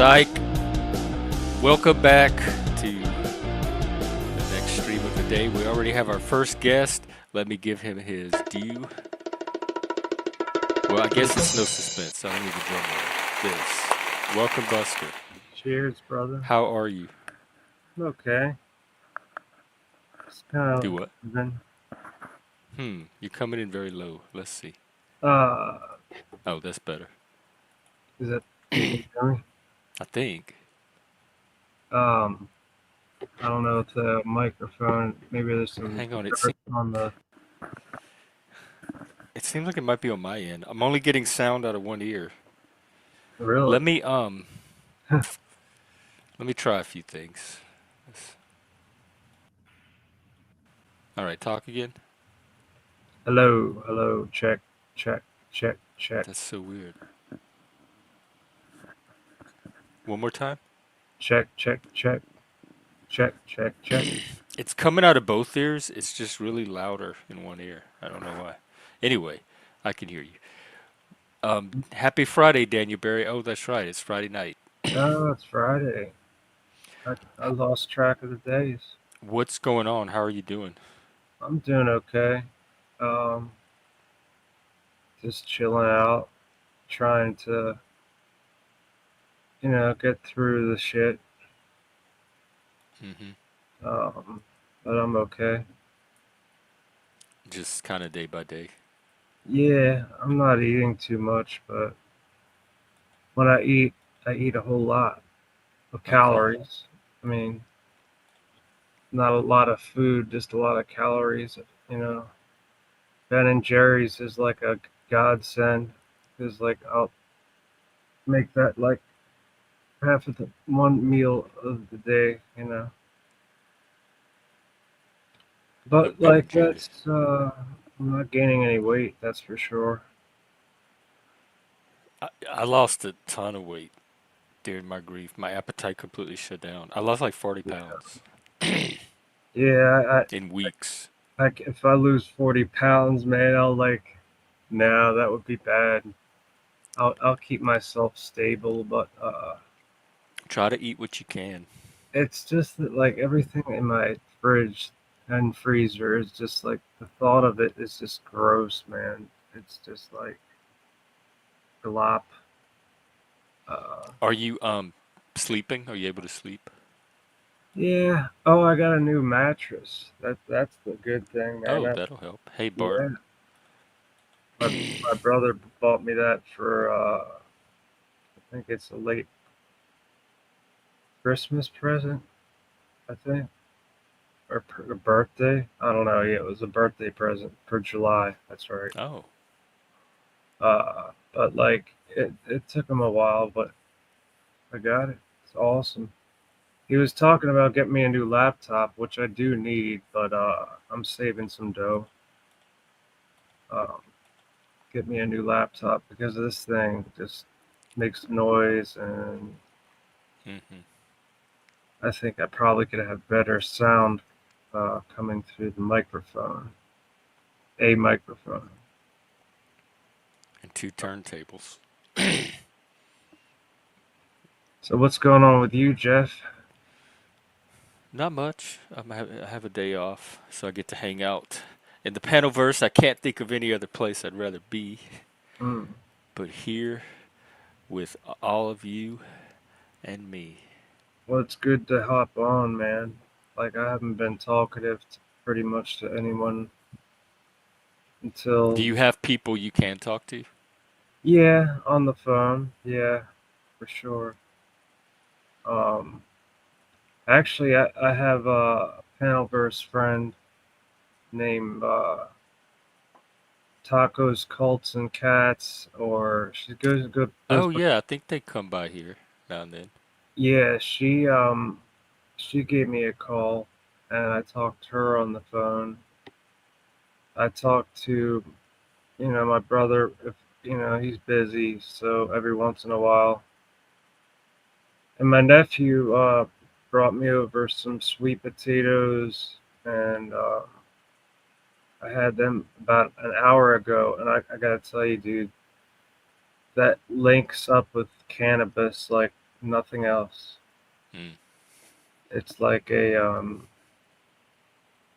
Psych. Welcome back to the next stream of the day. We already have our first guest. Let me give him his due. Well, I guess it's no suspense, so I don't need a drum roll. This. Welcome, Buster. Cheers, brother. How are you? Okay. It's kind Do of what? been, You're coming in very low. Let's see. uh, Oh, that's better. is it? You can hear me? I think. Um, I don't know if the microphone. Maybe there's some Hang on. dirt on the. It seems like it might be on my end. I'm only getting sound out of one ear. Really? Let me let me try a few things. All right, talk again. Hello, hello. Check, check, check, check, That's so weird. One more time. check, check, check, check, check, check. It's coming out of both ears. It's just really louder in one ear. I don't know why. Anyway, I can hear you. Happy Friday, Daniel Barry. Oh, that's right. It's Friday night. Oh, it's Friday. I lost track of the days. What's going on? How are you doing? I'm doing okay. Um, just chilling out, trying to, get through the shit. hmm But I'm okay. Just kind of day by day. Yeah, I'm not eating too much, but when I eat a whole lot of Okay. calories. I mean, not a lot of food, just a lot of calories. You know, Ben and Jerry's is like a godsend. Is like I'll make that like half of the one meal of the day. But Okay, like good. I'm not gaining any weight. That's for sure. I lost a ton of weight during my grief. My appetite completely shut down. I lost like 40 pounds Yeah, in weeks. if I lose 40 pounds, man, I'll like, no, that would be bad. I'll keep myself stable, but Try to eat what you can. it's just that like everything in my fridge and freezer is just like the thought of it is just gross, man. It's just like glop. Uh, Are you sleeping? Are you able to sleep? yeah. Oh, I got a new mattress. That's the good thing, man. Oh, that'll help. Hey, Bart. Yeah, my brother bought me that for I think it's a late Christmas present. I think. Or a birthday. I don't know. Yeah, it was a birthday present for July. That's right. Oh, But like it took him a while, but I got it. It's awesome. He was talking about getting me a new laptop, which I do need, but I'm saving some dough. Um, get me a new laptop because this thing just makes noise, and hmm I think I probably could have better sound coming through the microphone, a microphone. and two turntables. So what's going on with you, Jeff? Not much. I have a day off, so I get to hang out. In the Panelverse, I can't think of any other place I'd rather be Mm. but here with all of you and me. Well, it's good to hop on, man. Like I haven't been talkative pretty much to anyone Do until, you have people you can talk to? yeah, on the phone. Yeah, for sure. Um, actually, I have a Panelverse friend named Tacos, Cults, and Cats, or goes Oh, by. yeah, I think they come by here now and then. Yeah, she gave me a call, and I talked to her on the phone. I talked to, my brother, if he's busy, so every once in a while. And my nephew brought me over some sweet potatoes, and I had them about an hour ago. And I gotta tell you, dude, that links up with cannabis like nothing else. Mm. It's like a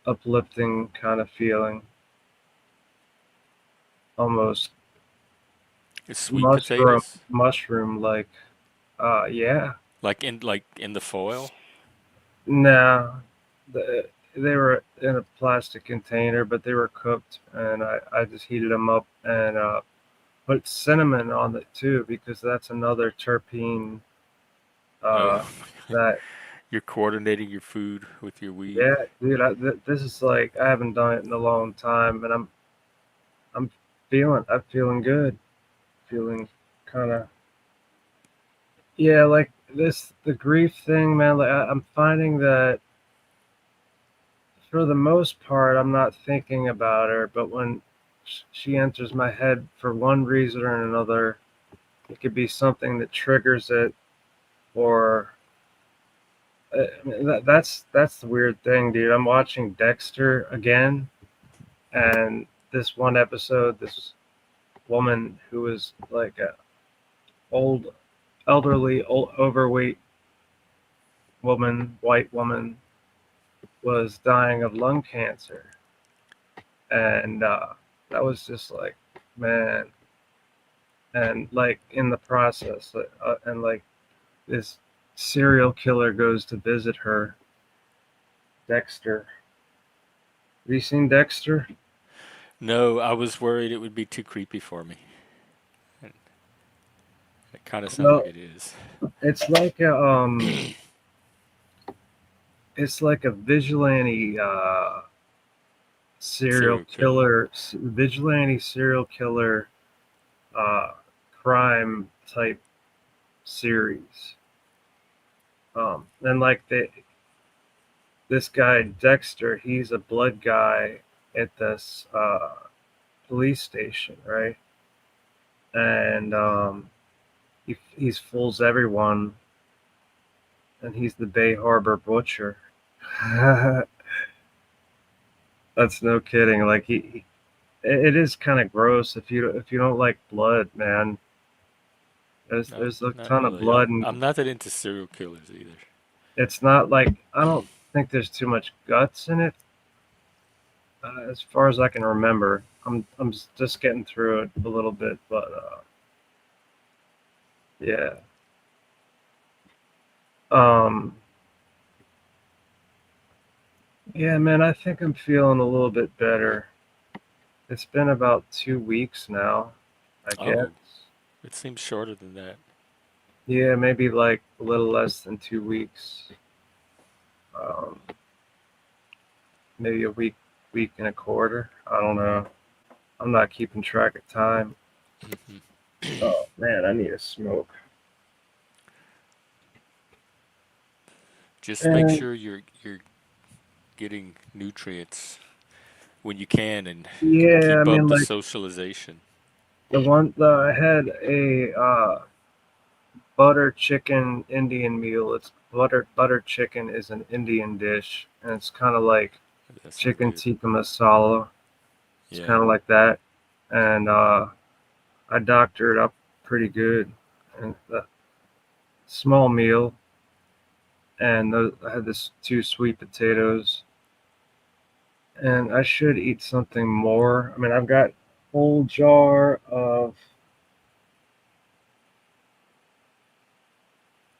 uplifting kind of feeling, almost It's sweet mushroom potatoes, mushroom like. Yeah. like in the foil. No, they were in a plastic container, but they were cooked, and I just heated them up and put cinnamon on it too, because that's another terpene Oh, uh, that. you're coordinating your food with your weed. Yeah, dude, this is like I haven't done it in a long time, and I'm I'm feeling good, feeling kind of, yeah, like this the grief thing, man. Like I'm finding that for the most part, I'm not thinking about her, but when she enters my head for one reason or another, it could be something that triggers it, or I mean, that's the weird thing, dude. I'm watching Dexter again, and this one episode, this woman who was like a old, elderly, overweight woman, white woman, was dying of lung cancer, and that was just like, man, and like in the process, and like this serial killer goes to visit her, Dexter. Have you seen Dexter? No, I was worried it would be too creepy for me. And it kind of sounds like Well, it is. it's like a it's like a vigilante Serial killer. vigilante serial killer uh, crime type series. And like this guy Dexter, he's a blood guy at this police station, right? And he's fools everyone, and he's the Bay Harbor Butcher. That's no kidding. Like it is kind of gross if you don't like blood, man. Not There's a not ton of really. blood, I'm and not that into serial killers either. it's not like I don't think there's too much guts in it, as far as I can remember. I'm just getting through it a little bit, but yeah. Um, yeah, man, I think I'm feeling a little bit better. It's been about 2 weeks now, I guess. Oh, it seems shorter than that. Yeah, maybe like a little less than 2 weeks. Um, maybe a week and a quarter. I don't know. I'm not keeping track of time. Hmm. Oh man, I need a smoke. Just make And sure you're getting nutrients when you can and yeah, I keep up mean, the like socialization. I had a butter chicken Indian meal. It's butter chicken is an Indian dish, and it's kind of like That sounds chicken good. tikka masala. It's Yeah. kind of like that, and I doctored up pretty good. And a small meal, and I had this two sweet potatoes, and I should eat something more. I mean, I've got a whole jar of,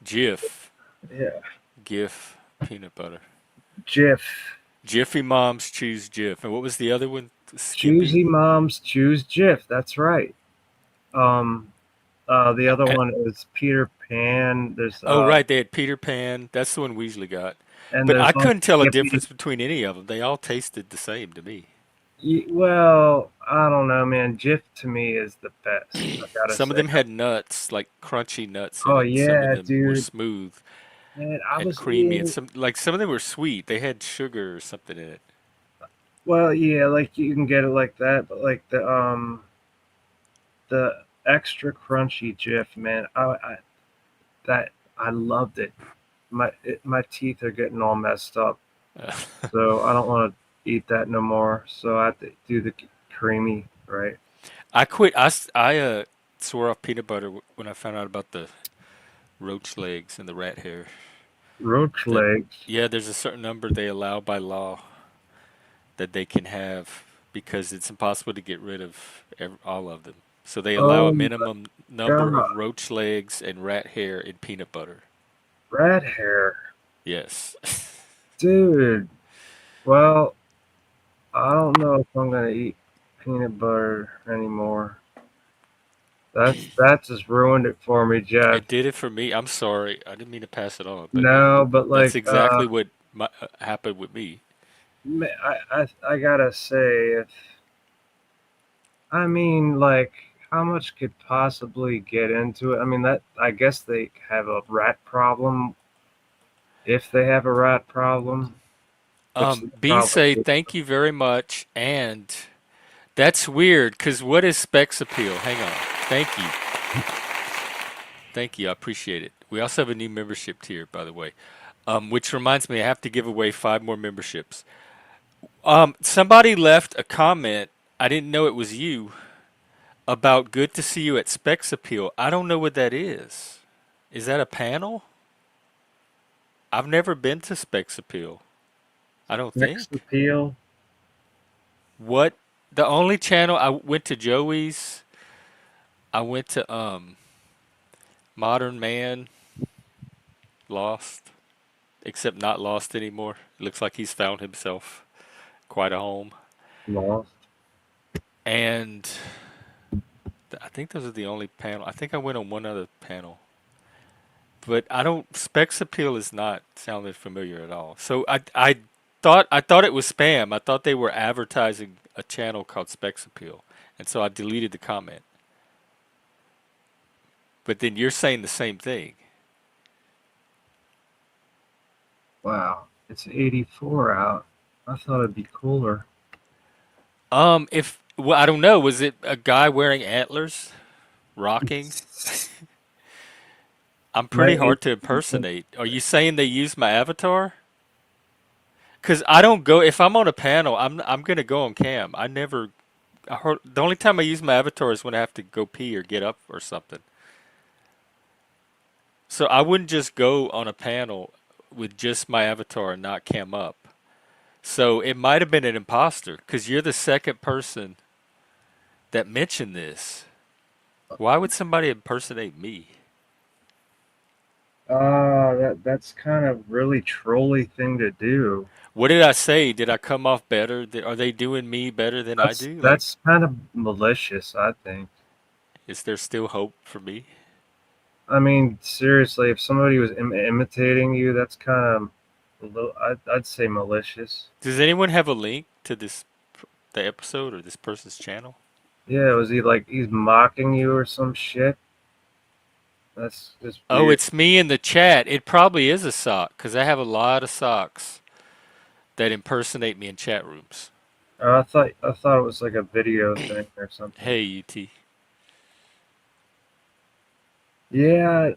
Jif. yeah, Gif peanut butter. Jif. Jiffy moms choose Jif. And what was the other one? Skippy? Choosy moms choose Jif. That's right. Um, the other Uh, one is Peter Pan. Oh, right. They had Peter Pan. That's the one we usually got. And But there's I also couldn't tell a Skippy. difference between any of them. They all tasted the same to me. Well, I don't know, man. Jif to me is the best. I gotta Some of say. them had nuts, like crunchy nuts in Oh it, and some of yeah, them were dude. smooth Man, I and was creamy, and eating. some of them were sweet. They had sugar or something in it. Well, yeah, like you can get it like that, but like the extra crunchy Jif, man. That I loved it. My teeth are getting all messed up, Uh, so I don't want to eat that no more. So I have to do the creamy, right? I quit. I swore off peanut butter when I found out about the roach legs and the rat hair. Roach That legs. yeah, there's a certain number they allow by law that they can have because it's impossible to get rid of all of them. So they allow a Oh my minimum number god, of roach legs and rat hair in peanut butter. rat hair, Yes. dude. Well, I don't know if I'm gonna eat peanut butter anymore. That just ruined it for me, Jeff. It did it for me. I'm sorry. I didn't mean to pass it on, but No, but that's like, exactly what happened with me. I gotta say, if I mean, like, how much could possibly get into it? I mean, that I guess they have a rat problem if they have a rat problem, which they B probably say do. thank you very much, and that's weird because what is specs appeal? Hang on. Thank you. Thank you. I appreciate it. We also have a new membership tier, by the way. Which reminds me, I have to give away 5 more memberships. Somebody left a comment. I didn't know it was you about good to see you at Specs Appeal. I don't know what that is. Is that a panel? I've never been to Specs Appeal. I don't Sex think. appeal. What? The only channel I went to Joey's. I went to Modern Man, Lost, except not Lost anymore. It looks like he's found himself quite a home. Lost. And I think those are the only panel. I think I went on one other panel, but I don't. Specs Appeal is not sounding familiar at all. So I thought it was spam. I thought they were advertising a channel called Specs Appeal, and so I deleted the comment. But then you're saying the same thing. Wow, it's 84 out. I thought it'd be cooler. If well, I don't know. Was it a guy wearing antlers, rocking? I'm pretty Might be. hard to impersonate. Are you saying they used my avatar? Cause I don't go if I'm on a panel. I'm gonna go on cam. I never. I heard, the only time I use my avatar is when I have to go pee or get up or something. So I wouldn't just go on a panel with just my avatar and not cam up. So it might have been an imposter because you're the second person that mentioned this. Why would somebody impersonate me? That's kind of really trolly thing to do. What did I say? Did I come off better? Are they doing me better than I That's do? Like, that's kind of malicious, I think. is there still hope for me? I mean, seriously, if somebody was imitating you, that's kind of a little. I'd say malicious. Does anyone have a link to the episode or this person's channel? Yeah, was he like he's mocking you or some shit? That's just Oh, weird. it's me in the chat. It probably is a sock because I have a lot of socks that impersonate me in chat rooms. I thought it was like a video thing or something. Hey, UT. Yeah,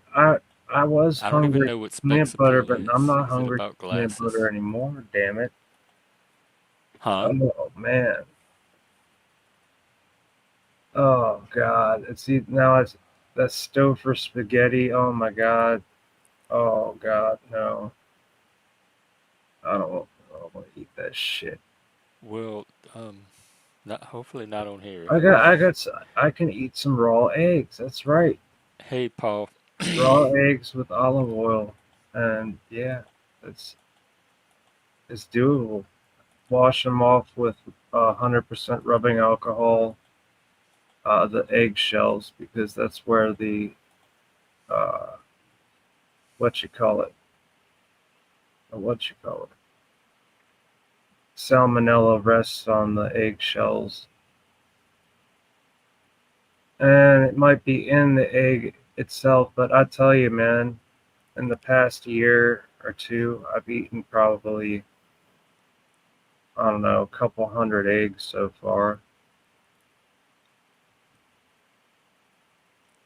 I was I don't even hungry know what for Specs peanut butter, Appeal but I'm is. not Is it hungry about for peanut butter glasses? anymore. Damn it! Huh? Oh man. Oh god. Now it's that stove for spaghetti. Oh my god. Oh god. No. I don't want to eat that shit. Well, not hopefully not on here I anyway. got I can eat some raw eggs. That's right. Hey, Paul. Raw eggs with olive oil, and yeah, it's it's doable. Wash them off with 100% rubbing alcohol, the eggshells, because that's where the uh, what you call it, what you call it, salmonella rests on the eggshells, and it might be in the egg itself. But I tell you, man, in the past year or two, I've eaten probably I don't know a couple hundred eggs so far.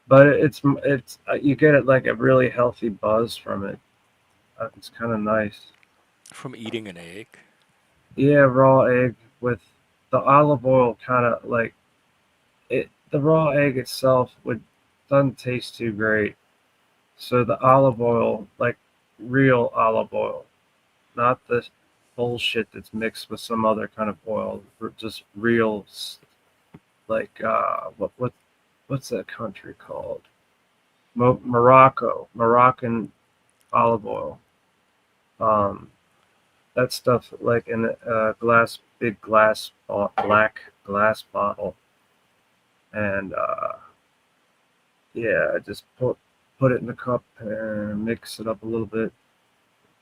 But it's you get it like a really healthy buzz from it. It's kind of nice. From eating an egg. Yeah, raw egg with the olive oil, kind of like it. The raw egg itself would doesn't taste too great. So the olive oil, like real olive oil, not the bullshit that's mixed with some other kind of oil, just real, like what's that country called? Moroccan olive oil. Um, that stuff like in a big black glass bottle, and yeah, I just put it in the cup and mix it up a little bit,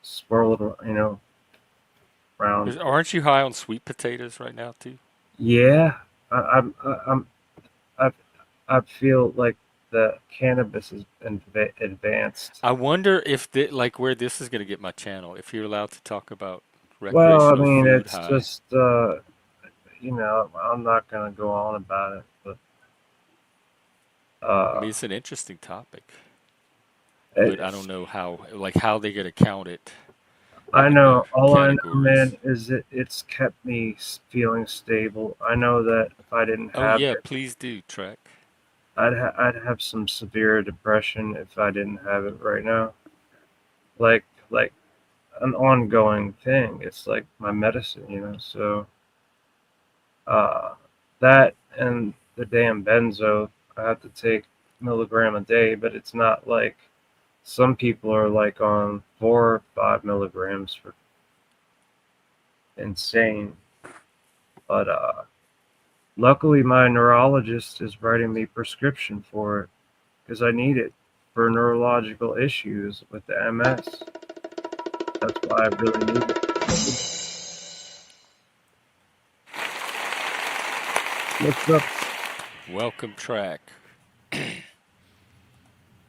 swirl it, around. Aren't you high on sweet potatoes right now too? Yeah, I'm I I feel like the cannabis is advanced. I wonder if like where this is going to get my channel. If you're allowed to talk about Well, I recreational mean, food it's high. just I'm not gonna go on about it, but I uh, mean, it's an interesting topic, but I it, don't know how they going to count it I in the know all I know, categories. man, is it's kept me feeling stable. I know that if I didn't Oh have yeah, it, please do, Track. I'd have some severe depression if I didn't have it right now. Like an ongoing thing. It's like my medicine. So uh, that and the damn benzo, I have to take milligram a day, but it's not like some people are like on 4 or 5 milligrams for insane. But luckily, my neurologist is writing me prescription for it because I need it for neurological issues with the MS. That's why I really need it. What's up? Welcome, Track.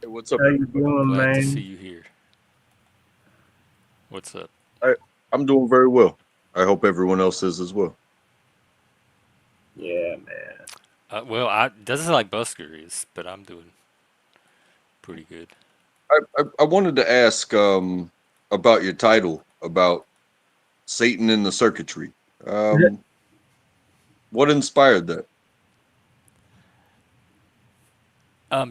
Hey, what's up, How you everybody? doing, Glad to see man? you here. What's up? I, I'm doing very well. I hope everyone else is as well. Yeah, man. Well, I doesn't sound like Busker is, but I'm doing pretty good. I wanted to ask about your title about Satan in the circuitry. Um, what inspired that?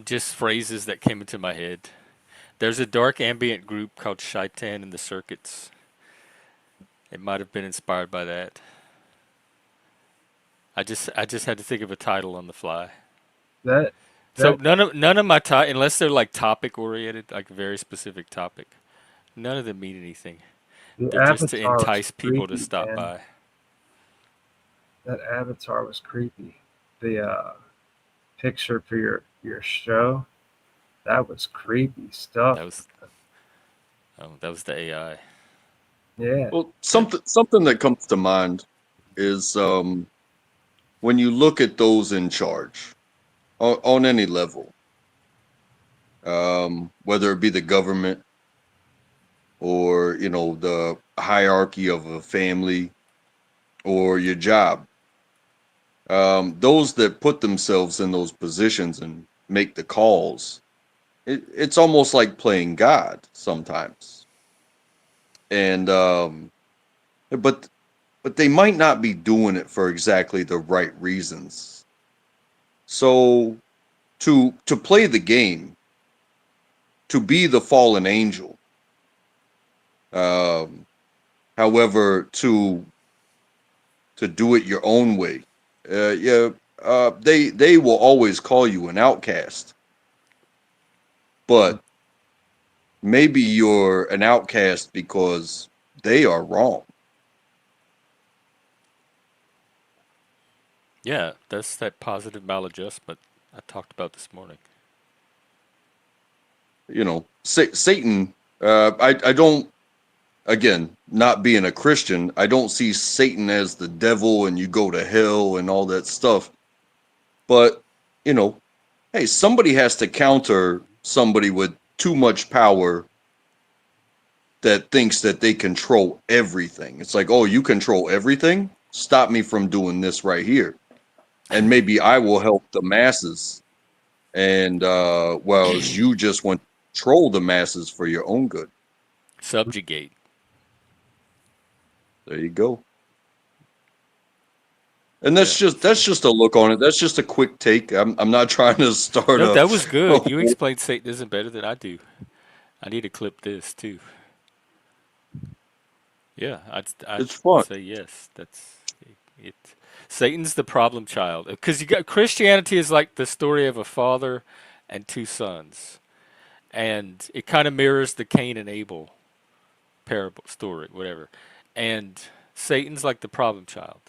Just phrases that came into my head. There's a dark ambient group called Shaitan in the Circuits. It might have been inspired by that. I just had to think of a title on the fly. That So that none of my unless they're like topic oriented, like a very specific topic. None of them mean anything. the They're just to avatar was entice people to creepy, stop man. by. That avatar was creepy. The picture for your show, that was creepy stuff. That was that was the AI. Yeah, Well, That something that comes to mind is when you look at those in charge on any level, whether it be the government or the hierarchy of a family or your job. Those that put themselves in those positions and make the calls, it's almost like playing God sometimes. And but but they might not be doing it for exactly the right reasons. So to play the game, to be the fallen angel, um, however, to do it your own way, yeah, they will always call you an outcast, but maybe you're an outcast because they are wrong. yeah, that's that positive maladjustment I talked about this morning. Satan. I don't. Again, not being a Christian, I don't see Satan as the devil and you go to hell and all that stuff. But you know, hey, somebody has to counter somebody with too much power that thinks that they control everything. It's like, oh, you control everything? Stop me from doing this right here. And maybe I will help the masses. And whereas you just want to control the masses for your own good. Subjugate. There you go. And Yeah. that's So just a look on it. That's just a quick take. I'm not trying to start no, a, that was a good. You explained Satanism better than I do. I need to clip this too. Yeah, I'd It's fun. say yes. That's it. Satan's the problem child because you got Christianity is like the story of a father and two sons, and it kind of mirrors the Cain and Abel parable story, whatever. And Satan's like the problem child,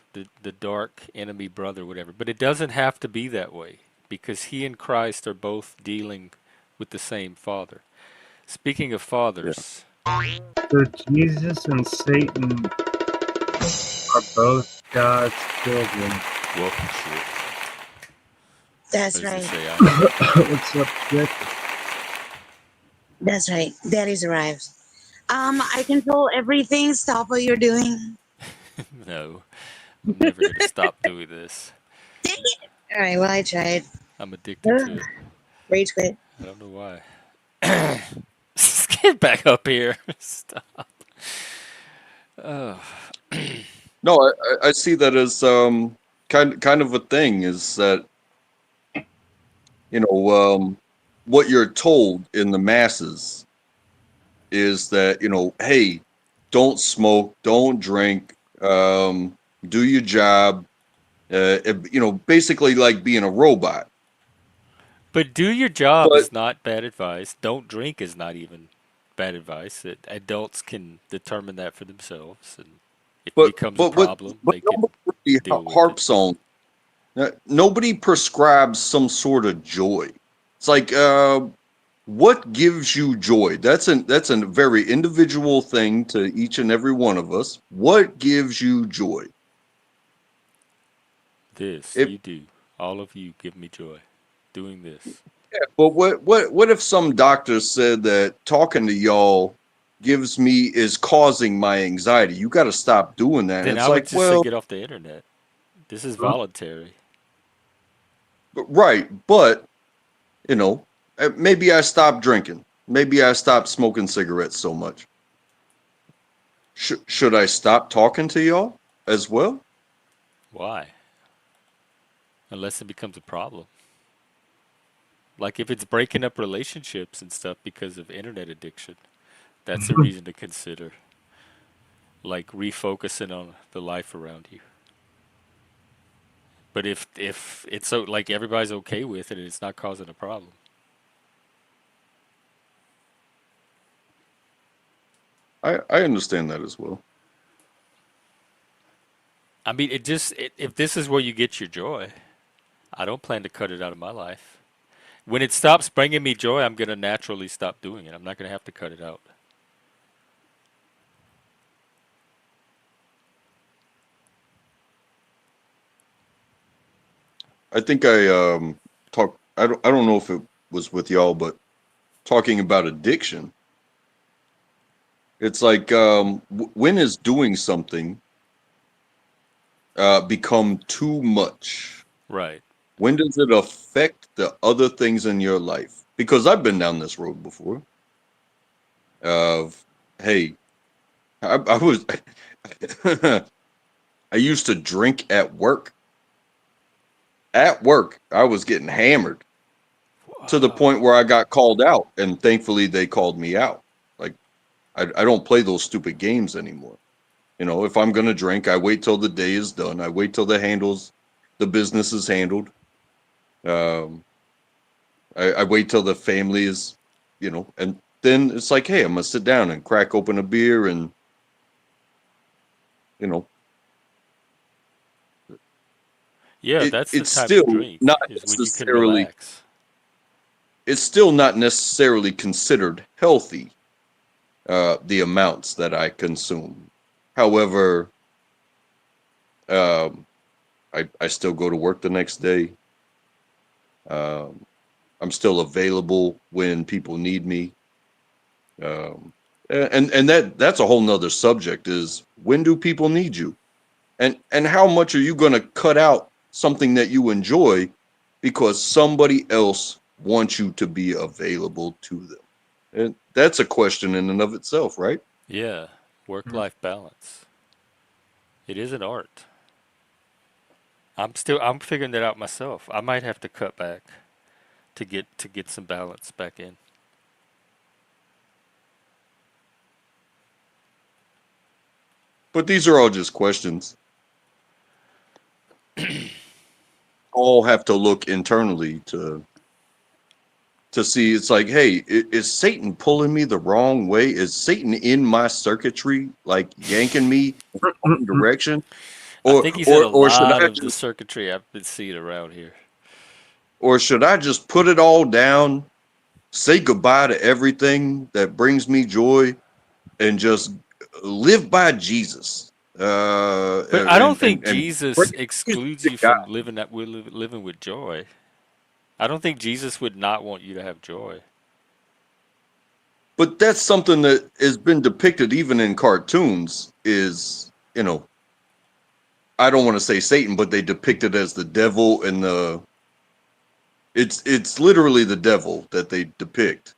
the dark enemy brother, whatever. But it doesn't have to be that way because he and Christ are both dealing with the same father. Speaking of Yeah. fathers, So Jesus and Satan are both God's children. welcome shit. What That's does it right. say, Aya? What's up, Dick? That's right. Daddy's arrived. I control everything. Stop what you're doing. No, I'm never gonna stop doing this. Dang it! All right. Well, I tried. I'm addicted to it. Rage quit. I don't know why. Get back up here. Stop. Oh, No, I see that as kind of a thing is that what you're told in the masses is that hey, don't smoke, don't drink, do your job, basically like being a robot. but do your job But is not bad advice. Don't drink is not even bad advice. That adults can determine that for themselves, and if it but becomes a but what problem, but they can nobody really deal with it. harps on. Nobody prescribes some sort of joy. It's like, what gives you joy? That's a very individual thing to each and every one of us. What gives you joy? This If you do. All of you give me joy. Doing this. But what if some doctor said that talking to y'all is causing my anxiety? You got to stop doing that. And Then it's I would like, just say well, get off the internet. This is voluntary. right, but you know, maybe I stopped drinking. Maybe I stopped smoking cigarettes so much. Should I stop talking to y'all as well? Why? Unless it becomes a problem. Like if it's breaking up relationships and stuff because of internet addiction, that's a reason to consider like refocusing on the life around you. But if it's so like everybody's okay with it and it's not causing a problem. I understand that as well. I mean, if this is where you get your joy, I don't plan to cut it out of my life. When it stops bringing me joy, I'm gonna naturally stop doing it. I'm not gonna have to cut it out. I think I talked. I don't know if it was with y'all, but talking about addiction, it's like when is doing something become too much? Right. When does it affect the other things in your life? Because I've been down this road before. Of hey, I was I used to drink at work. At work, I was getting hammered to the Wow. point where I got called out, and thankfully they called me out. Like I don't play those stupid games anymore. If I'm gonna drink, I wait till the day is done. I wait till the business is handled. Um, I wait till the family is, and then it's like, hey, I'm gonna sit down and crack open a beer, and you know, Yeah, it that's the it's type of still drink not is when you can necessarily relax. it's still not necessarily considered healthy. The amounts that I consume. However, um, I still go to work the next day. Um, I'm still available when people need me. Um, and that's a whole nother subject is when do people need you? And how much are you going to cut out something that you enjoy because somebody else wants you to be available to them? And that's a question in and of itself, right? Yeah, work-life balance. It is an art. I'm figuring that out myself. I might have to cut back to get some balance back in. But these are all just questions. All have to look internally to see. It's like, hey, is Satan pulling me the wrong way? Is Satan in my circuitry, like yanking me in the wrong direction? I Or think he's in or a or should lot I of the just circuitry I've been seeing around here. put it all down, say goodbye to everything that brings me joy, and just live by Jesus? But I don't think And bring Jesus Jesus excludes to you God. from living with joy. I don't think Jesus would not want you to have joy. But that's something that has been depicted even in cartoons. Is I don't want to say Satan, but they depict it as the devil, and it's literally the devil that they depict.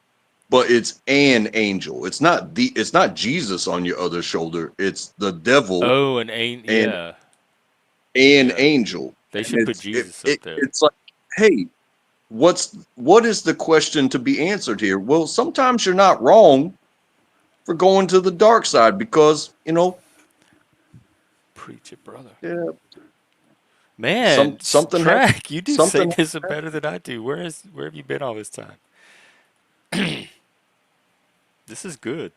But it's an angel. It's not Jesus on your other shoulder. It's the devil Oh, and ain't and yeah, an yeah. angel. They And should put Jesus up there. it's like, hey, what is the question to be answered here? Well, sometimes you're not wrong for going to the dark side because, Preach it, brother. yeah, Man, something has track. You do something Satanism better than I do. Where have you been all this time? This is good.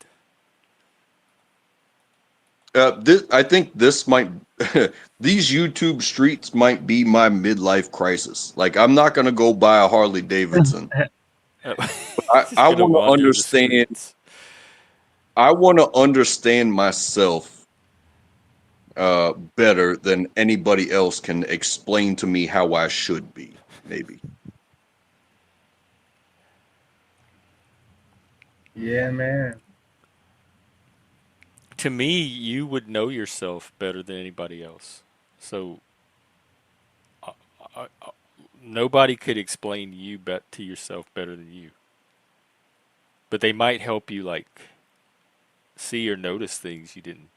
I think this might these YouTube streets might be my midlife crisis. Like, I'm not gonna go buy a Harley Davidson. Oh, I just gonna want to wander the understand. streets. I want to understand myself better than anybody else can explain to me how I should be. Maybe. Yeah, man. To me, you would know yourself better than anybody else. So uh, uh, uh, nobody could explain you to yourself better than you. But they might help you like see or notice things you didn't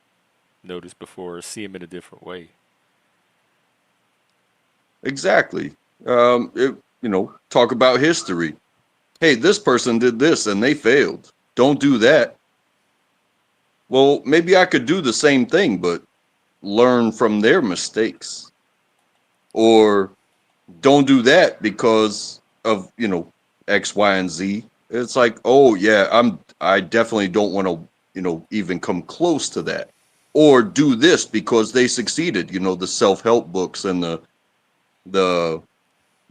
notice before, or see them in a different way. Exactly. Talk about history. Hey, this person did this and they failed. Don't do that. Well, maybe I could do the same thing, but learn from their mistakes. Or don't do that because of, X, Y, and Z. It's like, oh yeah, I definitely don't want to, even come close to that. Or do this because they succeeded, the self-help books and the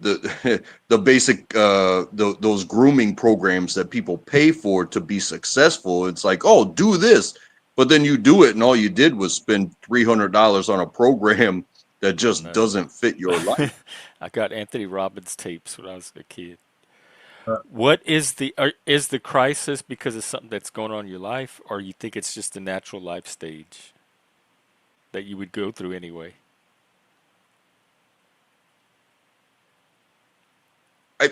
the basic those grooming programs that people pay for to be successful. It's like, oh, do this, but then you do it and all you did was spend $300 on a program that I just know. doesn't fit your life. I got Anthony Robbins tapes when I was a kid. Uh, What is is the crisis because of something that's going on in your life, or you think it's just a natural life stage that you would go through anyway? I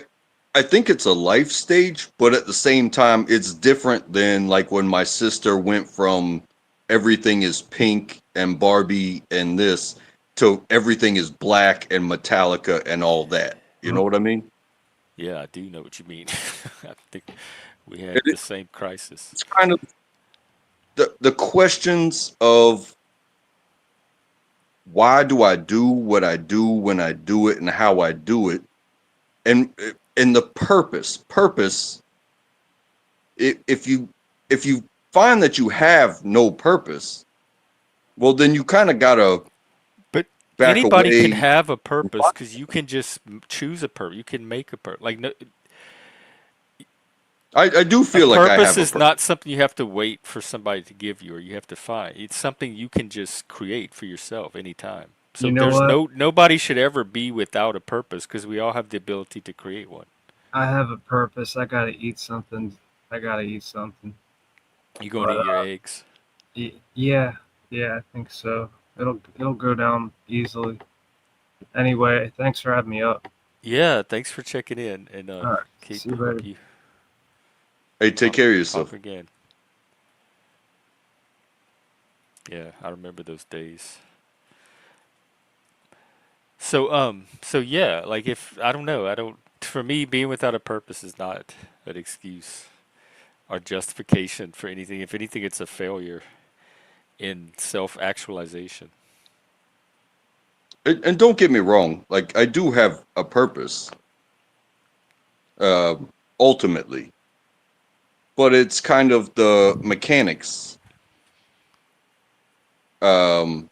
I think it's a life stage, but at the same time, it's different than like when my sister went from everything is pink and Barbie and this to everything is black and Metallica and all that. You know what I mean? Yeah, I do know what you mean. I think we had And the same crisis. it's kind of the questions of why do I do what I do when I do it and how I do it, and the purpose. If you find that you have no purpose, well, then you kind of gotta But back anybody can away. have a purpose because you can just choose a purpose. You can make a purpose. Like no, I do a feel like I purpose have a is purpose. not something you have to wait for somebody to give you or you have to find. It's something you can just create for yourself anytime. you So know there's what? nobody should ever be without a purpose because we all have the ability to create one. I have a purpose. I gotta eat something. I gotta eat something. You going to But eat your eggs? yeah, yeah, I think so. It'll go down easily. Anyway, thanks for having me up. Yeah, thanks for checking in and All right, see keep you hope later. you Hey, take care of talk yourself. again. Yeah, I remember those days. So yeah, like if I don't know, I don't for me being without a purpose is not an excuse or justification for anything. If anything, it's a failure. in self-actualization. And don't get me wrong, like I do have a purpose, uh, ultimately, but it's kind of the mechanics um,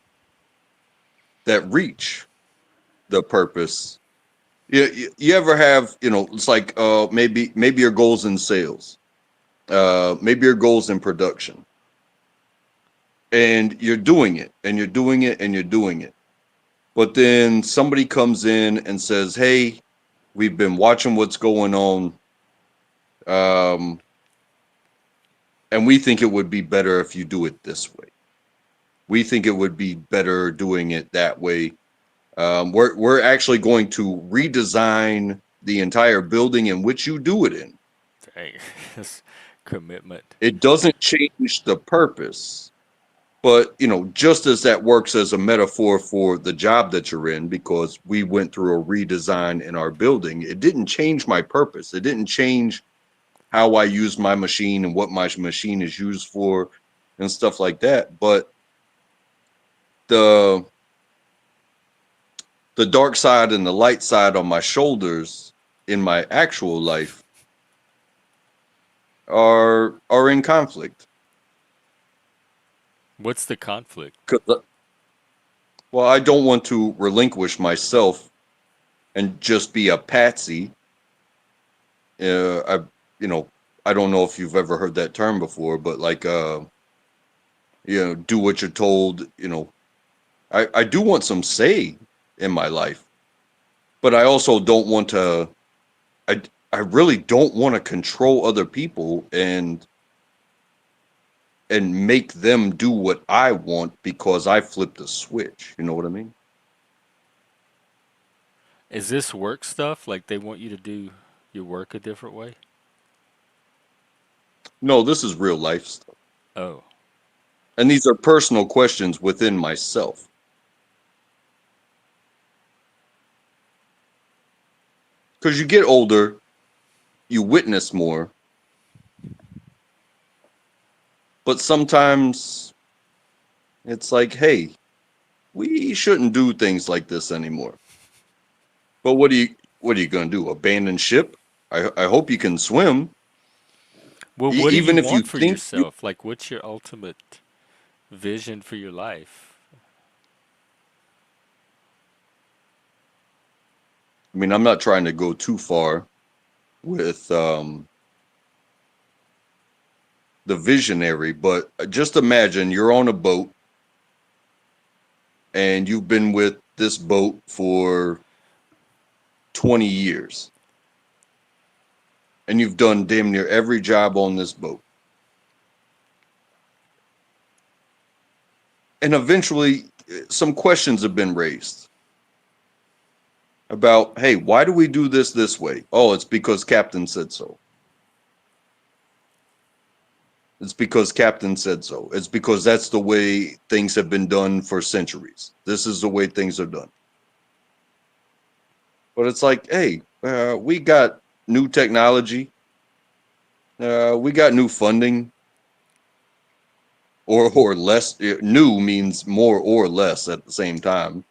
that reach the purpose. You ever have, it's like maybe your goals in sales, maybe your goals in production, and you're doing it, and you're doing it, and you're doing it. But then somebody comes in and says, "Hey, we've been watching what's going on, um, and we think it would be better if you do it this way. We think it would be better doing it that way. We're actually going to redesign the entire building in which you do it in. Dang, that's commitment. It doesn't change the purpose, but just as that works as a metaphor for the job that you're in, because we went through a redesign in our building, it didn't change my purpose. It didn't change how I use my machine and what my machine is used for and stuff like that. But the the dark side and the light side on my shoulders in my actual life are in conflict. What's the conflict? 'Cause, well, I don't want to relinquish myself and just be a patsy. I you know I don't know if you've ever heard that term before, but like do what you're told. I do want some say in my life, but I also don't want to. I I really don't want to control other people and make them do what I want because I flipped a switch. You know what I mean? Is this work stuff? Like they want you to do your work a different way? No, this is real life stuff. Oh, And these are personal questions within myself. Because you get older, you witness more, but sometimes it's like, hey, we shouldn't do things like this anymore. But what are you gonna do? Abandon ship? I hope you can swim. well, what do you Even if you want for think you yourself? Like, what's your ultimate vision for your life? I mean, I'm not trying to go too far with the visionary, but just imagine you're on a boat and you've been with this boat for 20 years and you've done damn near every job on this boat. And eventually, some questions have been raised about, hey, why do we do this way? Oh, it's because Captain said so. It's because Captain said so. It's because that's the way things have been done for centuries. This is the way things are done. But it's like, hey, we got new technology. We got new funding, or less. New means more or less at the same time.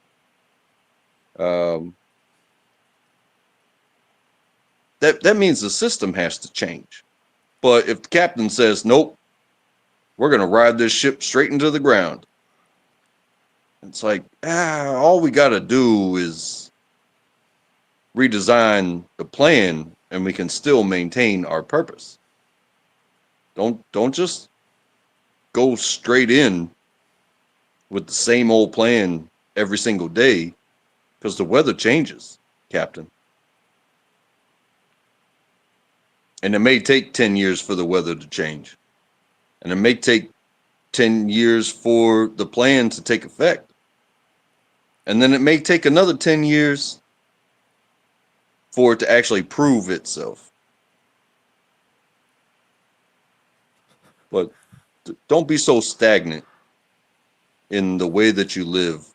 Um, that means the system has to change. But if the captain says nope, we're gonna ride this ship straight into the ground, it's like all we got to do is redesign the plan, and we can still maintain our purpose. Don't just go straight in with the same old plan every single day because the weather changes, Captain. And it may take 10 years for the weather to change. And it may take 10 years for the plan to take effect. And then it may take another 10 years for it to actually prove itself. But don't be so stagnant in the way that you live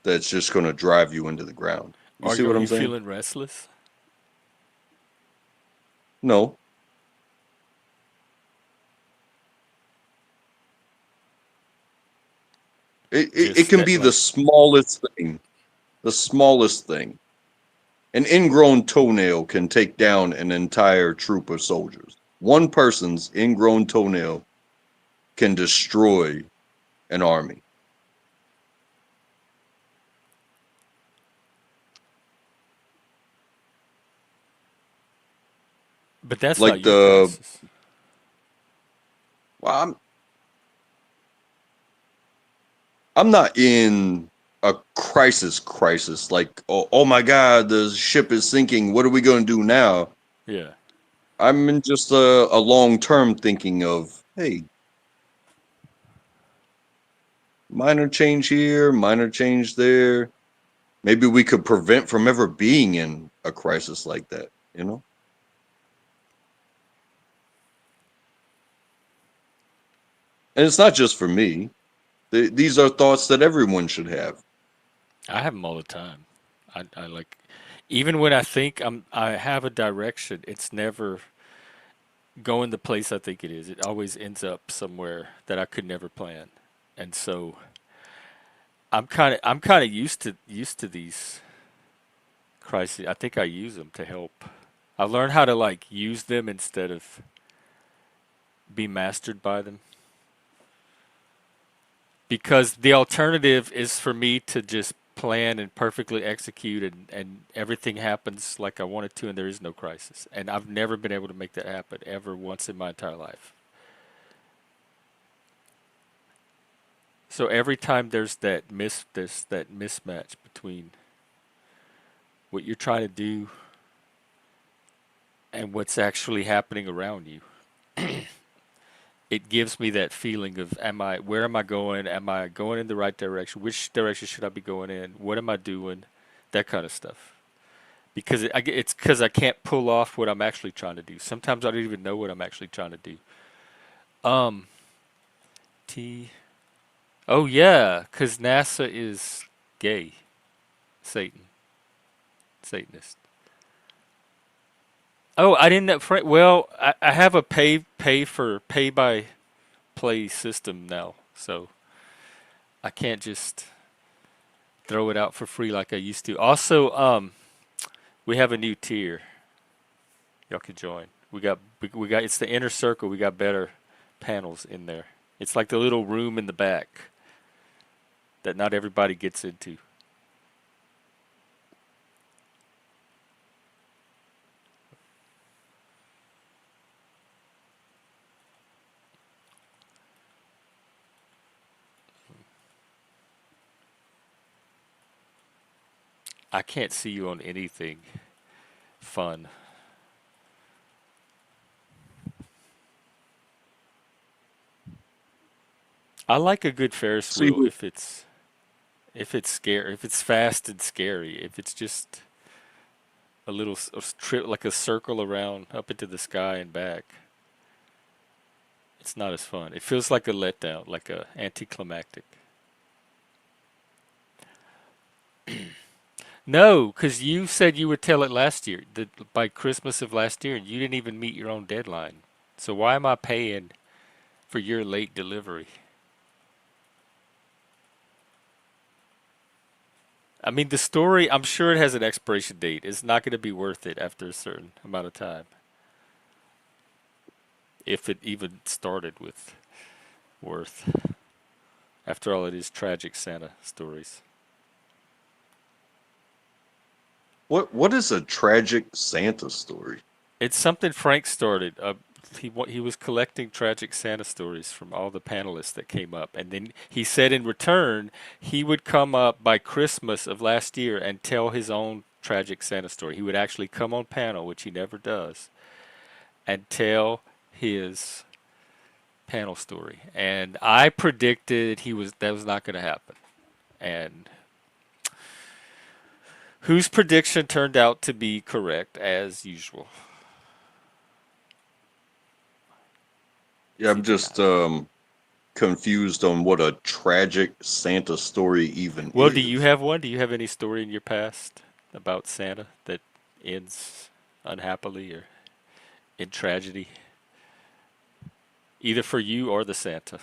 that's just going to drive you into the ground. You see Are what you I'm saying? feeling restless? No. It Just can that, be the like, smallest thing. The smallest thing. An ingrown toenail can take down an entire troop of soldiers. One person's ingrown toenail can destroy an army. but that's not Like your the crisis. well, I'm not in a crisis like oh my god, the ship is sinking. What are we going to do now? Yeah. I'm in just a long term thinking of, hey, minor change here, minor change there. Maybe we could prevent from ever being in a crisis like that, you know? And it's not just for me. These are thoughts that everyone should have. I have them all the time. I like, even when I think I have a direction, it's never going the place I think it is. It always ends up somewhere that I could never plan. And so I'm kind of used to these crises. I think I use them to help. I've learned how to like use them instead of be mastered by them. Because the alternative is for me to just plan and perfectly execute, and everything happens like I want it to, and there is no crisis. And I've never been able to make that happen ever once in my entire life. So every time there's that mismatch between what you're trying to do and what's actually happening around you, it gives me that feeling of, where am I going? Am I going in the right direction? Which direction should I be going in? What am I doing? That kind of stuff. Because it's because I can't pull off what I'm actually trying to do. Sometimes I don't even know what I'm actually trying to do. Um, T. Oh yeah, because NASA is gay, Satan, Satanist. Oh, I didn't know. Well, I have a pay by play system now, so I can't just throw it out for free like I used to. Also, we have a new tier. Y'all can join. We got it's the inner circle. We got better panels in there. It's like the little room in the back that not everybody gets into. I can't see you on anything fun. I like a good Ferris See, wheel if it's scary, if it's fast and scary, if it's just a little trip like a circle around up into the sky and back. It's not as fun. It feels like a letdown, like a anticlimactic. No, because you said you would tell it last year, by Christmas of last year, and you didn't even meet your own deadline. So why am I paying for your late delivery? I mean, the story, I'm sure it has an expiration date. It's not going to be worth it after a certain amount of time, if it even started with worth. After all, it is tragic Santa stories. what is a tragic Santa story? It's something Frank started. He was collecting tragic Santa stories from all the panelists that came up, and then he said in return he would come up by Christmas of last year and tell his own tragic Santa story. He would actually come on panel, which he never does, and tell his panel story. And I predicted that was not going to happen. And whose prediction turned out to be correct as usual? Yeah, He I'm did just not. confused on what a tragic Santa story even Well, do you is. have one? Do you have any story in your past about Santa that ends unhappily or in tragedy, either for you or the Santa?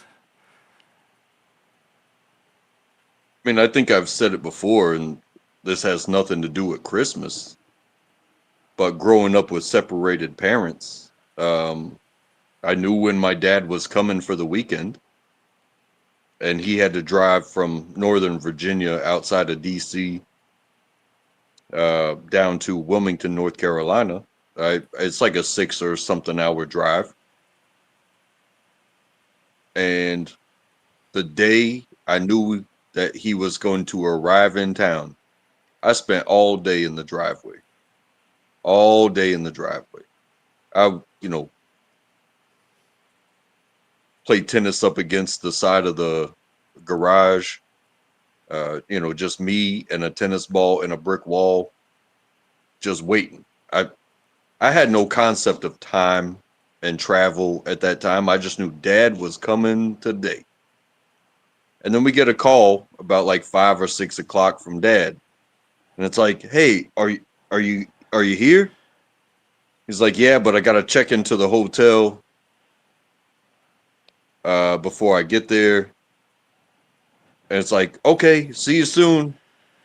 I mean, I think I've said it before, and this has nothing to do with Christmas, but growing up with separated parents, I knew when my dad was coming for the weekend, and he had to drive from Northern Virginia outside of DC down to Wilmington, North Carolina. It's like a 6 or something hour drive. And the day I knew that he was going to arrive in town, I spent all day in the driveway. All day in the driveway. I, played tennis up against the side of the garage. Just me and a tennis ball and a brick wall, just waiting. I had no concept of time and travel at that time. I just knew Dad was coming today. And then we get a call about like 5 or 6 o'clock from Dad, and it's like, "Hey, are you here?" He's like, "Yeah, but I gotta check into the hotel before I get there." And it's like, "Okay, see you soon."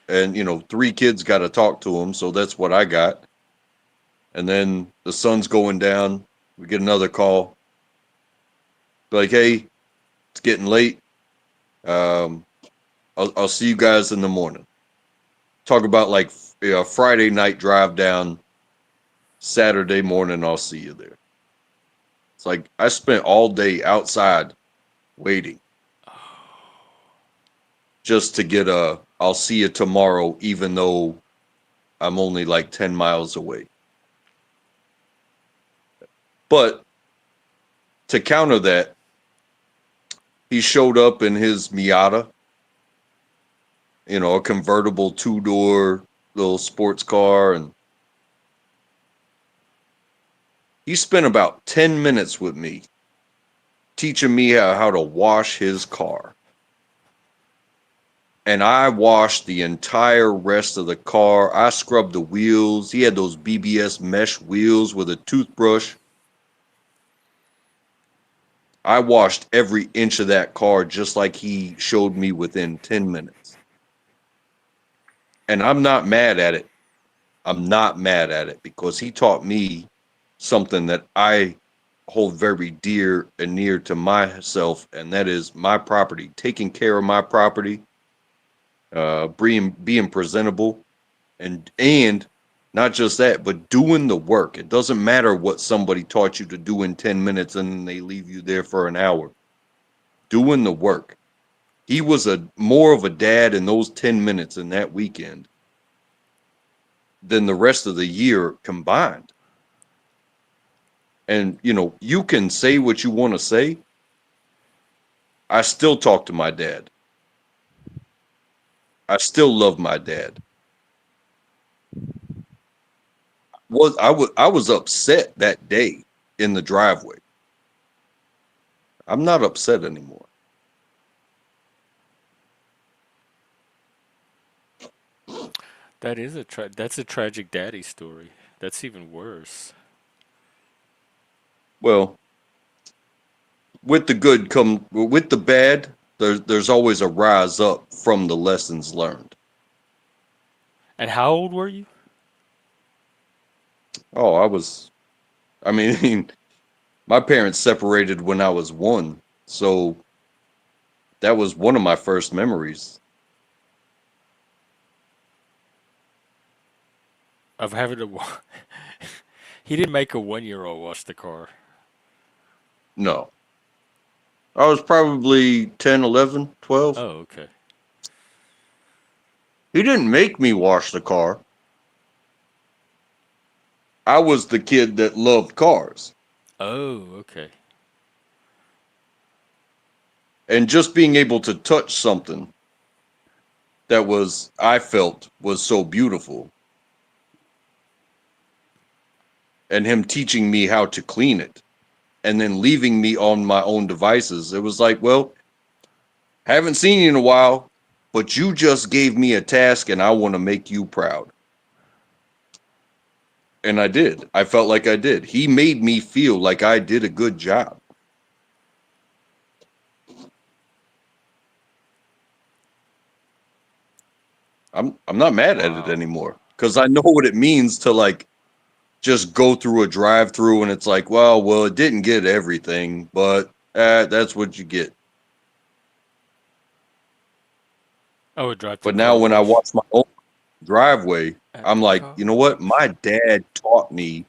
And 3 kids got to talk to him, so that's what I got. And then the sun's going down. We get another call, like, "Hey, it's getting late. Um, I'll see you guys in the morning." Talk about like Friday night drive down, Saturday morning, I'll see you there. It's like I spent all day outside waiting just to get I'll see you tomorrow, even though I'm only like 10 miles away. But to counter that, he showed up in his Miata, a convertible 2-door little sports car, and he spent about 10 minutes with me teaching me how to wash his car. And I washed the entire rest of the car. I scrubbed the wheels. He had those BBS mesh wheels with a toothbrush. I washed every inch of that car just like he showed me within 10 minutes. And I'm not mad at it. I'm not mad at it because he taught me something that I hold very dear and near to myself, and that is my property, taking care of my property, being presentable, and not just that, but doing the work. It doesn't matter what somebody taught you to do in 10 minutes and they leave you there for an hour. Doing the work. He was more of a dad in those 10 minutes in that weekend than the rest of the year combined. And you can say what you want to say. I still talk to my dad. I still love my dad. I was upset that day in the driveway. I'm not upset anymore. That's a tragic daddy story. That's even worse. Well, with the good come with the bad, there's always a rise up from the lessons learned. And how old were you? Oh, I mean, my parents separated when I was 1, so that was one of my first memories. Of having to he didn't make a 1-year old wash the car. No, I was probably 10, 11, 12. Oh, okay. He didn't make me wash the car. I was the kid that loved cars. Oh, okay. And just being able to touch something that I felt was so beautiful, and him teaching me how to clean it and then leaving me on my own devices. It was like, well, haven't seen you in a while, but you just gave me a task and I want to make you proud. And I did. I felt like I did. He made me feel like I did a good job. I'm not mad at it anymore because I know what it means to like just go through a drive-through and it's like, well, it didn't get everything, but that's what you get. Oh, a drive-through But now car when I wash watch my own driveway, at I'm the like, car you know what? wash. My dad taught me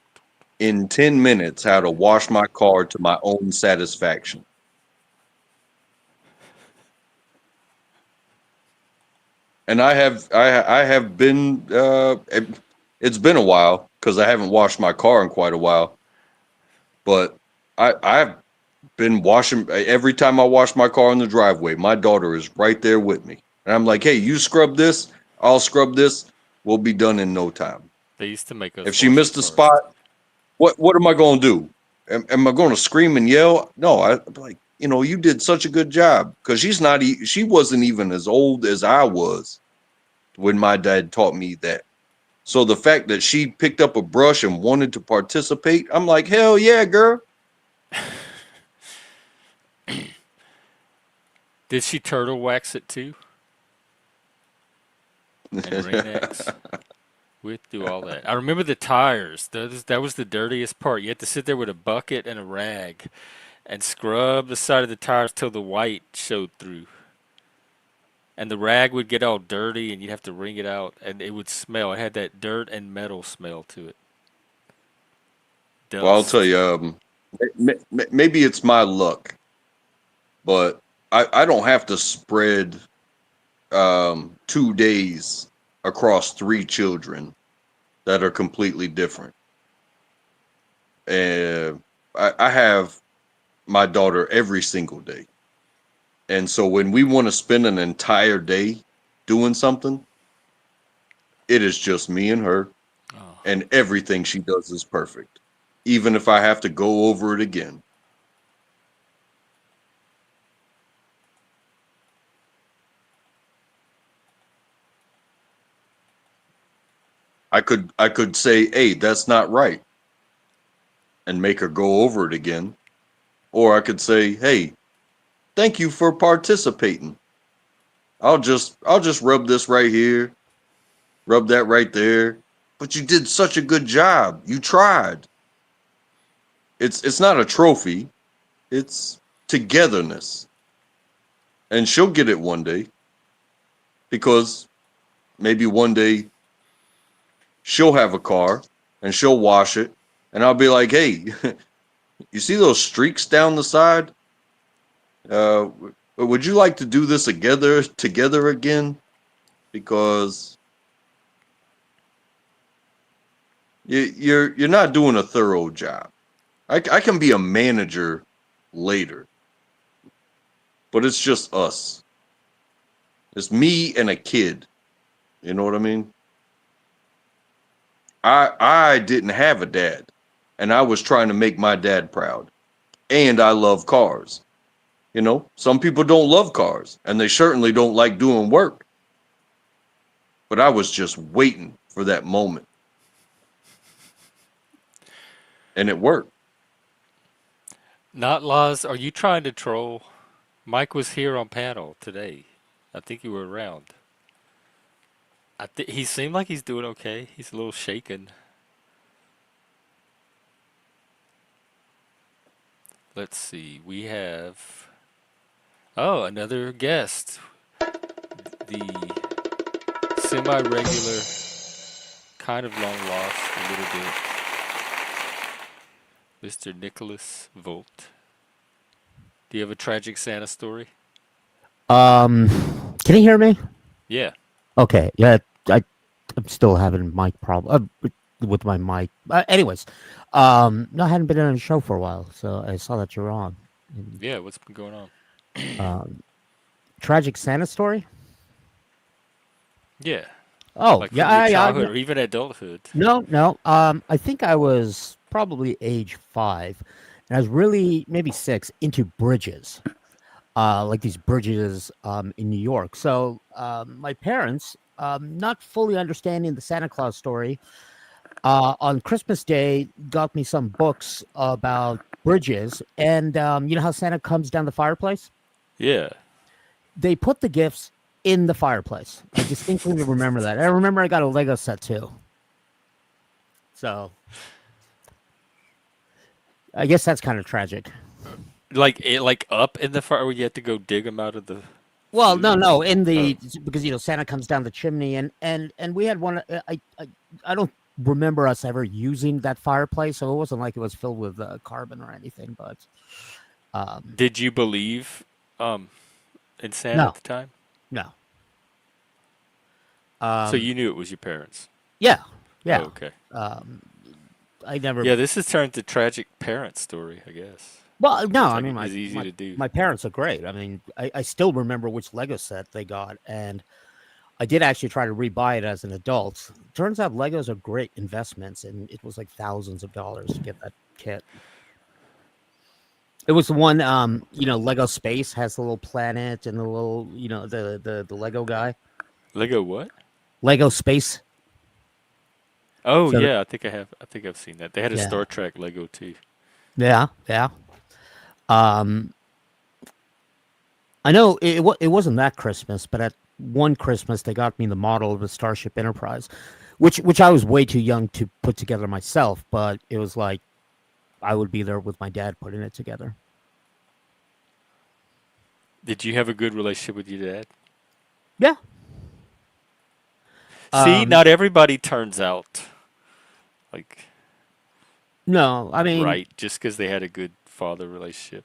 in 10 minutes how to wash my car to my own satisfaction. And I have been it's been a while because I haven't washed my car in quite a while, but I've been washing every time I wash my car in the driveway. My daughter is right there with me. And I'm like, hey, you scrub this, I'll scrub this. We'll be done in no time. They used to make If us she wash the missed a cars. spot, what am I going to do? Am I going to scream and yell? No, I'm like, you did such a good job because she wasn't even as old as I was when my dad taught me that. So the fact that she picked up a brush and wanted to participate, I'm like, hell yeah, girl. Did she turtle wax it too? And ringnex? We'd do all that. I remember the tires. That was the dirtiest part. You had to sit there with a bucket and a rag and scrub the side of the tires till the white showed through. And the rag would get all dirty and you'd have to wring it out and it would smell. It had that dirt and metal smell to it. Well, I'll tell Dust. you, maybe it's my luck, but I don't have to spread 2 days across 3 children that are completely different. And I have my daughter every single day. And so when we want to spend an entire day doing something, it is just me and her, Oh. and everything she does is perfect, even if I have to go over it again. I could say, hey, that's not right, and make her go over it again. Or I could say, hey, thank you for participating. I'll just rub this right here, rub that right there. But you did such a good job. You tried. It's not a trophy. It's togetherness. And she'll get it one day because maybe one day she'll have a car and she'll wash it and I'll be like, "Hey, you see those streaks down the side? Uh, would you like to do this together again? Because you're not doing a thorough job. I can be a manager later, but it's just us. It's me and a kid. You know what I mean? I didn't have a dad, and I was trying to make my dad proud. And I love cars. Some people don't love cars, and they certainly don't like doing work. But I was just waiting for that moment, and it worked. Not Laws, are you trying to troll? Mike was here on panel today. I think you were around. He seemed like he's doing okay. He's a little shaken. Let's see. We have another guest. The semi-regular, kind of long lost a little bit, Mr. Nicholas Volt. Do you have a tragic Santa story? Um, can you hear me? Yeah. Okay. Yeah, I'm still having mic problem with my mic. Anyways, no, I hadn't been on a show for a while, so I saw that you're on. And, Yeah, what's been going on? tragic Santa story? Yeah. Oh, Like yeah, from your yeah. childhood or even adulthood. No. I think I was probably age 5, and I was really maybe 6 into bridges. Like these bridges in New York. So my parents, not fully understanding the Santa Claus story, on Christmas Day got me some books about bridges. And you know how Santa comes down the fireplace? Yeah. They put the gifts in the fireplace. I distinctly remember that. I remember I got a Lego set too. So I guess that's kind of tragic. Like up in the fire where you had to go dig them out of the Well, no, flue? no, in Oh, the because Santa comes down the chimney, and we had one. I don't remember us ever using that fireplace, so it wasn't like it was filled with carbon or anything. But did you believe um in Santa no, at the time? no, So um, you knew it was your parents. yeah, Oh, yeah. okay. Um, I never. Yeah, this has turned to tragic parent story, I guess, Well, no, which I mean is easy to do. my parents are great. I mean, I still remember which Lego set they got, and I did actually try to rebuy it as an adult. Turns out Legos are great investments, and it was like thousands of dollars to get that kit. It was the one, Lego Space has the little planet and the little, the Lego guy. Lego what? Lego Space. Oh So yeah, I think I have. I think I've seen that. They had a yeah, Star Trek Lego too. yeah, yeah. Um, I know it wasn't that Christmas, but at one Christmas they got me the model of the Starship Enterprise, which I was way too young to put together myself. But it was like I would be there with my dad putting it together. Did you have a good relationship with your dad? Yeah. See, Um, not everybody turns out like no, I mean, right just because they had a good father relationship.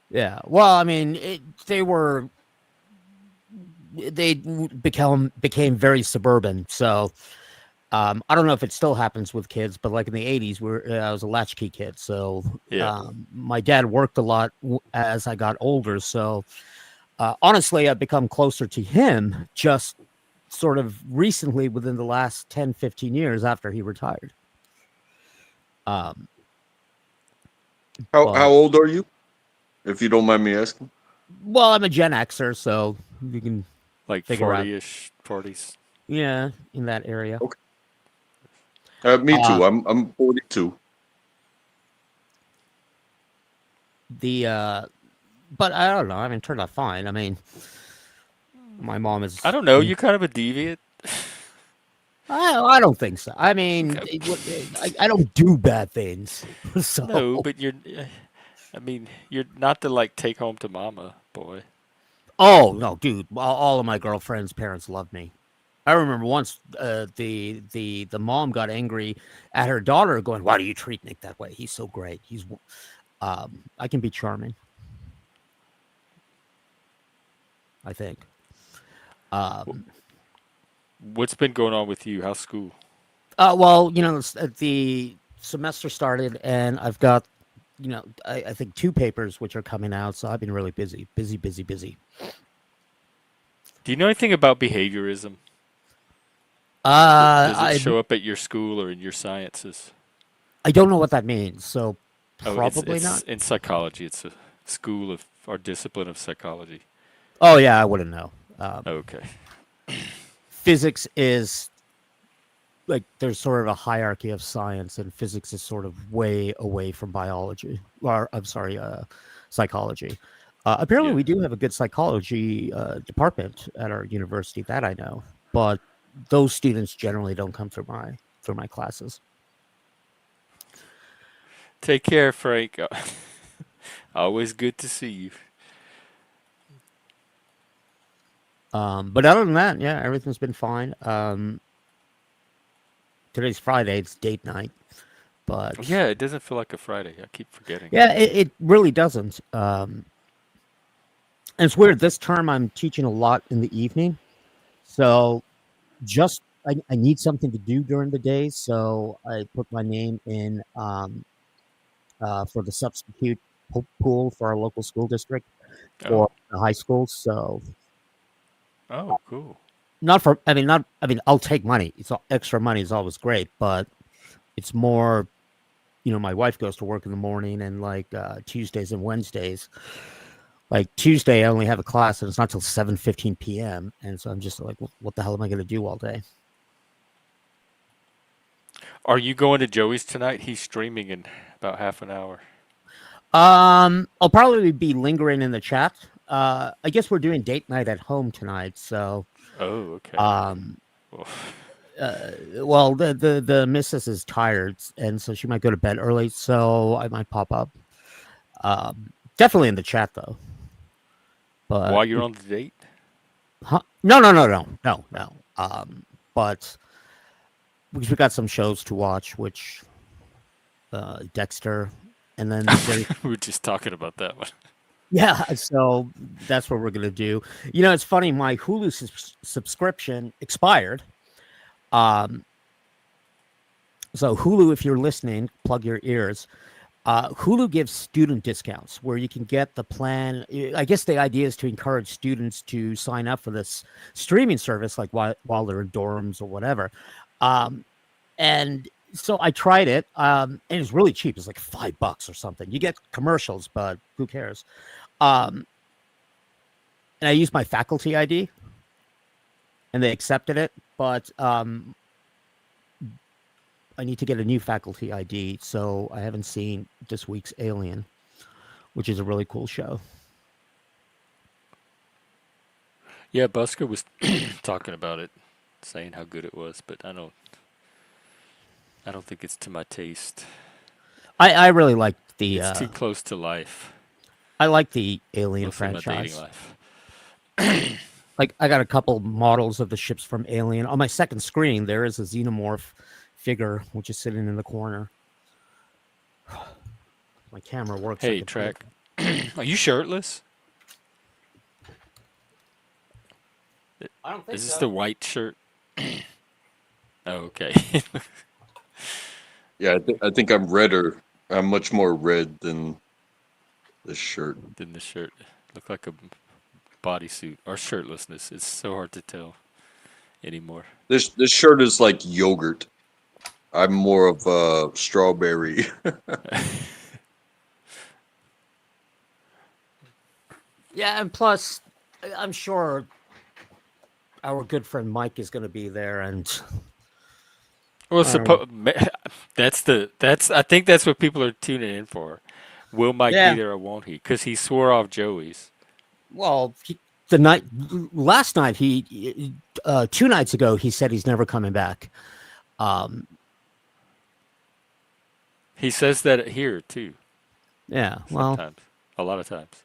yeah. Well, I mean, they became very suburban. So I don't know if it still happens with kids, but like in the '80s, I was a latchkey kid. So Yeah. my dad worked a lot as I got older. So honestly, I've become closer to him just sort of recently within the last 10, 15 years after he retired. Um, How but old are you, if you don't mind me asking? well, I'm a Gen Xer, so you can Like figure out, 40-ish, 40s. yeah, in that area. Okay. Me Uh, too. I'm 42. the but I don't know. I mean, it turned out fine. I mean, my mom is. I don't know. You're kind of a deviant. I don't think so. I mean, Okay. I don't do bad things. So, No, but you're. I mean, you're not the like take home to mama boy. oh no, dude! All of my girlfriend's parents love me. I remember once the mom got angry at her daughter, going, "Why do you treat Nick that way? He's so great. I can be charming. I think." Um, What's been going on with you? How's school? well, the semester started, and I've got, I think two papers which are coming out. So I've been really busy, busy, busy, busy. Do you know anything about behaviorism? Does it I show up at your school or in your sciences? I don't know what that means. So Oh, probably it's not. in psychology. It's a school of or discipline of psychology. Oh yeah, I wouldn't know. Okay. Physics is like there's sort of a hierarchy of science, and physics is sort of way away from biology. Or I'm sorry, psychology. Apparently, Yeah. we do have a good psychology department at our university that I know, but those students generally don't come through my classes. Take care, Frank. Always good to see you. But other than that, yeah, everything's been fine. Today's Friday; it's date night, but Yeah, it doesn't feel like a Friday. I keep forgetting. yeah, it really doesn't. And it's weird. This term, I'm teaching a lot in the evening, so just I need something to do during the day, so I put my name in for the substitute pool for our local school district Oh. for the high schools. So Oh, cool. not for I mean not I mean I'll take money. Extra money is always great, but it's more. My wife goes to work in the morning, and like Tuesdays and Wednesdays. Like Tuesday, I only have a class, and it's not till 7:15 p.m. And so I'm just like, what the hell am I going to do all day? Are you going to Joey's tonight? He's streaming in about half an hour. I'll probably be lingering in the chat. I guess we're doing date night at home tonight, so Oh, okay. Um, Well, well, the missus is tired, and so she might go to bed early. So I might pop up. Definitely in the chat though. But while you're on the date, huh? No. But because we got some shows to watch, which Dexter, and then we were just talking about that one. yeah, so that's what we're gonna do. You know, it's funny. My Hulu subscription expired. Um, so Hulu, if you're listening, plug your ears. Hulu gives student discounts where you can get the plan. I guess the idea is to encourage students to sign up for this streaming service, like while they're in dorms or whatever. Um, and so I tried it, and it's really cheap. It's like $5 or something. You get commercials, but who cares? Um, and I used my faculty ID, and they accepted it, but I need to get a new faculty ID, so I haven't seen this week's Alien, which is a really cool show. Yeah, Busker was talking about it, saying how good it was, but I don't think it's to my taste. I really like the It's too close to life, I like the Alien mostly my dating franchise. life. Like I got a couple models of the ships from Alien on my second screen. There is a xenomorph figure which is sitting in the corner. My camera works. Hey, Track, are you shirtless? I don't think Is this so. the white shirt? Oh, okay. Yeah, I think I'm redder. I'm much more red than the shirt. Then the shirt look like a bodysuit or shirtlessness. It's so hard to tell anymore. This shirt is like yogurt. I'm more of a strawberry. Yeah, and plus, I'm sure our good friend Mike is going to be there, and Well, I don't know. that's I think that's what people are tuning in for. Will Mike be Yeah. there or won't he? Because he swore off Joey's. Well, last night, 2 nights ago, he said he's never coming back. Um, He says that here too. yeah, well, Sometimes, a lot of times.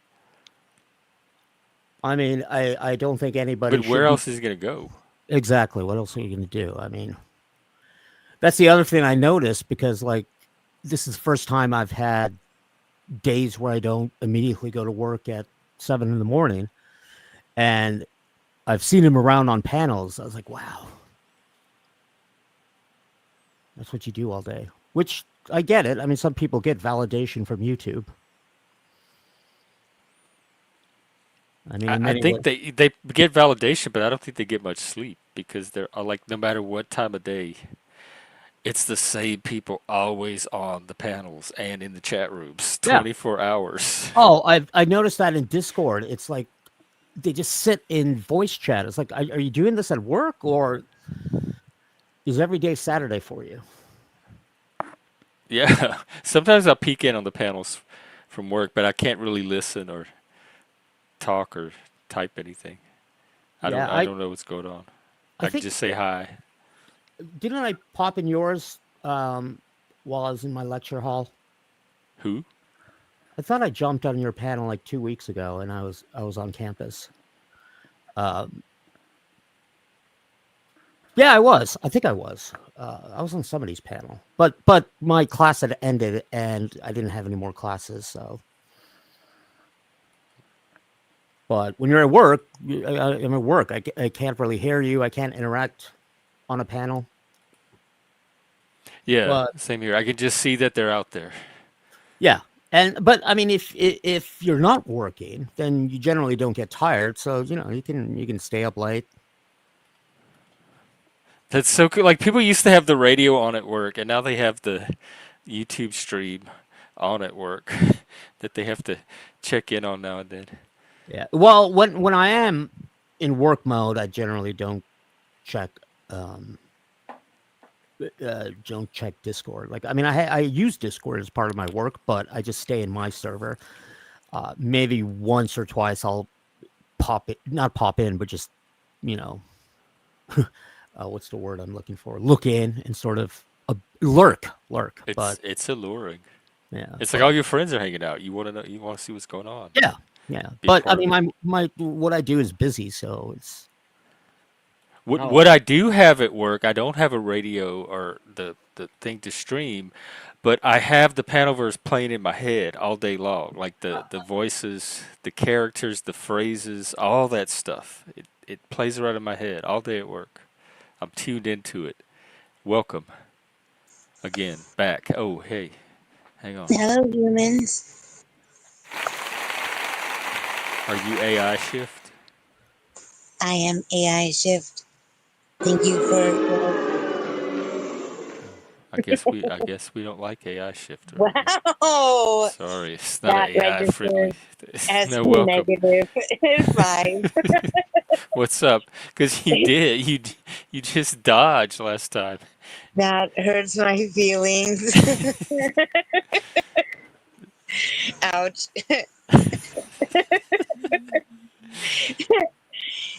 I mean, I don't think anybody But should where be else is he gonna go? exactly. What else are you going to do? I mean, that's the other thing I noticed because, like, this is the first time I've had days where I don't immediately go to work at 7 in the morning, and I've seen him around on panels. I was like, wow, that's what you do all day. Which I get it. I mean, some people get validation from YouTube. I mean, in I many think ways. they get validation, but I don't think they get much sleep because they're like no matter what time of day, it's the same people always on the panels and in the chat rooms, Yeah. 24 hours. Oh, I noticed that in Discord. It's like they just sit in voice chat. It's like, are you doing this at work or is every day Saturday for you? Yeah, sometimes I'll peek in on the panels from work, but I can't really listen or talk or type anything. Yeah, I don't know what's going on. I I can think just say hi. didn't I pop in yours while I was in my lecture hall? Who? I thought I jumped on your panel like 2 weeks ago, and I was on campus. Um, yeah, I was. I think I was. I was on somebody's panel, but my class had ended, and I didn't have any more classes. So, but when you're at work, I'm at work. I can't really hear you. I can't interact on a panel. Yeah, But same here. I can just see that they're out there. yeah, but I mean, if you're not working, then you generally don't get tired. So you can stay up late. That's so cool. Like people used to have the radio on at work, and now they have the YouTube stream on at work that they have to check in on now and then. Yeah. Well, when I am in work mode, I generally check um don't check Discord. Like, I mean, I use Discord as part of my work, but I just stay in my server. Maybe once or twice I'll not pop in, but just you know what's the word I'm looking for? Look in and sort of lurk. But It's alluring. yeah, It's like but all your friends are hanging out. You want to know. You want to see what's going on. yeah, yeah. Be a But I part of mean, it. my what I do is busy, so it's not What like I do have at work, I don't have a radio or the thing to stream, but I have the Panovers playing in my head all day long, like the voices, the characters, the phrases, all that stuff. It plays right in my head all day at work. I'm tuned into it. Welcome again back. Oh hey, hang on. Hello, humans. Are you AI shift? I am AI Shift. Thank you for. I guess we don't like AI shift around here. Wow! Sorry, it's not an That AI friendly. registers as No, welcome. negative. It's fine. What's up? Because you just dodged last time. That hurts my feelings. Ouch.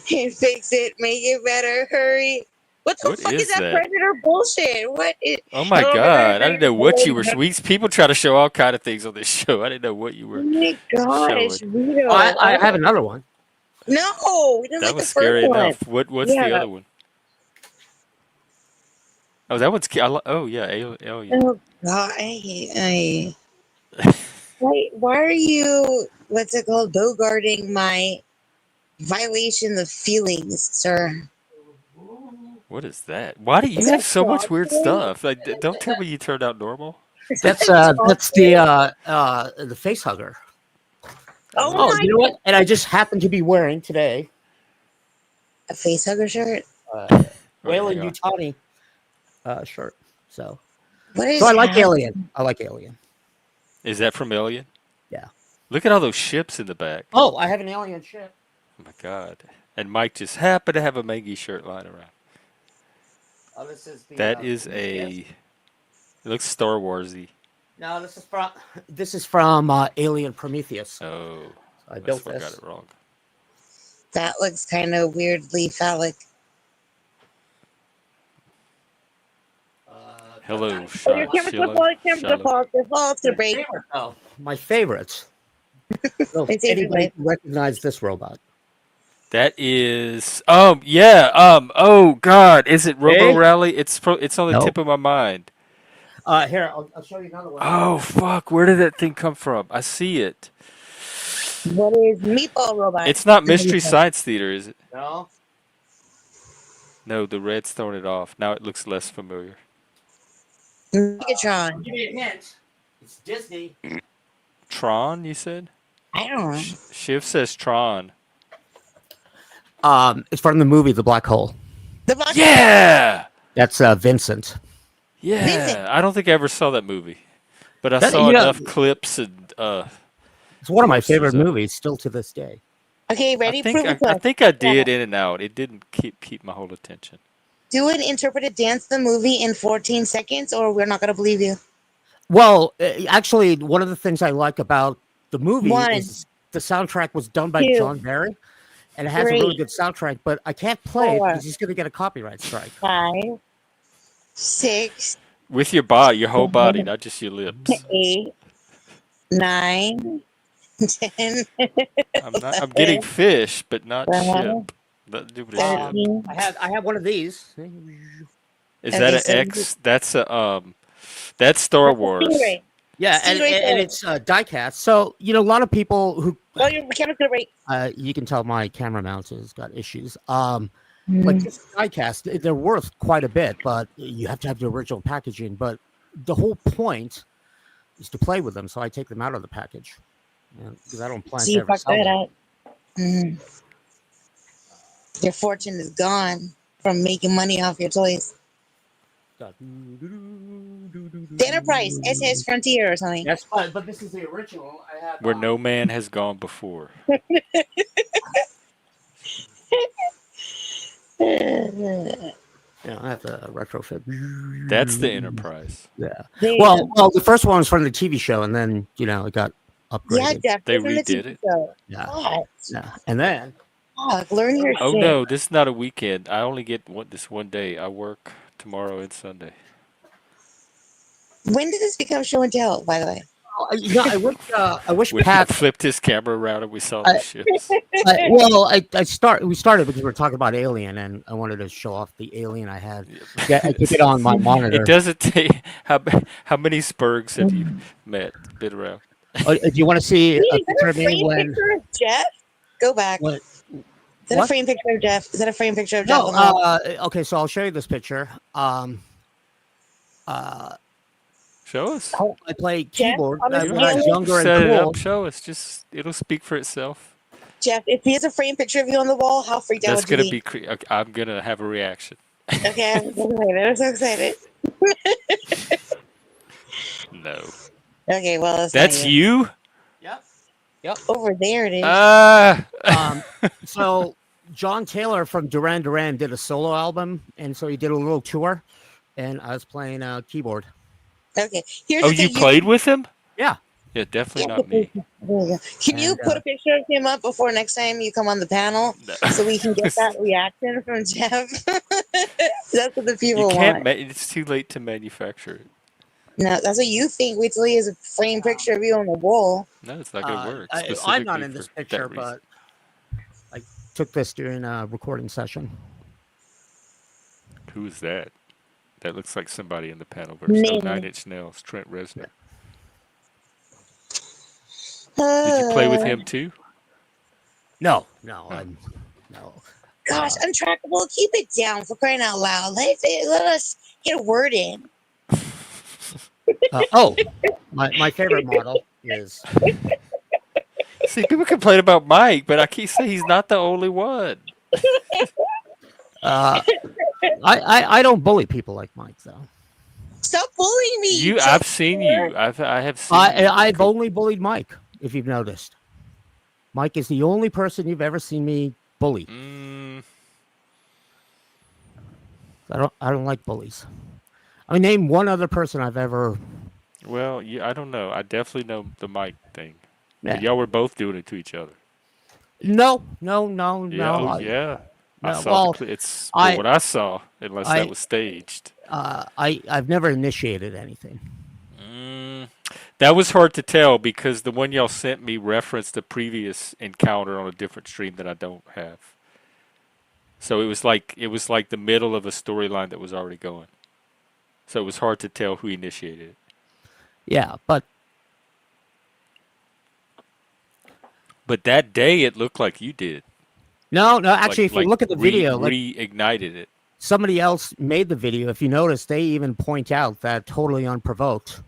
Fix it. Make it better. Hurry. What the What fuck is is that that? predator bullshit? What is. Oh my God! I didn't know what you were. People try to show all kind of things on this show. I didn't know what you Oh were my gosh, showing. Vito. I have another one. No, we didn't That like was the first scary one. enough. What's the Yeah. other one? Oh, that one's. Oh yeah, Alien. Oh god, why are you what's it called bogarting my violation of feelings, sir? What is that? Why do Is you that have so much weird frosting? stuff? Like, don't tell me you turned out normal. Is that That's frosting? the face hugger. Oh Oh, Oh, my you know what? And I just happen to be wearing today a face hugger shirt? uh, wait, hang Whalen on. Utani shirt. What So is I like happening? Alien. I like Alien. Is that from Alien? Yeah. Look at all those ships in the back. Oh, I have an Alien ship. Oh my God! And Mike just happened to have a Maggie shirt lying around. Oh, this is the That is Prometheus. a. It looks Star Warsy. No, this is from Alien Prometheus. Oh, I must built have got this. it wrong. That looks kind of weirdly phallic. Hello, Oh, your camera's Shiloh. Shiloh. default to My break. favorite, though. My favorites. So if It's even anybody like can recognize this robot. That is. Yeah. Oh God. Is it Robo Hey? Rally? It's on the No. tip of my mind. Here, I'll show you another one. Oh fuck. Where did that thing come from? I see it. what is meatball robot? It's not Mystery Science Theater, is it? No. No, the red's throwing it off. Now it looks less familiar. Megatron. Give you a hint. It's Disney. Tron, you said? I don't know. Shiv says Tron. It's from the movie The Black Hole. The black Yeah! That's Vincent. Yeah. Vincent. I don't think I ever saw that movie. But I That, saw you know, enough clips and it's one of my posters favorite of it. movies still to this day. Okay, I ready? think Prove it I, to I us. think I did in and out. It didn't keep my whole attention. Do an interpreted dance the movie in 14 seconds, or we're not gonna believe you. Well, actually, one of the things I like about the movie One, is the soundtrack was done by two, John Barry, and it has a really 3, good soundtrack. But I can't play it 4, because he's going to get a copyright strike. 5, 6, With your body, your whole body, 7, not just your lips. 8, 9, 10, I'm getting fish, but not 12, ship. Nothing to do with a ship. 13. I have one of these. Is Okay, that an so X? That's Star that's a Wars. stingray. Yeah, and Stingray it's diecast. So a lot of people who Oh, your camera's gonna break. you can tell my camera mount has got issues. Like Mm. this diecast, they're worth quite a bit, but you have to have the original packaging. But the whole point is to play with them, so I take them out of the package because I don't plan So to you ever fucked sell that them. up. Mm. Your fortune is gone from making money off your toys. The Enterprise, SS Frontier or something. That's fine, but this is the original. I have Where no man has gone before. I have to retrofit. That's the Enterprise. Yeah. There Well, the first one was from the TV show, and then it got yeah, upgraded. They definitely from the redid TV it? show. Yeah. What? Yeah. And then Fuck, learn your Oh shit. no, this is not a weekend. I only get this one day. I work tomorrow and Sunday. When did this become show and tell, by the way? I wish When he Pat. flipped his camera around and we saw the ships. We started because we were talking about Alien, and I wanted to show off the Alien I had. Yep. Yeah, I took it on my It monitor. doesn't take how many Spurgs have you met? Been around? Do you want to see Wait, a is that picture a of me framed when? picture of Jeff? Go back. When Is that a what? framed picture of Jeff? Is that a framed picture of Jeff No. on the wall? Okay, so I'll show you this picture. Uh, Show us. I play Jeff, keyboard on this You when don't I have was to alien? younger and set it cool. up. Show us. Just it'll speak for itself. Jeff, if he has a framed picture of you on the wall, how freaked out That's would you gonna be? be. Okay, I'm gonna have a reaction. Okay, I'm so excited. I'm so excited. No. Okay, well, it's That's not you. you. Yep. Over there it is. Um, so John Taylor from Duran Duran did a solo album, and so he did a little tour, and I was playing keyboard. Okay, here's Oh, the you thing. played with him? Yeah. Yeah, definitely Yeah, not me. there you go. Can you And, put a picture of him up before next time you come on the panel No. so we can get that reaction from Jeff? That's what the You people can't. want. It's too late to manufacture it. No, that's what you think. Wait till he has a framed picture of you on the wall. No, it's not gonna work I'm specifically not in for this that picture, reason. but I took this during a recording session. Who is that? That looks like somebody in the panel verse. Oh, Name. 9 Inch Nails, Trent Reznor. Did you play with him too? No, Oh. no. Gosh, untrackable. Keep it down for crying out loud. Let us get a word in. My favorite model is. See, people complain about Mike, but I keep saying he's not the only one. I don't bully people like Mike though. Stop bullying me. I've seen you. I have seen you. I've only bullied Mike, if you've noticed. Mike is the only person you've ever seen me bully. I don't like bullies. I mean, name one other person I've ever. Well, yeah, I don't know. I definitely know the Mike thing. Yeah. But y'all were both doing it to each other. No. Yeah, oh, yeah. I No, saw well, the it's I- what I saw, unless that was staged. I've never initiated anything. That was hard to tell because the one y'all sent me referenced a previous encounter on a different stream that I don't have. So it was like the middle of a storyline that was already going. So it was hard to tell who initiated it. Yeah, but that day it looked like you did. no. Actually, if you look at the video, reignited it. somebody else made the video. If you notice, they even point out that totally unprovoked,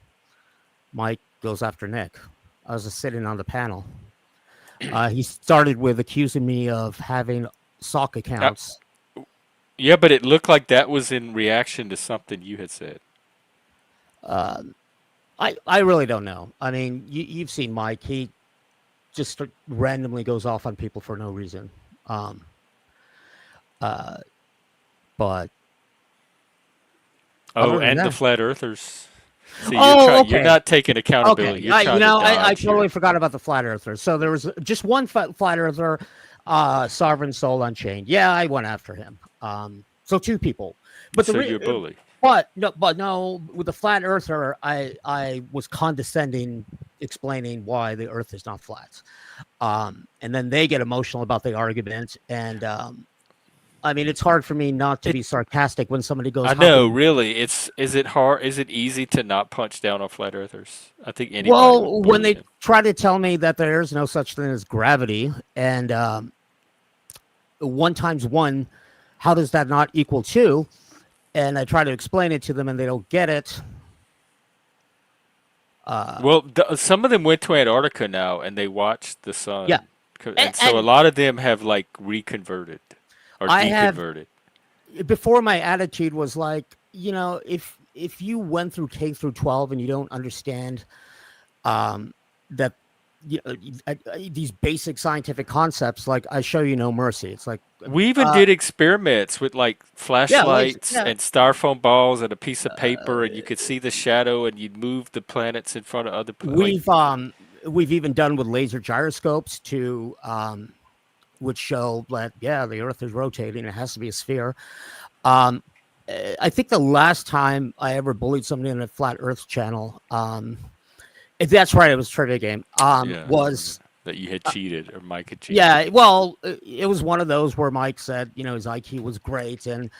Mike goes after Nick. I was just sitting on the panel. He started with accusing me of having sock accounts. Yeah, but it looked like that was in reaction to something you had said. I really don't know. I mean, you've seen Mike. He just randomly goes off on people for no reason. But And the that, flat earthers. See, okay. you're not taking accountability. Okay, You're trying to I dodge totally forgot about the flat earthers. So there was just one flat earther, Sovereign Soul Unchained. Yeah, I went after him. So two people. But so you're a bully. But no, with the flat earther, I was condescending, explaining why the Earth is not flat, and then they get emotional about the argument, and I mean, it's hard for me not to be sarcastic when somebody goes. I know, really. Is it hard? Is it easy to not punch down on flat earthers? I think anybody. Well, when they them. try to tell me that there is no such thing as gravity, and 1 times 1, how does that not equal 2? And I try to explain it to them, and they don't get it. Well, some of them went to Antarctica now, and they watched the sun. Yeah, and so a lot of them have like reconverted or deconverted. Before, my attitude was like, if you went through K through 12 and you don't understand that these basic scientific concepts, like, I show you no mercy. It's like we even did experiments with like flashlights Yeah. and styrofoam balls and a piece of paper, and you could see the shadow, and you'd move the planets in front of other. We've even done with laser gyroscopes to would show that the Earth is rotating. It has to be a sphere. Um, I think the last time I ever bullied somebody on a flat Earth channel, if that's right, it was a trivia game. Yeah, Was that you had cheated or Mike had cheated. Yeah, well, it was one of those where Mike said, his IQ was great, and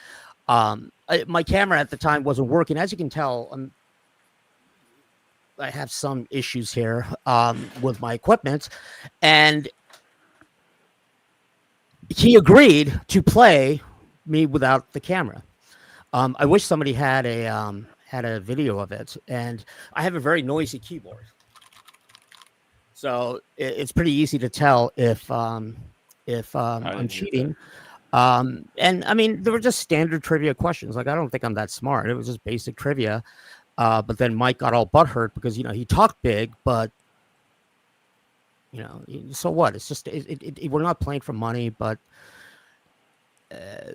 my camera at the time wasn't working. As you can tell, I have some issues here with my equipment, and he agreed to play me without the camera. I wish somebody had a video of it, and I have a very noisy keyboard, so it's pretty easy to tell if I'm cheating. And I mean, there were just standard trivia questions. Like, I don't think I'm that smart. It was just basic trivia. But then Mike got all butthurt because he talked big, but so what? It's just we're not playing for money, but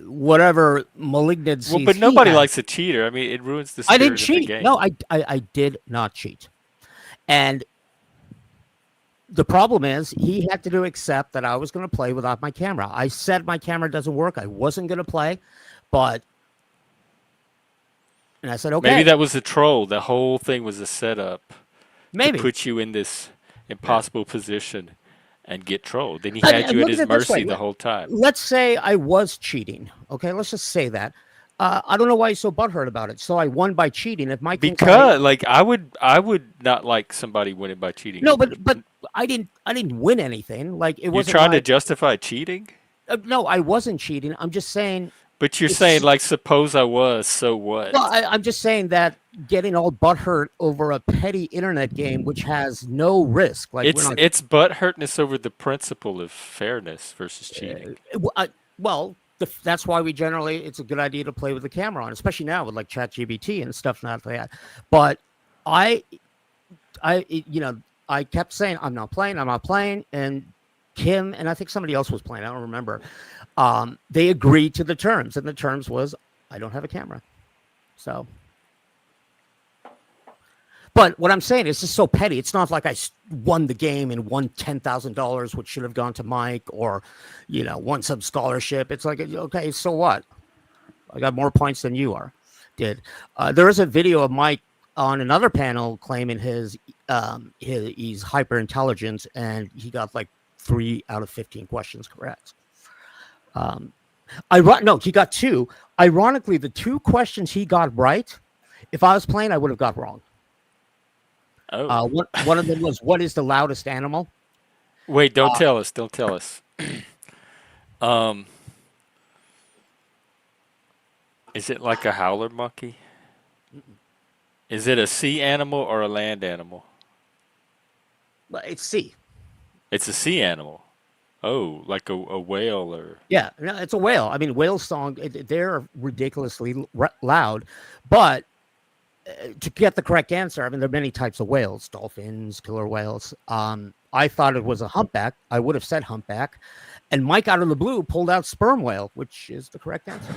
whatever malignancies. Well, but nobody likes a cheater. I mean, it ruins the spirit I didn't of the cheat. game. No, I did not cheat. And the problem is he had to accept that I was going to play without my camera. I said my camera doesn't work. I wasn't going to play, and I said, okay. Maybe that was a troll. The whole thing was a setup to put you in this impossible position and get trolled. Then he had you at his mercy the whole time. Let's say I was cheating. Okay, let's just say that. I don't know why he's so butthurt about it. So I won by cheating. If Mike because I would not like somebody winning by cheating. No, but I didn't win anything. Like it wasn't. You're trying to justify cheating? No, I wasn't cheating. I'm just saying. But you're saying, like, suppose I was, so what? Well, I'm just saying that getting all butthurt over a petty internet game which has no risk. Like it's butthurtness over the principle of fairness versus cheating. That's why it's a good idea to play with the camera on, especially now with like ChatGPT and stuff like that. But I kept saying I'm not playing, and Kim and I think somebody else was playing. I don't remember. They agreed to the terms, and the terms was I don't have a camera. So, but what I'm saying is, this is so petty. It's not like I won the game and won $10,000, which should have gone to Mike, or won some scholarship. It's like, okay, so what? I got more points than you did. There is a video of Mike on another panel claiming he's hyper intelligent, and he got like 3 out of 15 questions correct. He got 2. Ironically, the 2 questions he got right, if I was playing, I would have got wrong. Oh. One of them was, what is the loudest animal? Wait, don't tell us. Don't tell us. Is it like a howler monkey? Is it a sea animal or a land animal? It's sea. It's a sea animal. Oh, like a whale or... Yeah, no, it's a whale. I mean, whale song, they're ridiculously loud. But to get the correct answer, I mean, there are many types of whales, dolphins, killer whales. I thought it was a humpback. I would have said humpback. And Mike, out of the blue, pulled out sperm whale, which is the correct answer.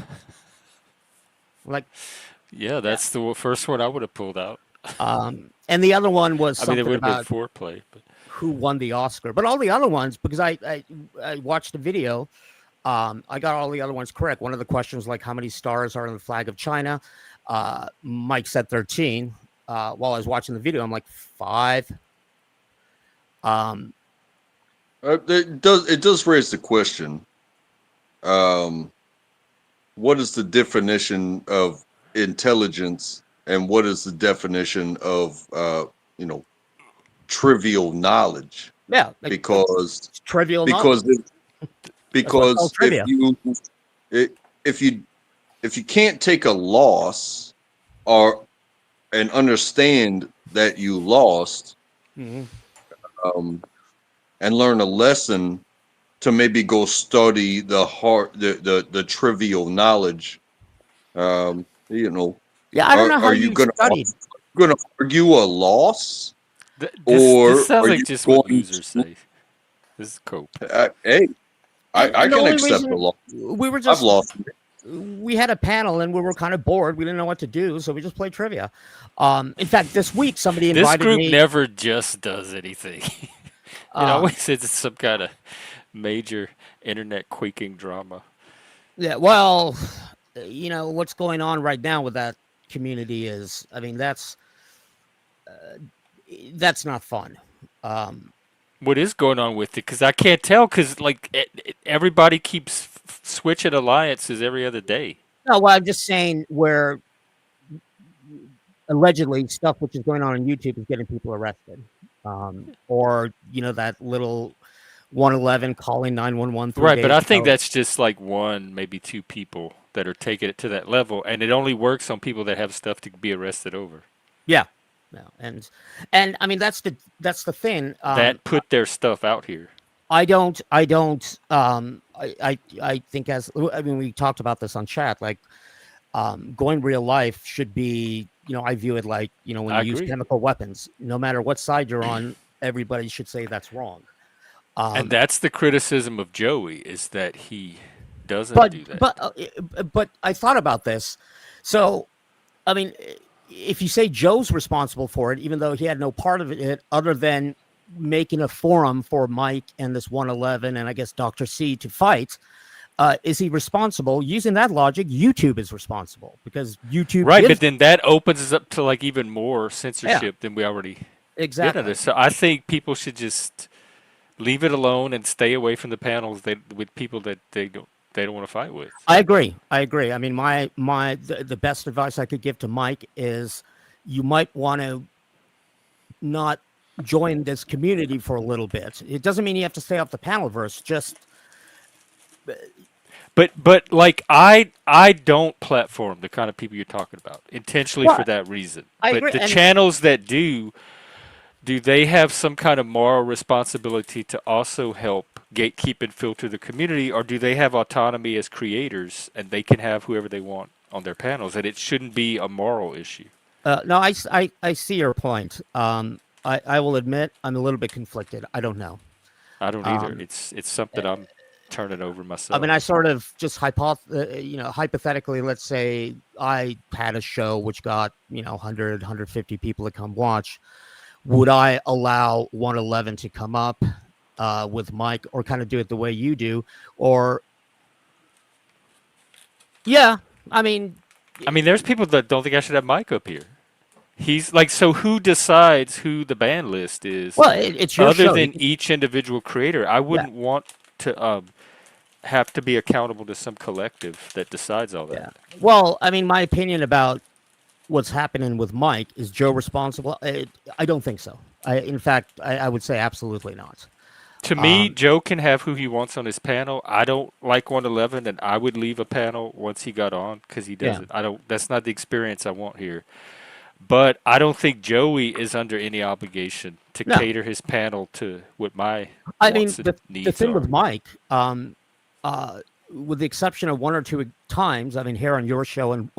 Yeah, that's the first one I would have pulled out. And the other one was something it would have about been foreplay, but... who won the Oscar. But all the other ones, because I watched the video, I got all the other ones correct. One of the questions, like, how many stars are on the flag of China? Mike said 13. While I was watching the video, I'm like, 5. It does raise the question. What is the definition of intelligence, and what is the definition of trivial knowledge? Yeah, because trivial because knowledge. because if you can't take a loss and understand that you lost, Mm-hmm. And learn a lesson to maybe go study the trivial knowledge, Yeah, I don't know how you studied. Going to argue a loss? This sounds like just what losers say. This is cope. Hey, I can accept a loss. I've lost. We had a panel and we were kind of bored. We didn't know what to do, so we just played trivia. In fact, this week somebody invited me. This group never just does anything. It always is some kind of major internet quaking drama. Yeah, well, what's going on right now with that community is, I mean, that's not fun. Um, What is going on with it? Because I can't tell. Because like everybody keeps switching alliances every other day. no, well, I'm just saying where allegedly stuff which is going on YouTube is getting people arrested, or that little 111 calling 911 Right, but days I think ago. that's just like one, maybe two people that are taking it to that level, and it only works on people that have stuff to be arrested over. Yeah, no, and I mean that's the thing. That put their stuff out here. I think I mean we talked about this on chat, like going real life should be, I view it like, when I you use agree. chemical weapons, no matter what side you're on, everybody should say that's wrong. And that's the criticism of Joey, is that he doesn't But do that. but I thought about this. So I mean, if you say Joe's responsible for it, even though he had no part of it other than making a forum for Mike and this 111 and I guess Dr. C to fight, is he responsible? Using that logic, YouTube is responsible because YouTube Right, gives, but then that opens us up to like even more yeah, censorship than we already get under. exactly. So I think people should just leave it alone and stay away from the panels with people that they don't want to fight with. I agree. I agree. I mean, the best advice I could give to Mike is you might want to not join this community for a little bit. It doesn't mean you have to stay off the panelverse. Just But like I don't platform the kind of people you're talking about intentionally for well, that reason. I But agree. the And channels that do they have some kind of moral responsibility to also help gatekeep and filter the community, or do they have autonomy as creators and they can have whoever they want on their panels, and it shouldn't be a moral issue? no, I see your point. I will admit I'm a little bit conflicted. I don't know. I don't either. Um, It's something I'm turning over I mean, I myself. sort of just hypothetically, let's say I had a show which got 100, 150 people to come watch. Would I allow 111 to come up with Mike, or kind of do it the way you do? Or yeah, I mean, I mean, there's people that don't think I should have Mike up here. He's like, so who decides who the ban list is well, it's your other show. than each individual creator? I Yeah, wouldn't want to have to be accountable to some collective that decides all yeah. that. Well, I mean, my opinion about what's happening with Mike, is Joe responsible? I don't think so. In fact, I would say absolutely not. To me, Um, Joe can have who he wants on his panel. I don't like 111, and I would leave a panel once he got on because he yeah. doesn't. I don't. That's not the experience I want here. But I don't think Joey is under any obligation to No, cater his panel to what my I mean wants and the needs thing are. with Mike, with the exception of one or two times, I mean, here on your show, and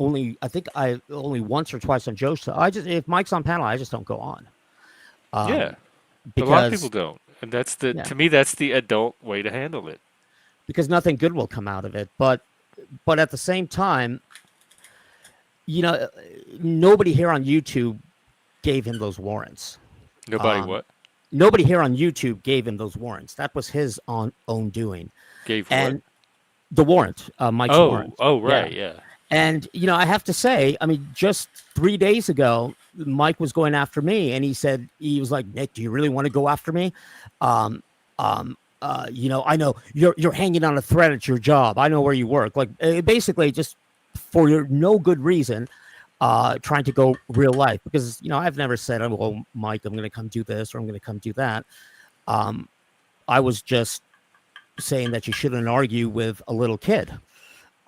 I think I only once or twice on Joe's show. If Mike's on panel, I just don't go on, Yeah, um, but a lot of people because don't, and that's the yeah, to me that's the adult way to handle it. because nothing good will come out of it. But at the same time, you know, nobody here on YouTube gave him those warrants. Nobody Um, what Nobody here on YouTube gave him those warrants. That was his own doing. gave what? And the warrant, Mike's warrant. Oh, Yeah. right, yeah. And, I have to say, I mean, just 3 days ago, Mike was going after me, and he was like, Nick, do you really want to go after me? Um, I know you're hanging on a thread at your job. I know where you work. Like, basically just for no good reason, trying to go real life, because, I've never said, oh, well, Mike, I'm going to come do this, or I'm going to come do that. Um, I was just saying that you shouldn't argue with a little kid.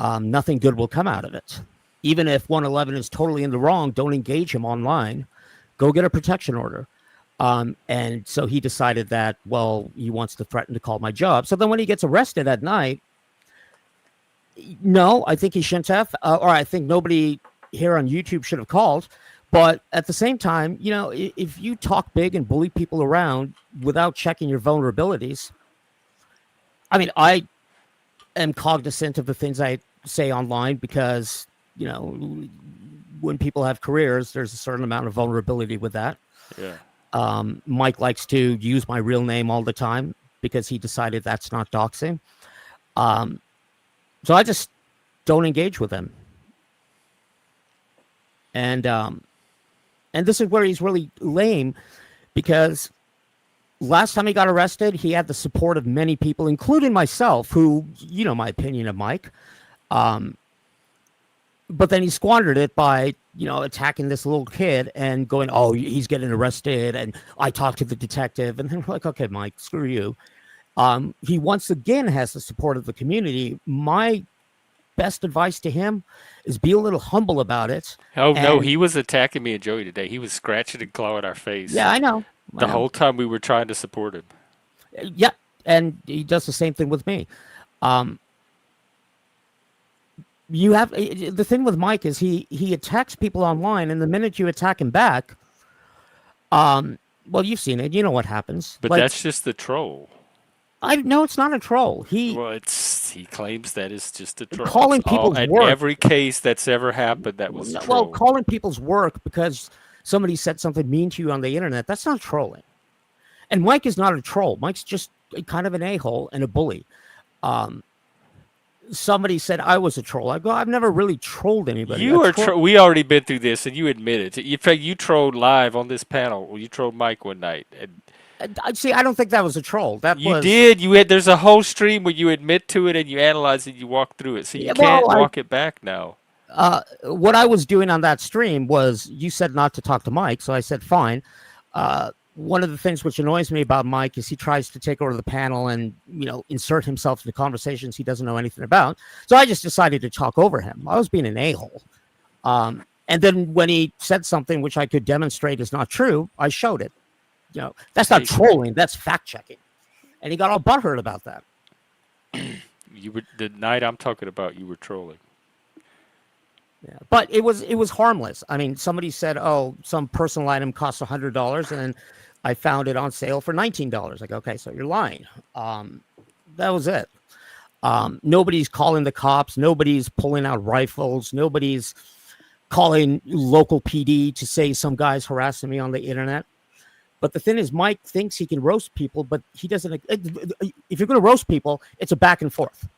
Nothing good will come out of it. Even if 111 is totally in the wrong, don't engage him online. Go get a protection order. And so he decided that, well, he wants to threaten to call my job. So then when he gets arrested at night, no, I think he shouldn't have, or I think nobody here on YouTube should have called. But at the same time, if you talk big and bully people around without checking your vulnerabilities, I mean, I am cognizant of the things I say online because, when people have careers, there's a certain amount of vulnerability with that. Yeah. Mike likes to use my real name all the time. because he decided that's not doxing. So I just don't engage with him. And this is where he's really lame, because last time he got arrested, he had the support of many people, including myself, who, you know, my opinion of Mike. But then he squandered it by, you know, attacking this little kid and going, oh, he's getting arrested. And I talked to the detective. And then we're like, okay, Mike, screw you. He once again has the support of the community. My best advice to him is be a little humble about it. Oh, no, he was attacking me and Joey today. He was scratching and clawing our face. Yeah, I know. The whole time we were trying to support him. Yeah, and he does the same thing with me. You have the thing with Mike is he attacks people online, and the minute you attack him back, well, you've seen it. You know what happens. But like, that's just the troll. I know it's not a troll. He claims that it's just a troll. Calling people's work. Every case that's ever happened, that was a troll. Well, calling people's work because somebody said something mean to you on the internet, that's not trolling. And Mike is not a troll. Mike's just kind of an a-hole and a bully. Somebody said I was a troll. I go, I've never really trolled anybody. We already been through this, and you admit it. In fact, you trolled live on this panel. You trolled Mike one night. And see, I don't think that was a troll. You did. There's a whole stream where you admit to it and you analyze it. You walk through it, so you can't walk it back now. What I was doing on that stream was, you said not to talk to Mike, so I said fine. One of the things which annoys me about Mike is he tries to take over the panel and, you know, insert himself into conversations he doesn't know anything about. So I just decided to talk over him. I was being an a-hole. And then when he said something which I could demonstrate is not true, I showed it. You know, that's not trolling, that's fact checking. And he got all butthurt about that. The night I'm talking about, you were trolling. Yeah, but it was harmless. I mean, somebody said, "Oh, some personal item costs $100," and I found it on sale for $19. Like, okay, so you're lying. That was it. Nobody's calling the cops. Nobody's pulling out rifles. Nobody's calling local PD to say some guy's harassing me on the internet. But the thing is, Mike thinks he can roast people, but he doesn't. If you're going to roast people, it's a back and forth.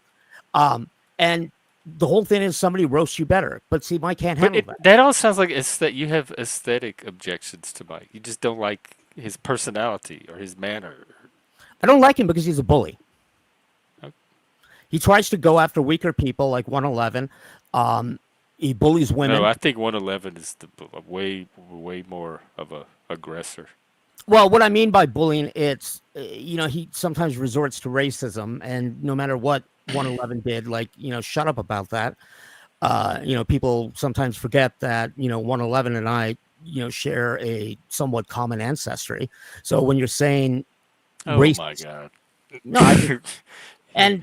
And the whole thing is somebody roasts you better. But see, Mike can't handle that. That all sounds like it's that you have aesthetic objections to Mike. You just don't like his personality or his manner. I don't like him because he's a bully. Okay. He tries to go after weaker people like 111. He bullies women. No, I think 111 is way more of a aggressor. Well, what I mean by bullying, it's, you know, he sometimes resorts to racism, and no matter what 111 did, like, you know, shut up about that. You know, people sometimes forget that, you know, 111 and I, you know, share a somewhat common ancestry. So when you're saying race, my God. No, and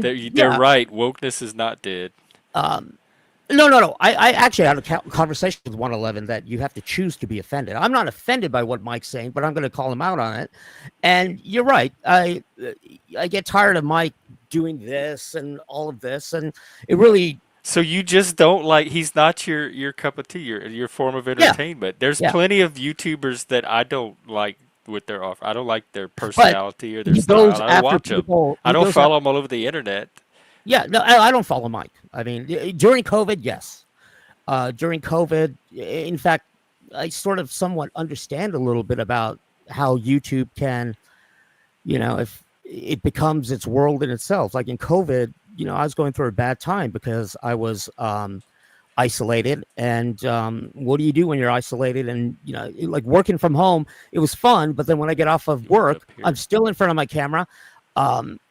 they're right. Wokeness is not dead. No. I actually had a conversation with 111 that you have to choose to be offended. I'm not offended by what Mike's saying, but I'm going to call him out on it. And you're right. I get tired of Mike doing this and all of this, and it really. So you just don't like? He's not your cup of tea. Your form of entertainment. Yeah. There's plenty of YouTubers that I don't like with their offer. I don't like their personality or their style. I don't watch them. I don't follow them all over the internet. Yeah, no, I don't follow Mike. I mean, during COVID, yes. During COVID, in fact, I sort of somewhat understand a little bit about how YouTube can, you know, if it becomes its world in itself. Like in COVID, you know, I was going through a bad time because I was isolated. And what do you do when you're isolated? And, you know, like working from home, it was fun. But then when I get off of work, I'm still in front of my camera.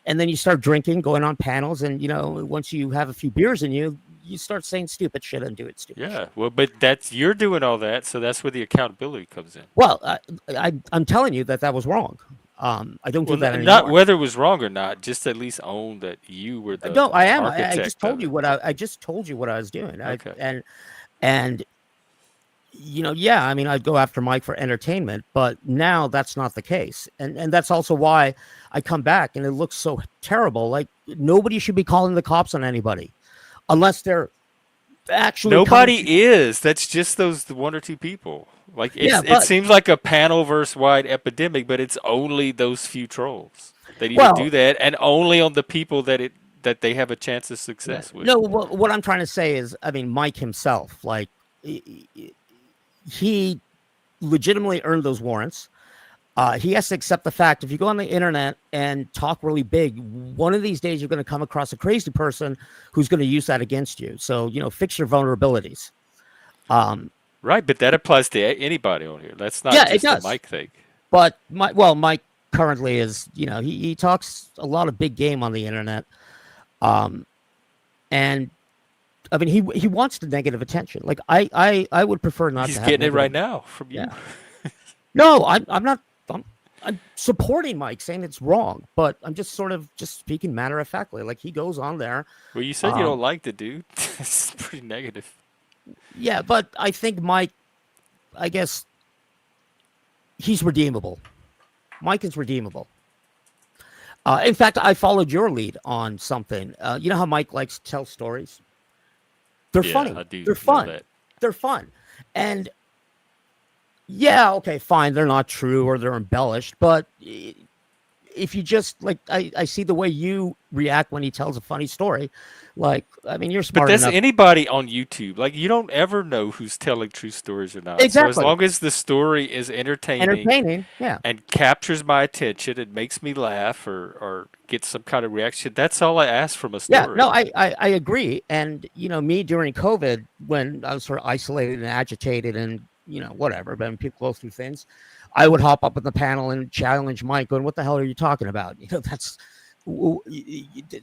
And then you start drinking, going on panels, and, you know, once you have a few beers in you, you start saying stupid shit and doing stupid shit. Yeah, well, but you're doing all that, so that's where the accountability comes in. Well, I'm telling you that was wrong. I don't do that anymore. Not whether it was wrong or not, just at least own that you were the No, I am. I just told you what I just told you what I was doing. Okay. And you know, yeah, I mean, I'd go after Mike for entertainment, but now that's not the case. And that's also why I come back and it looks so terrible. Like, nobody should be calling the cops on anybody unless they're actually coming to, Nobody is. That's just those one or two people. Like yeah, it but seems like a panel verse wide epidemic, but it's only those few trolls that even do well, that, and only on the people that they have a chance of yeah, success with. no. What I'm trying to say is, I mean, Mike himself, like he legitimately earned those warrants. He has to accept the fact if you go on the internet and talk really big, one of these days you're going to come across a crazy person who's going to use that against you. So, fix your vulnerabilities. Um, Right, but that applies to anybody on here. That's not yeah, it just a does. Mike thing. But Mike currently is, he talks a lot of big game on the internet. Um, and I mean, he wants the negative attention. Like I would prefer not He's to have getting it right negative. now from you. Yeah. No, I'm not. I'm supporting Mike, saying it's wrong, but I'm just sort of just speaking matter of factly. Like he goes on there. Well, you said you don't like the dude. It's pretty negative. Yeah, but I think Mike, I guess he's redeemable. Mike is redeemable. In fact, I followed your lead on something. You know how Mike likes to tell stories? They're Yeah, funny. I do They're know fun. that. They're fun. And yeah, okay, fine. They're not true or they're embellished, but if you just like, I see the way you react when he tells a funny story. Like, I mean, you're But smart that's enough. anybody on YouTube. Like you don't ever know who's telling true stories or not. So as Exactly. long as the story is entertaining Entertaining. Yeah. and captures my attention and makes me laugh or get some kind of reaction, that's all I ask from a Yeah, no, story. I agree. And, me during COVID, when I was sort of isolated and agitated and, whatever, but when people go through things, I would hop up on the panel and challenge Mike going, what the hell are you talking about? It's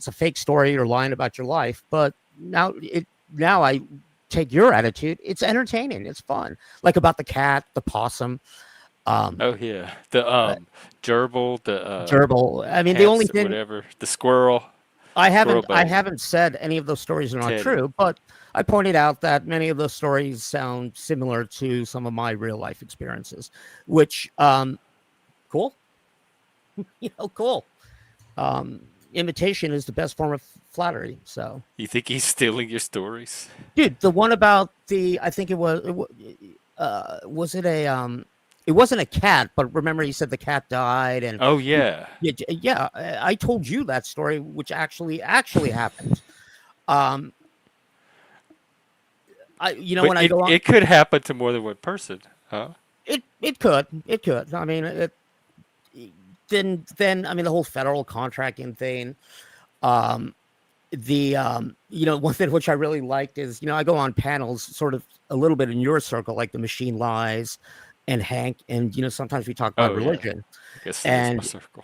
a fake story. You're lying about your life. But now I take your attitude. It's entertaining. It's fun. Like about the cat, the possum, Oh yeah, the uh, gerbil, the gerbil. I mean, the only pants, thing whatever, the squirrel, I squirrel haven't I buddy, haven't said any of those stories are not Teddy. true, but I pointed out that many of those stories sound similar to some of my real life experiences, which cool. Cool. Imitation is the best form of flattery. So, You think he's stealing your stories? dude, the one about I think was it it wasn't a cat, but remember he said the cat died and Oh yeah, yeah, I told you that story, which actually happened. Um, but when I go on, it could happen to more than one person, huh? it could. I mean, then I mean the whole federal contracting thing. Um, one thing which I really liked is I go on panels, sort of a little bit in your circle, like the Machine Lies and Hank, and sometimes we talk about Oh yeah, religion, I guess it is my and circle.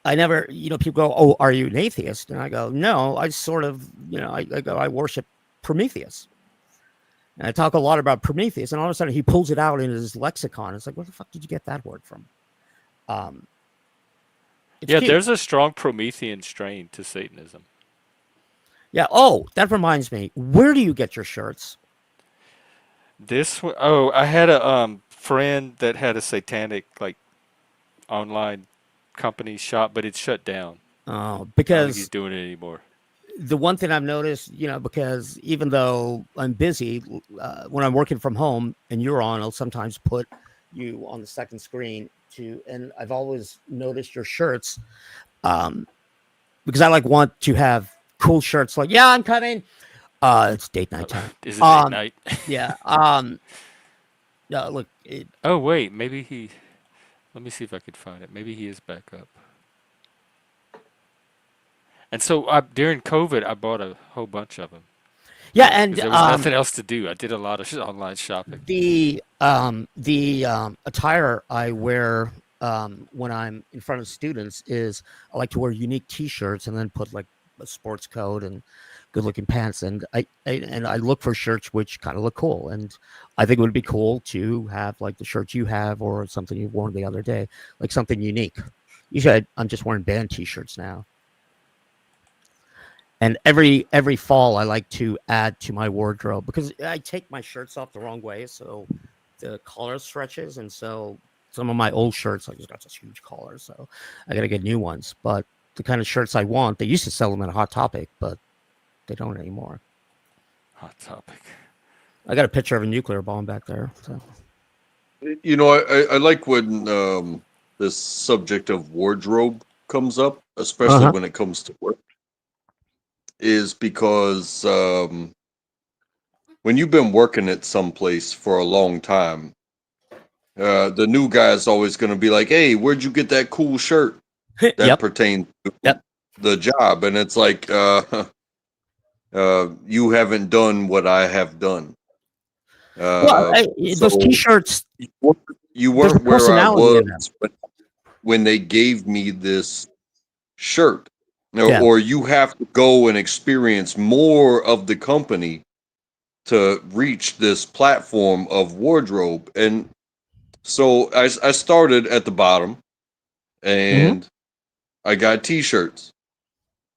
I never, people go, "Oh, are you an atheist?" And I go, "No, I sort of, I go, I worship Prometheus." And I talk a lot about Prometheus, and all of a sudden he pulls it out in his lexicon. It's like, where the fuck did you get that word from? Um, it's Yeah, cute. there's a strong Promethean strain to Satanism. Yeah. Oh, that reminds me. Where do you get your shirts? This one, oh, I had a friend that had a satanic like online company shop, but it shut down. I don't think he's Because doing it anymore. the one thing I've noticed, because even though I'm busy, when I'm working from home and you're on, I'll sometimes put you on the second screen and I've always noticed your shirts, because I want to have cool shirts like, yeah, I'm coming. It's date night time. Is it date night? Yeah. No, look, Oh wait, maybe he. Let me see if I could find it. Maybe he is back up. And so during COVID, I bought a whole bunch of them yeah, and because there was nothing else to do. I did a lot of online shopping. the attire I wear when I'm in front of students is I like to wear unique T-shirts and then put like a sports coat and good-looking pants, and I look for shirts which kind of look cool, and I think it would be cool to have like the shirt you have or something you wore the other day, like something unique. Usually, I'm just wearing band T-shirts now. And every fall, I like to add to my wardrobe because I take my shirts off the wrong way, so the collar stretches, and so some of my old shirts, I just got this huge collar, so I got to get new ones. But the kind of shirts I want, they used to sell them at Hot Topic, but they don't anymore. Hot Topic. I got a picture of a nuclear bomb back there. So. You know, I like when this subject of wardrobe comes up, especially Uh-huh. when it comes to work, is because when you've been working at some place for a long time, the new guy is always going to be like, "Hey, where'd you get that cool shirt that Yep. pertains to Yep. the job?" And it's like, you haven't done what I have done. Well, those So T-shirts. you weren't you There's a weren't where I personality was in them. when they gave me this shirt. Yeah. Or you have to go and experience more of the company to reach this platform of wardrobe. And so I started at the bottom Mm-hmm. and I got t-shirts.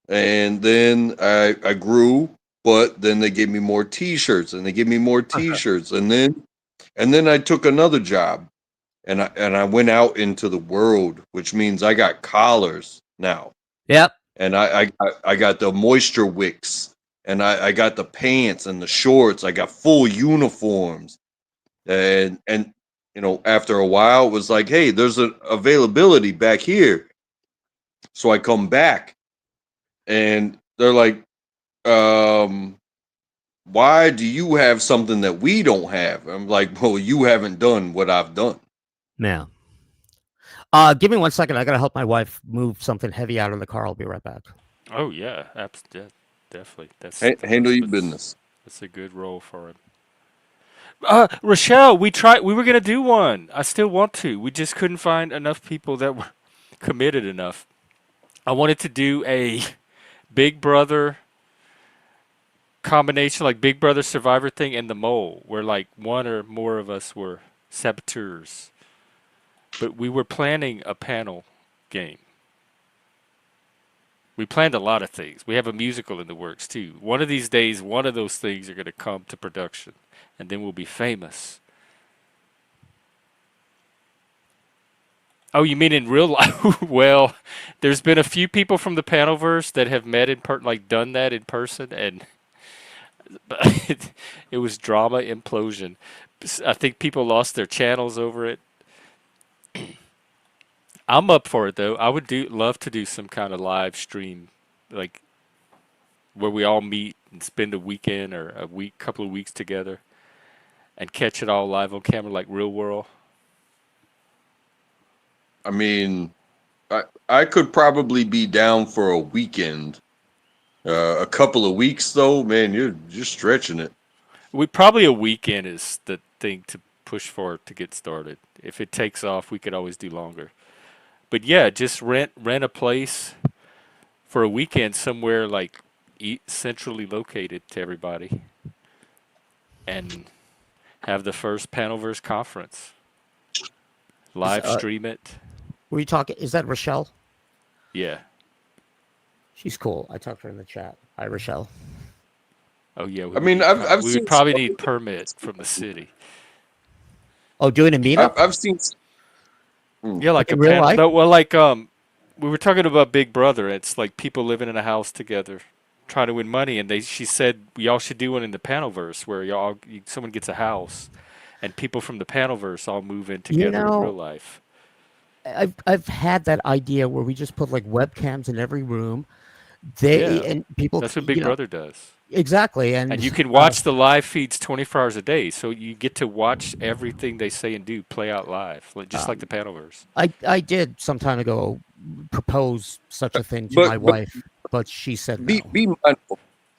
And then I grew, but then they gave me more t-shirts and they gave me more t-shirts. And then I took another job and I went out into the world, which means I got collars now. Yep. And I got the moisture wicks and I got the pants and the shorts. I got full uniforms. And you know, after a while it was like, hey, there's an availability back here. So I come back and they're like, why do you have something that we don't have? I'm like, well, you haven't done what I've done. Yeah. Give me 1 second. I gotta help my wife move something heavy out of the car. I'll be right back. Oh yeah, definitely. That's the Handle your husband's. business. That's a good role for him. Rochelle, we tried. We were gonna do one. I still want to. We just couldn't find enough people that were committed enough. I wanted to do a Big Brother combination, like Big Brother Survivor thing, and the mole, where like one or more of us were saboteurs. But we were planning a panel game. We planned a lot of things. We have a musical in the works too. One of these days, one of those things are going to come to production, and then we'll be famous. Oh, you mean in real life? Well, there's been a few people from the Panelverse that have met in like done that in person, and it was drama implosion. I think people lost their channels over it. I'm up for it though. I would love to do some kind of live stream, like where we all meet and spend a weekend or couple of weeks together, and catch it all live on camera, like real world. I mean, I could probably be down for a weekend. A couple of weeks though, man, you're just stretching it. We probably a weekend is the thing to push for to get started. If it takes off, we could always do longer. But yeah, just rent a place for a weekend somewhere like centrally located to everybody, and have the first Panelverse conference. Is, Live stream it. were you talking? Is that Rochelle? Yeah. She's cool. I talked to her in the chat. Hi, Rochelle. Oh yeah, I mean, I've we would seen probably need permit from the city. Oh, doing a meetup? I've seen. Yeah, Like like a in real panel. life? No, well, like we were talking about Big Brother. It's like people living in a house together, trying to win money, and she said y'all should do one in the Panelverse where someone gets a house, and people from the Panelverse all move in You together in real know, life. I've had that idea where we just put like webcams in every room. They Yeah, and people, that's what Big Brother does. exactly. And you And can watch the live feeds 24 hours a day, so you get to watch everything they say and do play out live, just like the Panelverse. I did some time ago propose such a thing to my But wife, but she said be no. be mindful.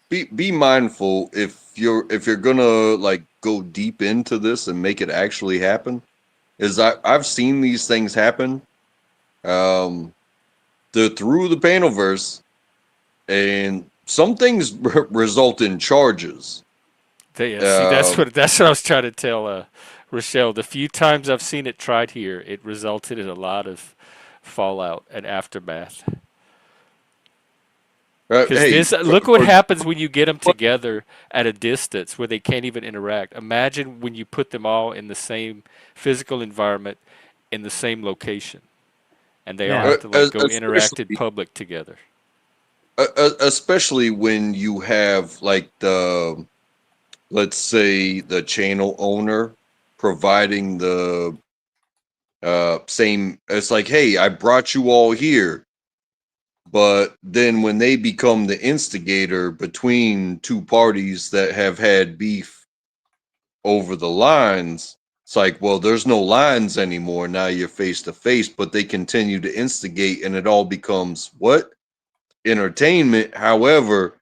Be mindful if you're gonna like go deep into this and make it actually happen. I've seen these things happen. Um, through the Panelverse, and some things result in charges. See, that's Um, what I was trying to tell Rochelle. The few times I've seen it tried here, it resulted in a lot of fallout and aftermath. Because hey, this, look what happens when you get them together at a distance where they can't even interact. Imagine when you put them all in the same physical environment in the same location, and they all Yeah. have to like go interact in especially public together. especially when you have like let's say, the channel owner providing the same. It's like, hey, I brought you all here. But then when they become the instigator between two parties that have had beef over the lines, it's like, well, there's no lines anymore. Now you're face to face, but they continue to instigate, and it all becomes what? Entertainment. However,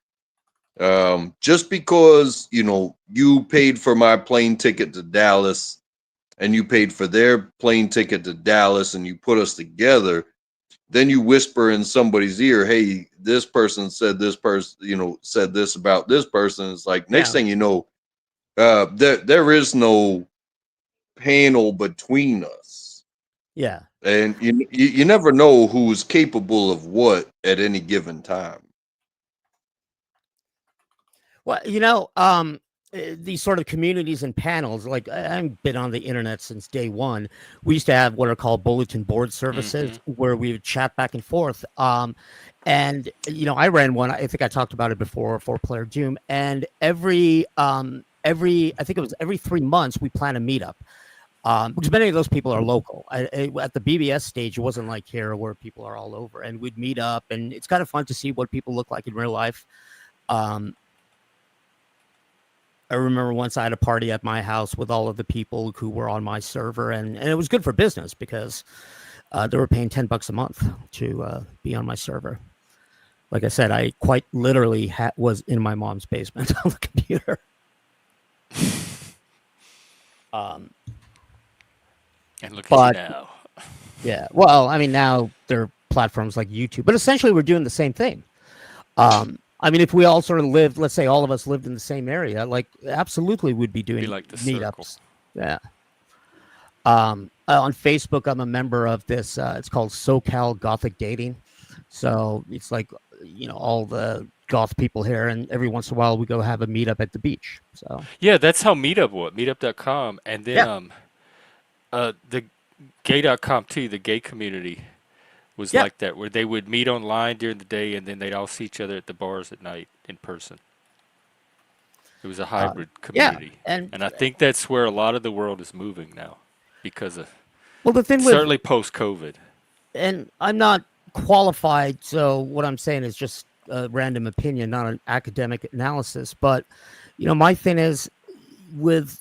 just because, you paid for my plane ticket to Dallas and you paid for their plane ticket to Dallas and you put us together, then you whisper in somebody's ear, hey, this person said this person, said this about this person. It's like, next Yeah. thing you know, there is no panel between us. Yeah. And you never know who's capable of what at any given time. Well, these sort of communities and panels, like I've been on the internet since day one. We used to have what are called bulletin board services where we would chat back and forth. And I ran one. I think I talked about it before, 4-player Doom. And every I think it was every 3 months we plan a meetup. Because many of those people are local. At the BBS stage, it wasn't like here where people are all over, and we'd meet up, and it's kind of fun to see what people look like in real life. I remember once I had a party at my house with all of the people who were on my server, and it was good for business because they were paying $10 a month to be on my server. Like I said, I quite literally was in my mom's basement on the computer. And look at you now. Yeah. Well, I mean, now there are platforms like YouTube, but essentially we're doing the same thing. I mean, if we all sort of lived, let's say all of us lived in the same area, like absolutely we'd be doing like the meetups. circle. Yeah. On Facebook, I'm a member of this. It's called SoCal Gothic Dating. So it's like, all the goth people here, and every once in a while we go have a meetup at the beach. So Yeah, that's how Meetup was. Meetup.com. And then the gay.com too, the gay community was like that, where they would meet online during the day and then they'd all see each other at the bars at night in person. It was a hybrid community. And I think that's where a lot of the world is moving now because of the thing certainly post-COVID. And I'm not qualified, so what I'm saying is just a random opinion, not an academic analysis. But, my thing is with,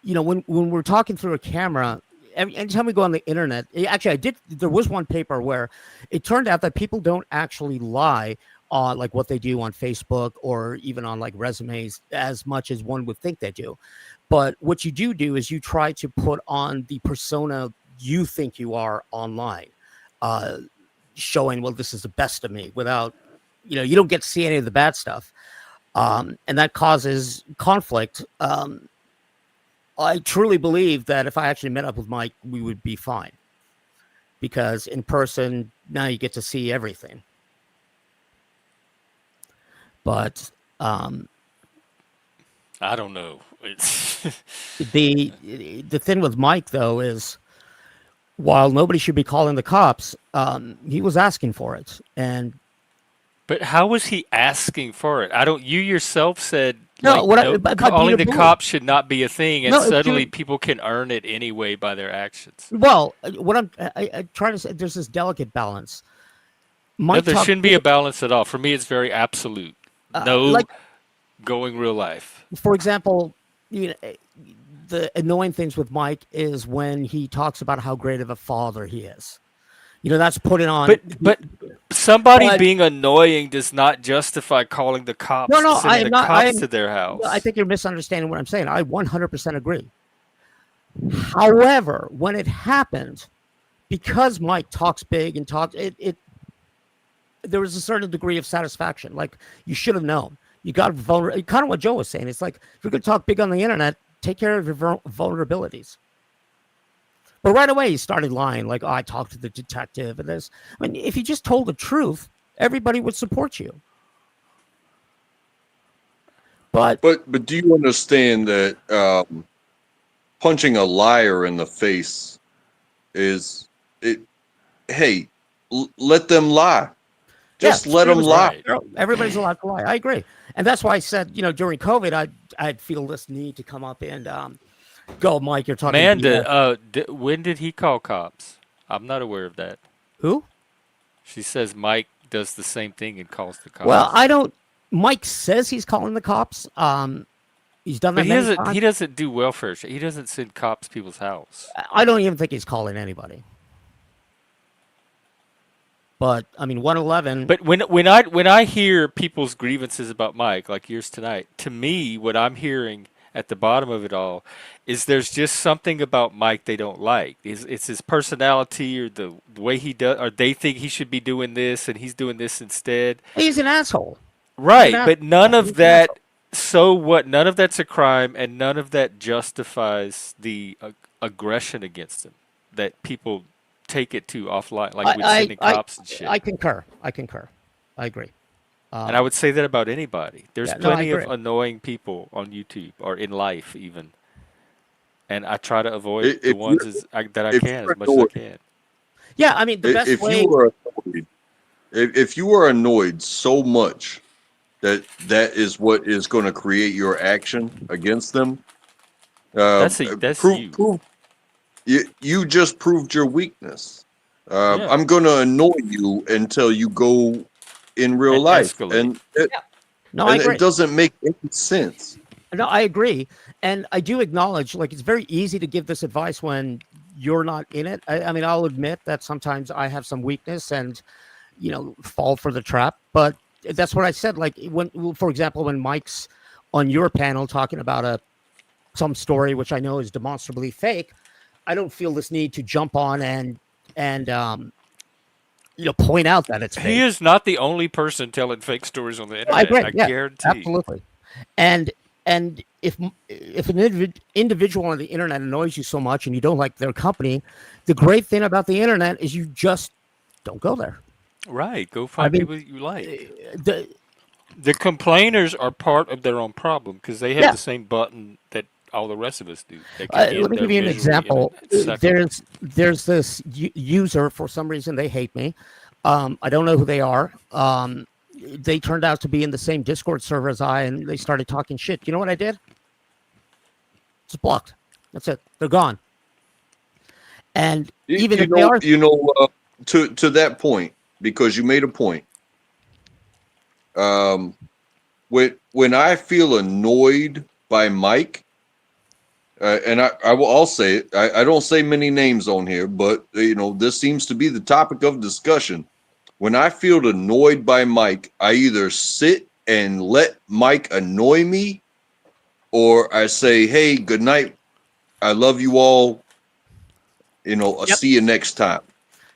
when we're talking through a camera, anytime we go on the internet, actually, there was one paper where it turned out that people don't actually lie on like what they do on Facebook or even on like resumes as much as one would think they do. But what you do is you try to put on the persona you think you are online, showing, well, this is the best of me without, you don't get to see any of the bad stuff. And that causes conflict. I truly believe that if I actually met up with Mike, we would be fine. Because in person, now you get to see everything. But I don't know. It's the thing with Mike, though, is while nobody should be calling the cops, he was asking for it. But how was he asking for it? You yourself said calling the cops should not be a thing, and suddenly people can earn it anyway by their actions. Well, what I try to say, there's this delicate balance. There shouldn't be a balance at all. For me, it's very absolute. Going real life. For example, the annoying things with Mike is when he talks about how great of a father he is. That's putting on. But somebody being annoying does not justify calling the cops. Sending the cops to their house. I think you're misunderstanding what I'm saying. I 100% agree. However, when it happened, because Mike talks big and talks, there was a certain degree of satisfaction. Like you should have known. You got vulnerable. Kind of what Joe was saying. It's like if you're going to talk big on the internet, take care of your vulnerabilities. But right away, he started lying. Like, I talked to the detective and this. I mean, if you just told the truth, everybody would support you. But do you understand that punching a liar in the face is it? Hey, let them lie. Just let screw them this lie. Right. Everybody's allowed to lie. I agree, and that's why I said, during COVID, I'd feel this need to come up and go, Mike. You're talking BS. Amanda, when did he call cops? I'm not aware of that. Who? She says Mike does the same thing and calls the Well, cops. I don't. Mike says he's calling the cops. He's done But that many times. he doesn't do welfare. He doesn't send cops to people's house. I don't even think he's calling anybody. But I mean, 111. But when I hear people's grievances about Mike, like yours tonight, to me, what I'm hearing at the bottom of it all is there's just something about Mike they don't like. It's his personality or the way he does, or they think he should be doing this and he's doing this instead. He's an asshole. Right, but none He's of an that. asshole. So what? None of that's a crime, and none of that justifies the aggression against him that people take it to offline, like with sending cops and shit. I concur. I agree. And I would say that about anybody. There's Yeah, no, I plenty of agree. annoying people on YouTube or in life even, and I try to avoid If the you ones that I if can you're as much as I annoyed, can. Yeah, I mean, the best if way. you are annoyed, if you are annoyed so much that is what is going to create your action against them, That's you. prove you just proved your weakness. Yeah, I'm going to annoy you until you go in real and life, escalate. No, I and agree. it doesn't make any sense. No, I agree, and I do acknowledge, like, it's very easy to give this advice when you're not in it. I mean, I'll admit that sometimes I have some weakness and fall for the trap. But that's what I said. Like for example, when Mike's on your panel talking about some story which I know is demonstrably fake, I don't feel this need to jump on and point out that it's He fake. is not the only person telling fake stories on the I internet. agree. I Yeah, guarantee. absolutely. And if an individual on the internet annoys you so much and you don't like their company, the great thing about the internet is you just don't go there. Right. Go I find mean, people that you like. the, The complainers are part of their own problem because they have yeah. the same button that all the rest of us do. They can Let end me their give you an misery in example. a second. There's this user, for some reason they hate me. I don't know who they are. They turned out to be in the same Discord server as I, and they started talking shit. You know what I did? It's blocked. That's it. They're gone. And even if they are, to that point, because you made a point. When I feel annoyed by Mike, and I'll say it. I don't say many names on here, but this seems to be the topic of discussion. When I feel annoyed by Mike, I either sit and let Mike annoy me, or I say, "Hey, good night. I love you all. I'll Yep. see you next time."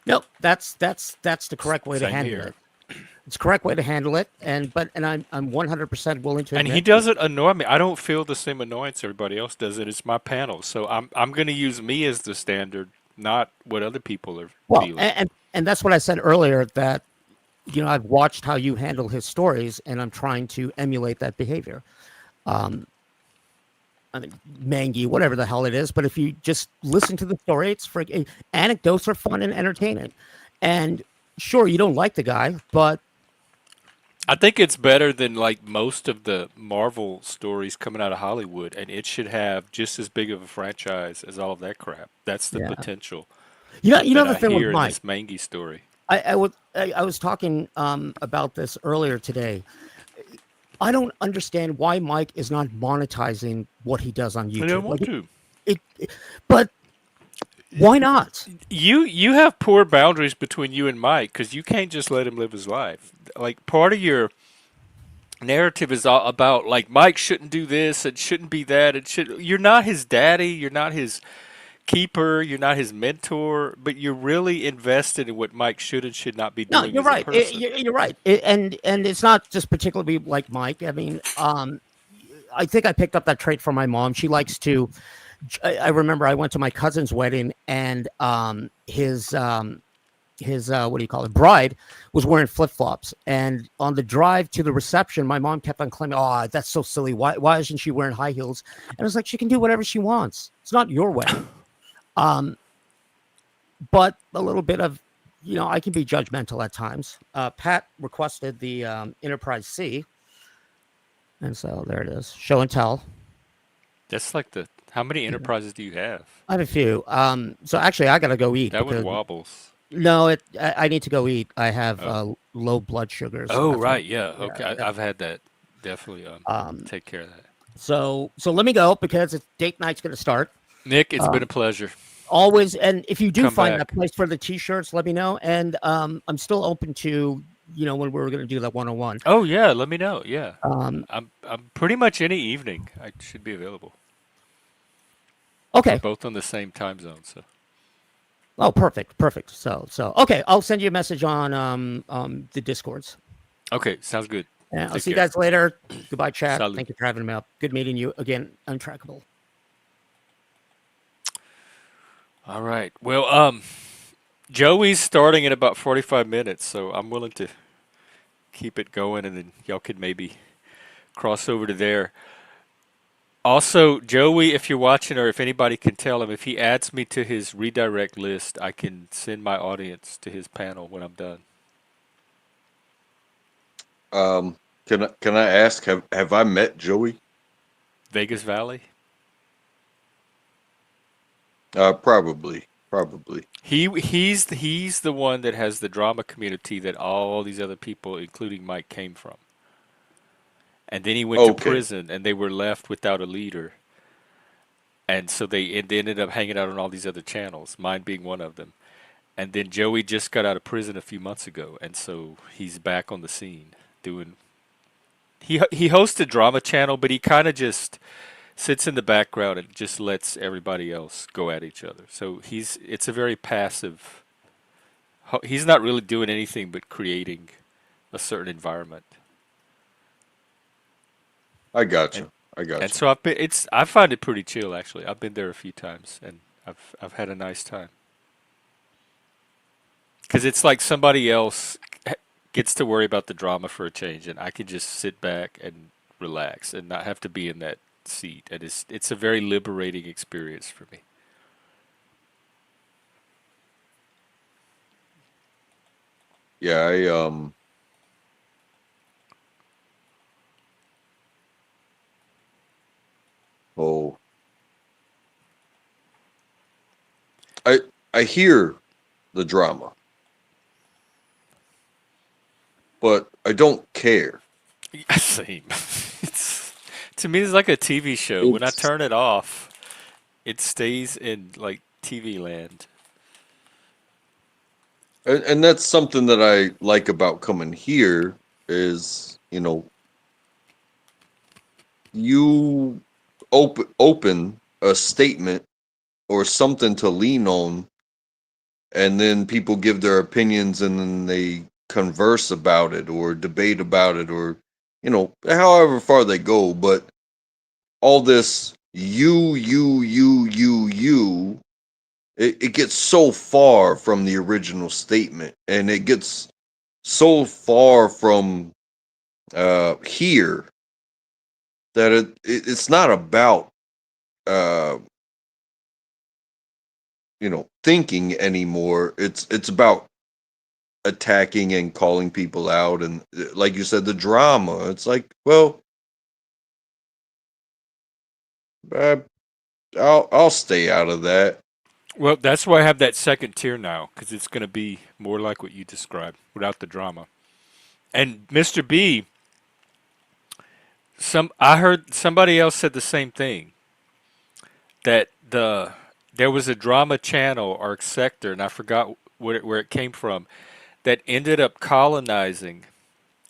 no, that's the correct way to Same handle here. it. It's the correct way to handle it, and I'm 100% willing to And admit he doesn't annoy me. I don't feel the same annoyance everybody else does. It's my panel, so I'm going to use me as the standard, not what other people are well, feeling. and that's what I said earlier, that I've watched how you handle his stories, and I'm trying to emulate that behavior. I mean, mangy, whatever the hell it is. But if you just listen to the story, it's anecdotes are fun and entertaining. And sure, you don't like the guy, but I think it's better than like most of the Marvel stories coming out of Hollywood, and it should have just as big of a franchise as all of that crap. That's the yeah. potential You know that the I thing with hear in Mike. this Mangy story. I was talking about this earlier today. I don't understand why Mike is not monetizing what he does on YouTube. I don't want to. But why not? You have poor boundaries between you and Mike because you can't just let him live his life. Like part of your narrative is all about like Mike shouldn't do this, it shouldn't be that, it should. You're not his daddy, you're not his keeper, you're not his mentor, but you're really invested in what Mike should and should not be No, doing you're as a right. person. You're right. And it's not just particularly like Mike. I mean, I think I picked up that trait from my mom. She likes to. I remember I went to my cousin's wedding, and his what do you call it, bride was wearing flip-flops, and on the drive to the reception my mom kept on claiming, "Oh, that's so silly, why isn't she wearing high heels?" And I was like, she can do whatever she wants, it's not your wedding. But a little bit of I can be judgmental at times. Pat requested the Enterprise C, and so there it is. Show and tell. That's like how many Yeah. enterprises do you have? I have a few. So actually, I gotta go eat That one because wobbles. no, I need to go eat. I have Oh. low blood sugar, so Oh, that's why. right. Yeah. Yeah. Okay. Yeah. I've had that. Definitely Um. take care of that. So let me go because it's date night's gonna start. Nick, it's been Um. a pleasure. Always, and if you do Come find that back. place for the t-shirts, let me know. And I'm still open to when we're gonna do that 101. Oh yeah, let me know. Yeah. Um. I'm pretty much any evening I should be available. We're Okay. both on the same time zone, so. Oh, perfect. So okay, I'll send you a message on the discords. Okay, sounds good. And I'll Take see you care. guys later. Goodbye, chat. Salud. Thank you for having me up. Good meeting you again. Untrackable. All right. Well, Joey's starting in about 45 minutes, so I'm willing to keep it going, and then y'all could maybe cross over to there. Also, Joey, if you're watching, or if anybody can tell him, if he adds me to his redirect list, I can send my audience to his panel when I'm done. Can I ask, have I met Joey? Vegas Valley? Probably. He's the one that has the drama community that all these other people, including Mike, came from. And then he went to Okay. prison, and they were left without a leader. And so they ended up hanging out on all these other channels, mine being one of them. And then Joey just got out of prison a few months ago, and so he's back on the scene doing. He hosts a drama channel, but he kind of just sits in the background and just lets everybody else go at each other. So it's a very passive. He's not really doing anything but creating a certain environment. I got And you. I got and you. so I find it pretty chill actually. I've been there a few times and I've had a nice time. Because it's like somebody else gets to worry about the drama for a change, and I can just sit back and relax and not have to be in that seat. And it's a very liberating experience for me. Yeah, oh, I I hear the drama, but I don't care. Same. It's to me it's like a TV show. When I It's turn it off, it stays in like TV land. and that's something that I like about coming here is, you open a statement or something to lean on, and then people give their opinions, and then they converse about it or debate about it, or however far they go. But all this you, it gets so far from the original statement, and it gets so far from here that it's not about uh thinking anymore. It's about attacking and calling people out, and like you said, the drama. It's like, well, uh, I'll stay out of that. Well, that's why I have that second tier now, because it's going to be more like what you described, without the drama. And Mr. B, I heard somebody else said the same thing, that there was a drama channel or sector, and I forgot where it came from, that ended up colonizing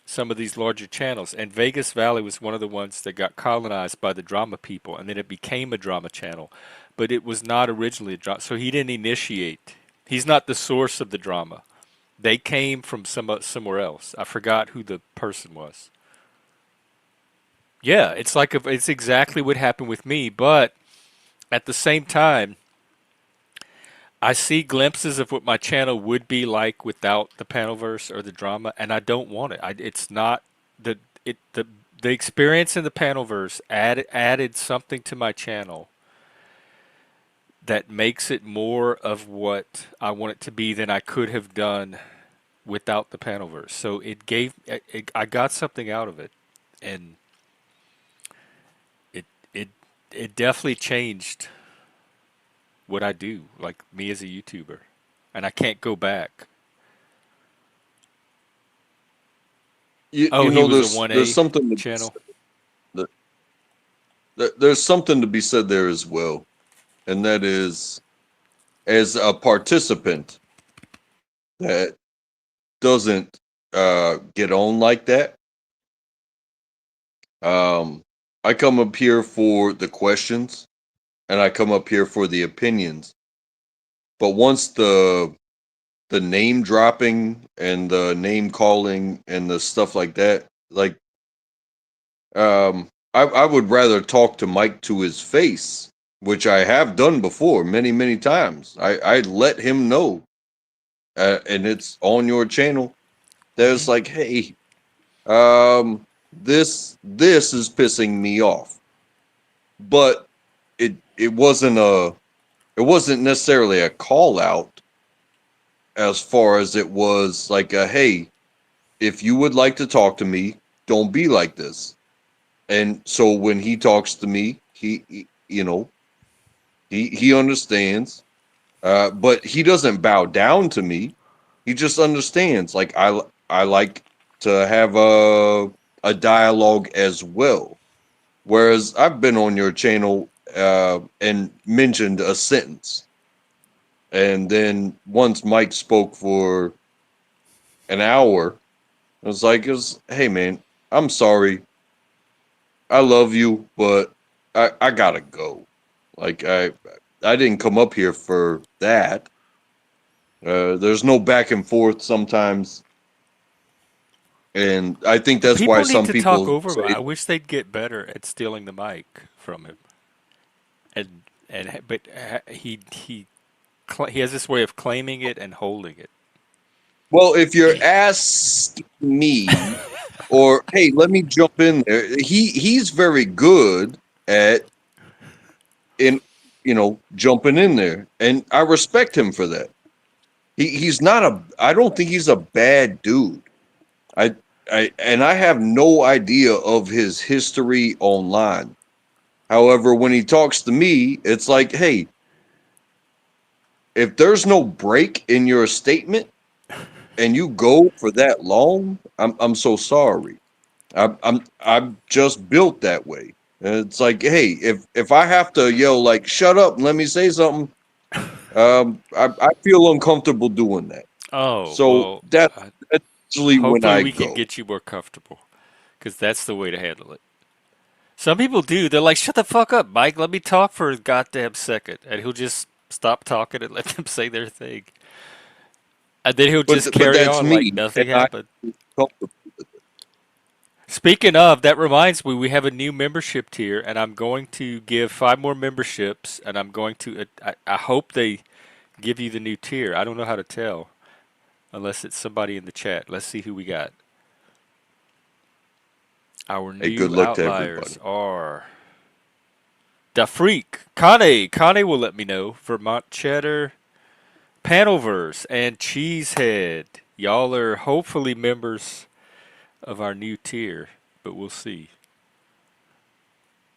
some of these larger channels. And Vegas Valley was one of the ones that got colonized by the drama people, and then it became a drama channel. But it was not originally a drama, so he didn't initiate. He's not the source of the drama. They came from somewhere else. I forgot who the person was. Yeah, it's exactly what happened with me, but at the same time, I see glimpses of what my channel would be like without the panelverse or the drama, and I don't want it. It's not the it the experience in the panelverse added something to my channel that makes it more of what I want it to be than I could have done without the panelverse. So I got something out of it, and it it it definitely changed what I do, like me as a YouTuber, and I can't go back. Oh, You he know, was a there's 1A something to channel. that, there's something to be said there as well, and that is, as a participant that doesn't get on like that. Um, I come up here for the questions, and I come up here for the opinions. But once the name dropping and the name calling and the stuff like that, like, I would rather talk to Mike to his face, which I have done before many, many times. I let him know, and it's on your channel. Hmm. There's like, hey, this is pissing me off, but it wasn't necessarily a call out as far as it was like a, hey, if you would like to talk to me, don't be like this. And so when he talks to me, you know, he understands, but he doesn't bow down to me. He just understands. Like, I like to have a dialogue as well. Whereas I've been on your channel and mentioned a sentence, and then once Mike spoke for an hour, it was, hey man, I'm sorry, I love you, but I gotta go. Like, I didn't come up here for that. There's no back and forth sometimes, and I think But that's why people need some to talk people over him. say, I wish they'd get better at stealing the mic from him. But he has this way of claiming it and holding it. well, if you're asking me, or hey, let me jump in there. He's very good at in jumping in there, and I respect him for that. He's not a. I don't think he's a bad dude. I I have no idea of his history online. However, when he talks to me, it's like, hey, if there's no break in your statement and you go for that long, I'm so sorry. I'm just built that way. And it's like, hey, if I have to yell like shut up and let me say something, I feel uncomfortable doing that. Oh So well, that's usually when hopefully I we can go. get you more comfortable, because that's the way to handle it. Some people do. They're like, "Shut the fuck up, Mike. Let me talk for a goddamn second," and he'll just stop talking and let them say their thing, and then he'll just But carry that's on like me, and nothing I happened. comfortable. Speaking of, that reminds me, we have a new membership tier, and I'm going to give 5 more memberships, and I'm going to. I hope they give you the new tier. I don't know how to tell unless it's somebody in the chat. Let's see who we got. Our Hey, good new luck to outliers everybody. are Da Freak, Kane. Kane will let me know. Vermont Cheddar, Panelverse, and Cheesehead. Y'all are hopefully members of our new tier, but we'll see.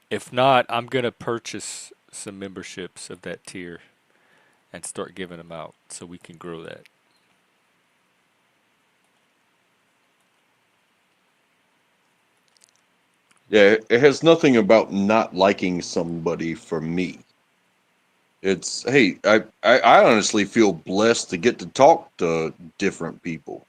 If not, I'm going to purchase some memberships of that tier and start giving them out so we can grow that. Yeah, it has nothing about not liking somebody for me. It's, hey, I honestly feel blessed to get to talk to different people.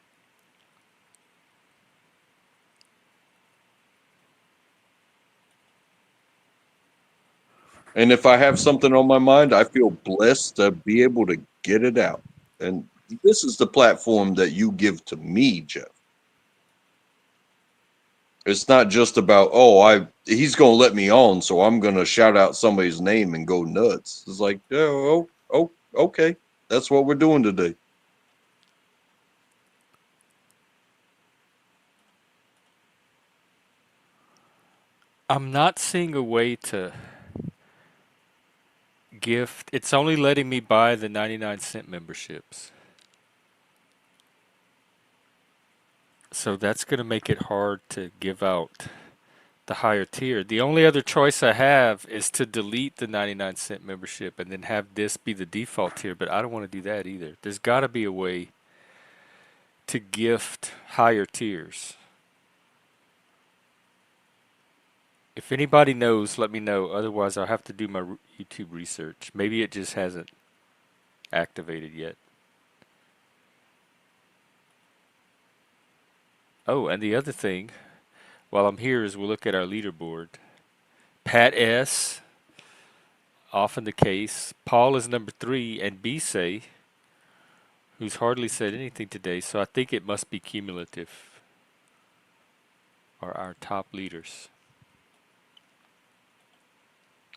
And if I have something on my mind, I feel blessed to be able to get it out. And this is the platform that you give to me, Jeff. It's not just about, oh, he's gonna let me on, so I'm gonna shout out somebody's name and go nuts. It's like, oh, okay, that's what we're doing today. I'm not seeing a way to gift. It's only letting me buy the 99-cent memberships. So that's going to make it hard to give out the higher tier. The only other choice I have is to delete the 99-cent membership and then have this be the default tier, but I don't want to do that either. There's got to be a way to gift higher tiers. If anybody knows, let me know. Otherwise, I'll have to do my YouTube research. Maybe it just hasn't activated yet. Oh, and the other thing, while I'm here, is we'll look at our leaderboard. Pat S., often the case. Paul is number 3, and Bisay, who's hardly said anything today, so I think it must be cumulative, are our top leaders.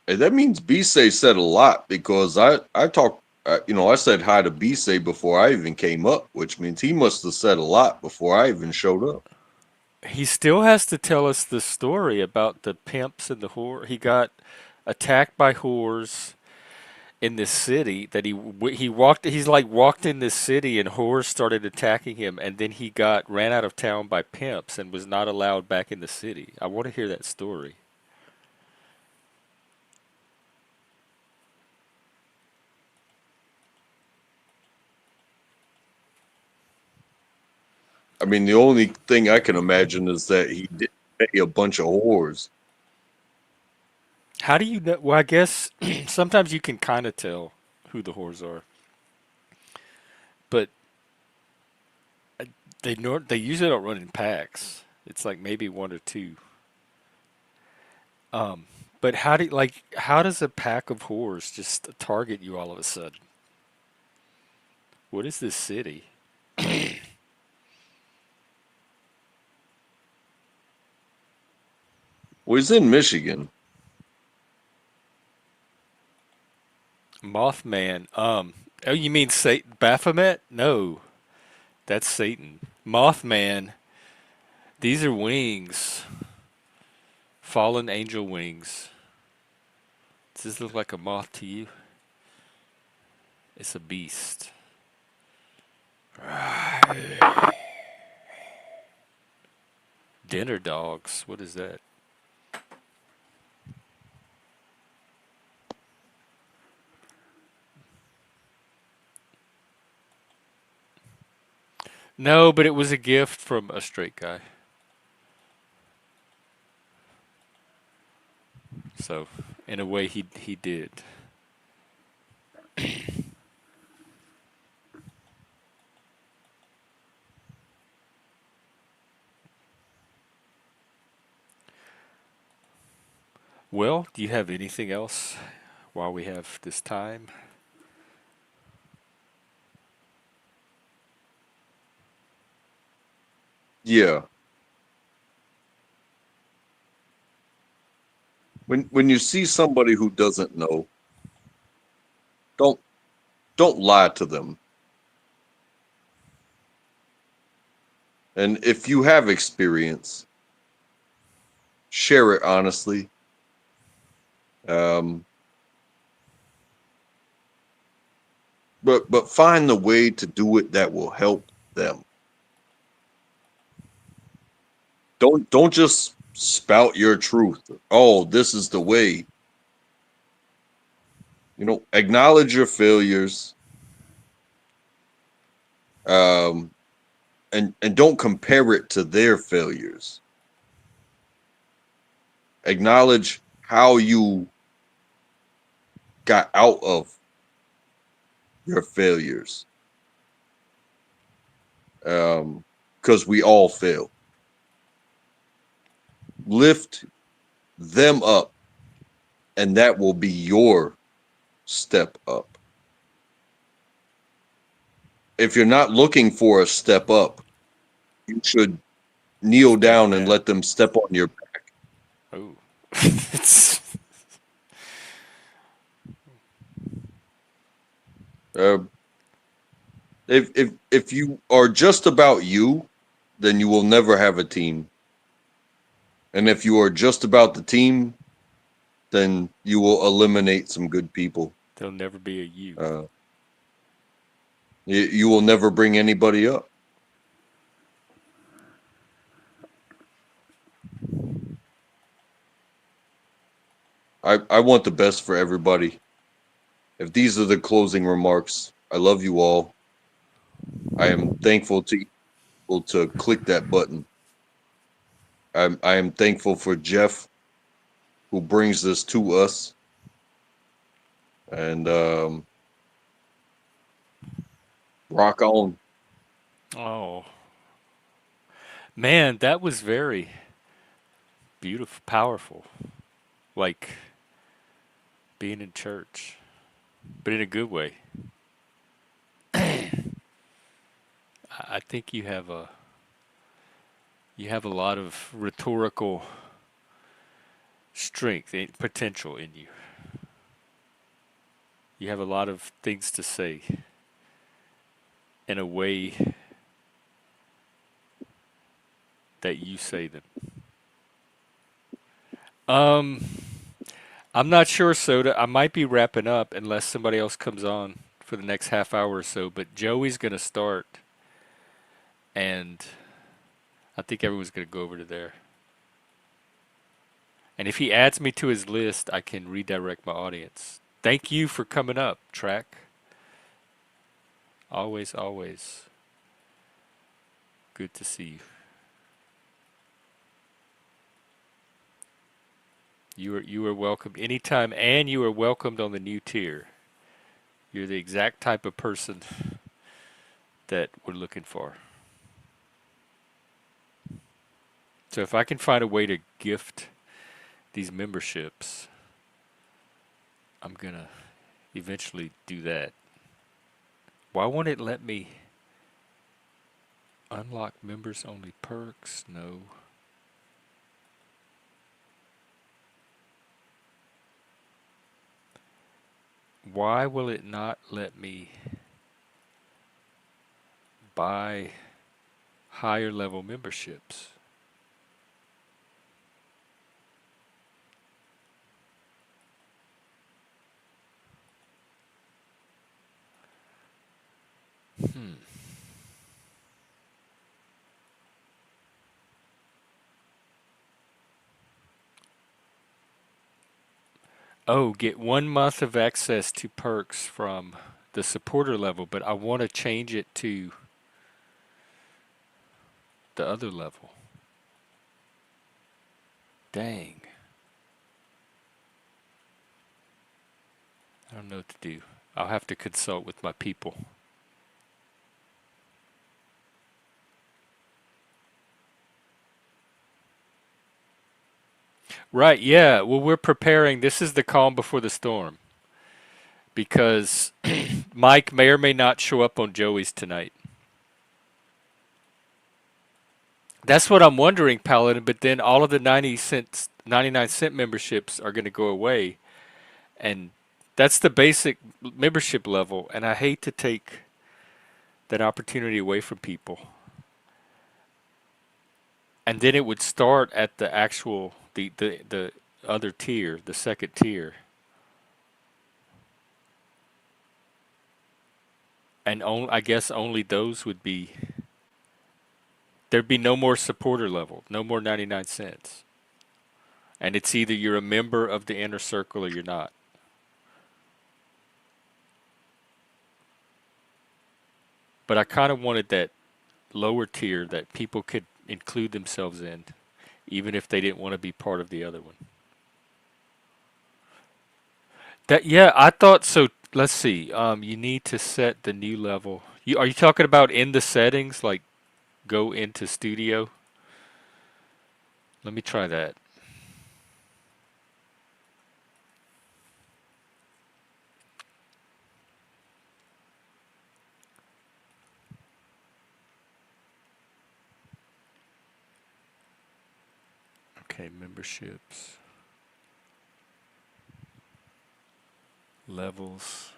Hey, that means Bisay said a lot, because I talked, I said hi to Bisay before I even came up, which means he must have said a lot before I even showed up. He still has to tell us the story about the pimps and the whore. He got attacked by whores in this city that he walked. He's like walked in this city and whores started attacking him, and then he got ran out of town by pimps and was not allowed back in the city. I want to hear that story. I mean, the only thing I can imagine is that he did pay a bunch of whores. How do you know? Well, I guess sometimes you can kind of tell who the whores are, but they usually don't run in packs. It's like maybe one or two. But how does a pack of whores just target you all of a sudden? What is this city? Well, he's in Michigan. Mothman. Oh, you mean Baphomet? No, that's Satan. Mothman. These are wings. Fallen angel wings. Does this look like a moth to you? It's a beast. Dinner dogs. What is that? No, but it was a gift from a straight guy. So, in a way, he did. Well, do you have anything else while we have this time? Yeah. When you see somebody who doesn't know, don't lie to them. And if you have experience, share it honestly. But find the way to do it that will help them. Don't just spout your truth. Oh, this is the way. Acknowledge your failures. And don't compare it to their failures. Acknowledge how you got out of your failures. Because we all fail. Lift them up, and that will be your step up. If you're not looking for a step up, you should kneel down and let them step on your back. Oh. It's If you are just about you, then you will never have a team. And if you are just about the team, then you will eliminate some good people. There'll never be a you. Uh, you will never bring anybody up. I want the best for everybody. If these are the closing remarks, I love you all. I am thankful to be able to click that button. I am thankful for Jeff, who brings this to us. And rock on. Oh, man, that was very beautiful, powerful. Like being in church, but in a good way. I think you have a lot of rhetorical strength, potential in you. You have a lot of things to say in a way that you say them. Um, I'm not sure, Soda. I might be wrapping up unless somebody else comes on for the next half hour or so. But Joey's gonna start, and I think everyone's gonna go over to there. And if he adds me to his list, I can redirect my audience. Thank you for coming up, Track. Always, always good to see you. You are welcome anytime, and you are welcomed on the new tier. You're the exact type of person that we're looking for. So if I can find a way to gift these memberships, I'm gonna eventually do that. Why won't it let me unlock members only perks? No. Why will it not let me buy higher level memberships? Hmm. Oh, get 1 month of access to perks from the supporter level, but I want to change it to the other level. Dang. I don't know what to do. I'll have to consult with my people. Right, yeah. Well, we're preparing. This is the calm before the storm because Mike may or may not show up on Joey's tonight. That's what I'm wondering, Paladin, but then all of the 99 cent memberships are going to go away, and that's the basic membership level, and I hate to take that opportunity away from people. And then it would start at the actual the other tier, the second tier. And I guess only those would be there'd be no more supporter level, no more 99 cents. And it's either you're a member of the inner circle or you're not. But I kind of wanted that lower tier that people could include themselves in, even if they didn't want to be part of the other one. That yeah, I thought so. Let's see. You need to set the new level. Are you talking about in the settings, like go into studio? Let me try that. Okay, memberships, levels.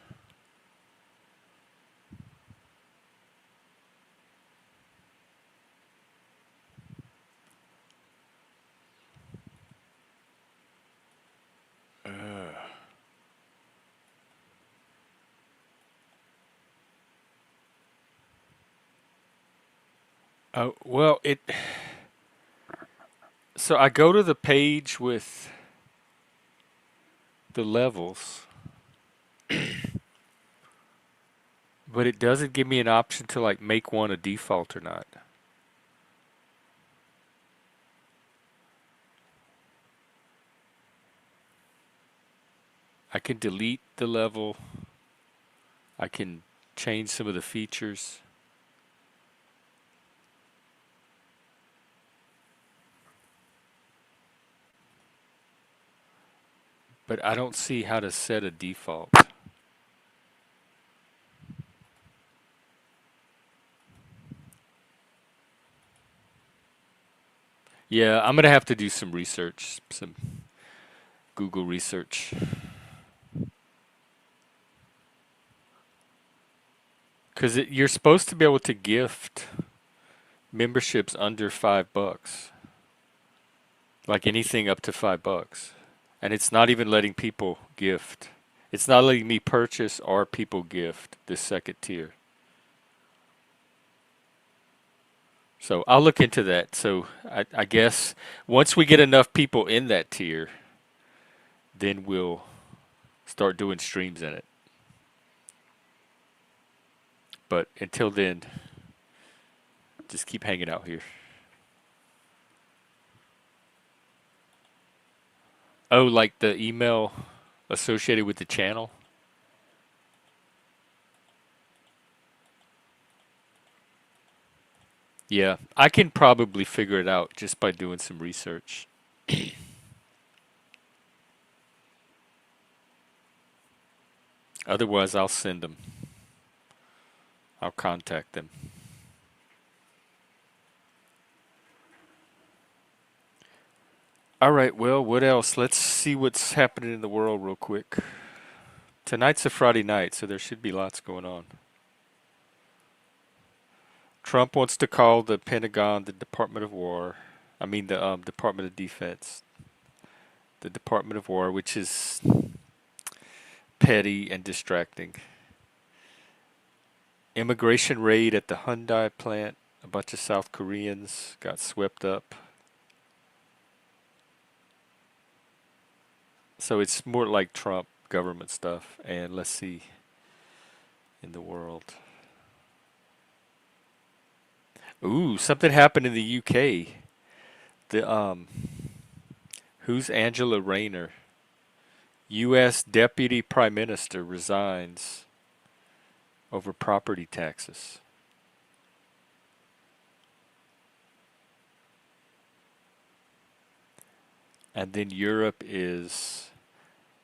Oh, well, it. So I go to the page with the levels, but it doesn't give me an option to like make one a default or not. I can delete the level. I can change some of the features. But I don't see how to set a default. Yeah, I'm gonna have to do some research, some Google research. Because you're supposed to be able to gift memberships under $5, like anything up to $5, and it's not even letting people gift. It's not letting me purchase or people gift this second tier. So I'll look into that. So I guess once we get enough people in that tier, then we'll start doing streams in it. But until then, just keep hanging out here. Oh, like the email associated with the channel? Yeah, I can probably figure it out just by doing some research. Otherwise, I'll send them. I'll contact them. All right, well, what else? Let's see what's happening in the world real quick. Tonight's a Friday night, so there should be lots going on. Trump wants to call the Pentagon the Department of War. I mean, the Department of Defense. The Department of War, which is petty and distracting. Immigration raid at the Hyundai plant. A bunch of South Koreans got swept up. So it's more like Trump government stuff. And let's see in the world. Ooh, something happened in the UK. The who's Angela Rayner? U.S. Deputy Prime Minister resigns over property taxes. And then Europe is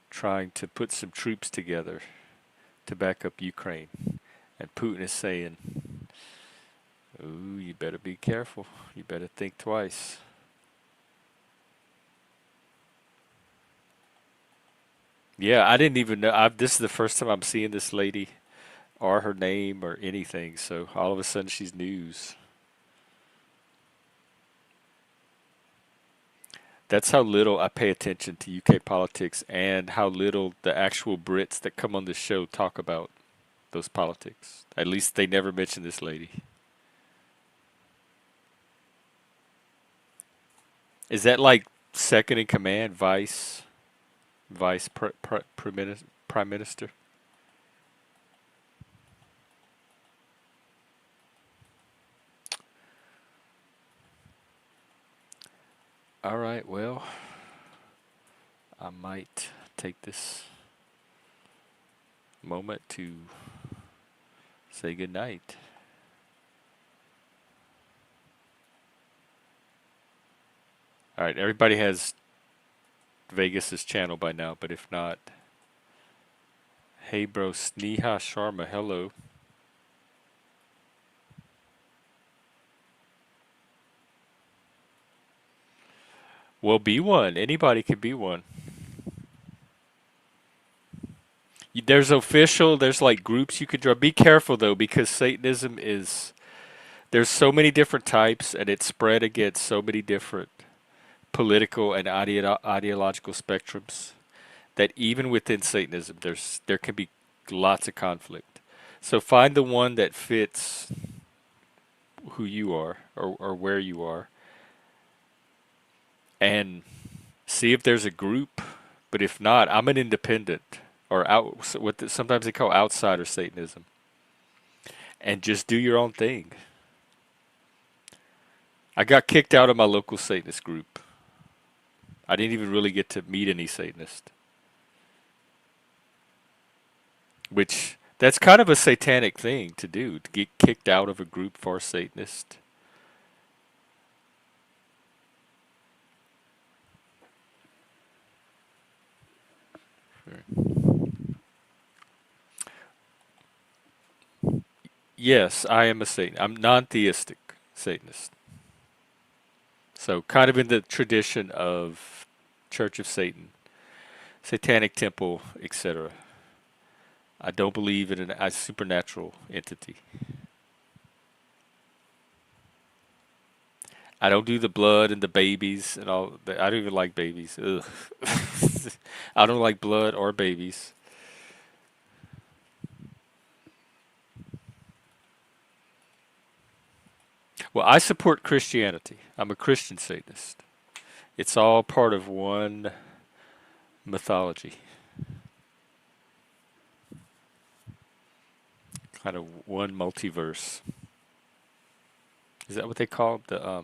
trying to put some troops together to back up Ukraine. And Putin is saying, ooh, you better be careful. You better think twice. Yeah, I didn't even know. This is the first time I'm seeing this lady or her name or anything. So all of a sudden she's news. That's how little I pay attention to UK politics and how little the actual Brits that come on this show talk about those politics. At least they never mention this lady. Is that like second in command, prime minister? All right, well, I might take this moment to say goodnight. All right, everybody has Vegas's channel by now, but if not, hey bro, Sneha Sharma, hello. Well, be one. Anybody can be one. There's official, there's like groups you could draw. Be careful though, because Satanism is, there's so many different types and it's spread against so many different political and ideological spectrums that even within Satanism, there can be lots of conflict. So find the one that fits who you are or where you are, and see if there's a group. But if not, I'm an independent or sometimes they call outsider Satanism, and just do your own thing. I got kicked out of my local Satanist group. I didn't even really get to meet any Satanist, which that's kind of a satanic thing to do, to get kicked out of a group for Satanist. Yes, I am a Satan. I'm non-theistic Satanist. So kind of in the tradition of Church of Satan, Satanic Temple, etc. I don't believe in a supernatural entity. I don't do the blood and the babies and all. I don't even like babies. Ugh. I don't like blood or babies. Well, I support Christianity. I'm a Christian Satanist. It's all part of one mythology, kind of one multiverse. Is that what they call it? The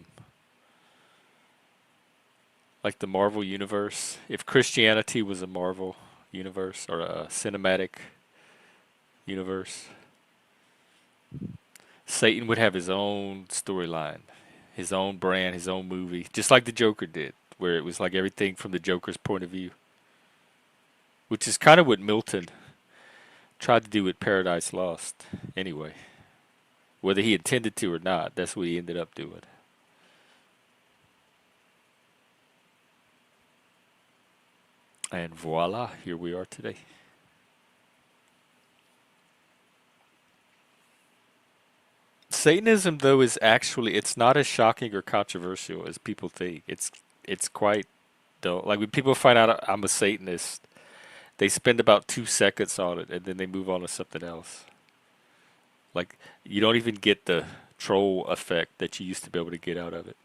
like the Marvel universe? If Christianity was a Marvel universe or a cinematic universe, Satan would have his own storyline, his own brand, his own movie, just like the Joker did, where it was like everything from the Joker's point of view, which is kind of what Milton tried to do with Paradise Lost anyway. Whether he intended to or not, that's what he ended up doing. And voila, here we are today. Satanism, though, is actually it's not as shocking or controversial as people think. It's quite dull. Like when people find out I'm a Satanist, they spend about 2 seconds on it and then they move on to something else. Like you don't even get the troll effect that you used to be able to get out of it.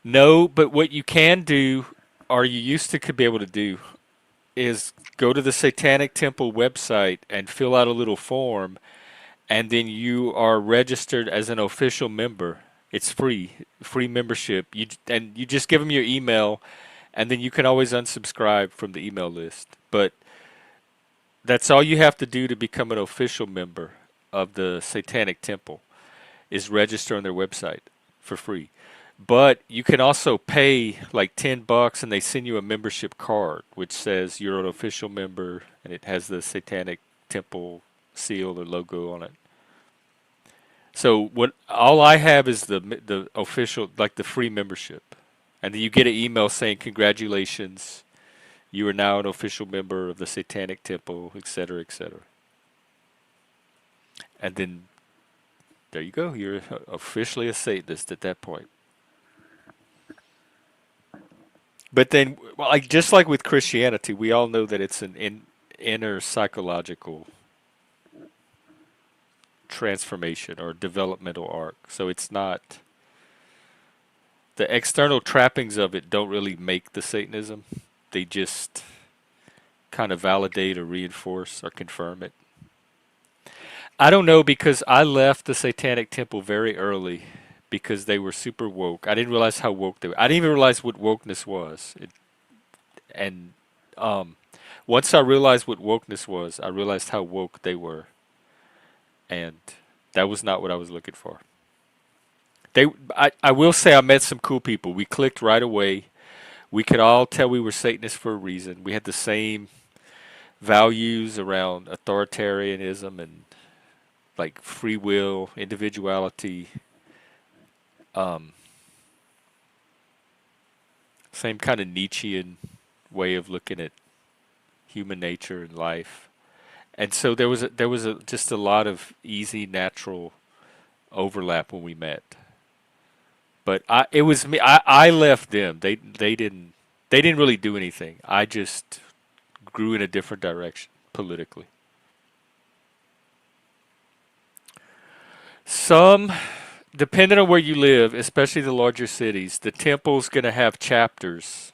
No, but what you can do, or you used to could be able to do, is go to the Satanic Temple website and fill out a little form, and then you are registered as an official member. It's free membership. And you just give them your email, and then you can always unsubscribe from the email list. But that's all you have to do to become an official member of the Satanic Temple is register on their website for free. But you can also pay like $10 and they send you a membership card which says you're an official member and it has the Satanic Temple seal or logo on it. So what all I have is the official like the free membership. And then you get an email saying congratulations, you are now an official member of the Satanic Temple, etc., etc. And then there you go, you're officially a Satanist at that point. But then, well, like just like with Christianity, we all know that it's an inner psychological transformation or developmental arc. So it's not the external trappings of it don't really make the Satanism. They just kind of validate or reinforce or confirm it. I don't know because I left the Satanic Temple very early because they were super woke. I didn't realize how woke they were. I didn't even realize what wokeness was. And once I realized what wokeness was, I realized how woke they were. And that was not what I was looking for. I will say I met some cool people. We clicked right away. We could all tell we were Satanists for a reason. We had the same values around authoritarianism and like free will, individuality, same kind of Nietzschean way of looking at human nature and life. And so there was just a lot of easy, natural overlap when we met. But it was me. I left them. They didn't really do anything. I just grew in a different direction politically. Some, depending on where you live, especially the larger cities, the temple's going to have chapters.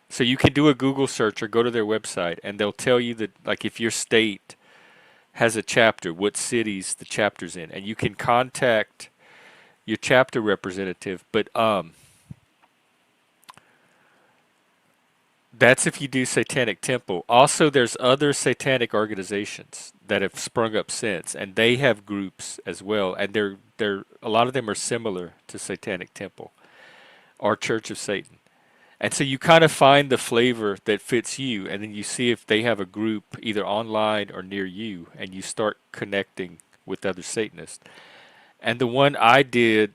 So you can do a Google search or go to their website, and they'll tell you that, like, if your state has a chapter, what cities the chapter's in, and you can contact your chapter representative. But that's if you do Satanic Temple. Also, there's other satanic organizations that have sprung up since, and they have groups as well, and they're a lot of them are similar to Satanic Temple or Church of Satan. And so you kind of find the flavor that fits you, and then you see if they have a group either online or near you, and you start connecting with other Satanists. And the one I did,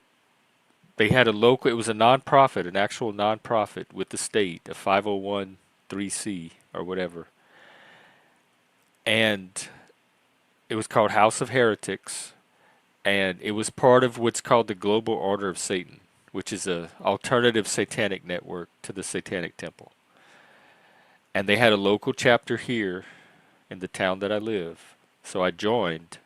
they had a local, it was a nonprofit, an actual nonprofit with the state, a 501(c) or whatever. And it was called House of Heretics, and it was part of what's called the Global Order of Satan, which is a alternative satanic network to the Satanic Temple. And they had a local chapter here in the town that I live. So I joined,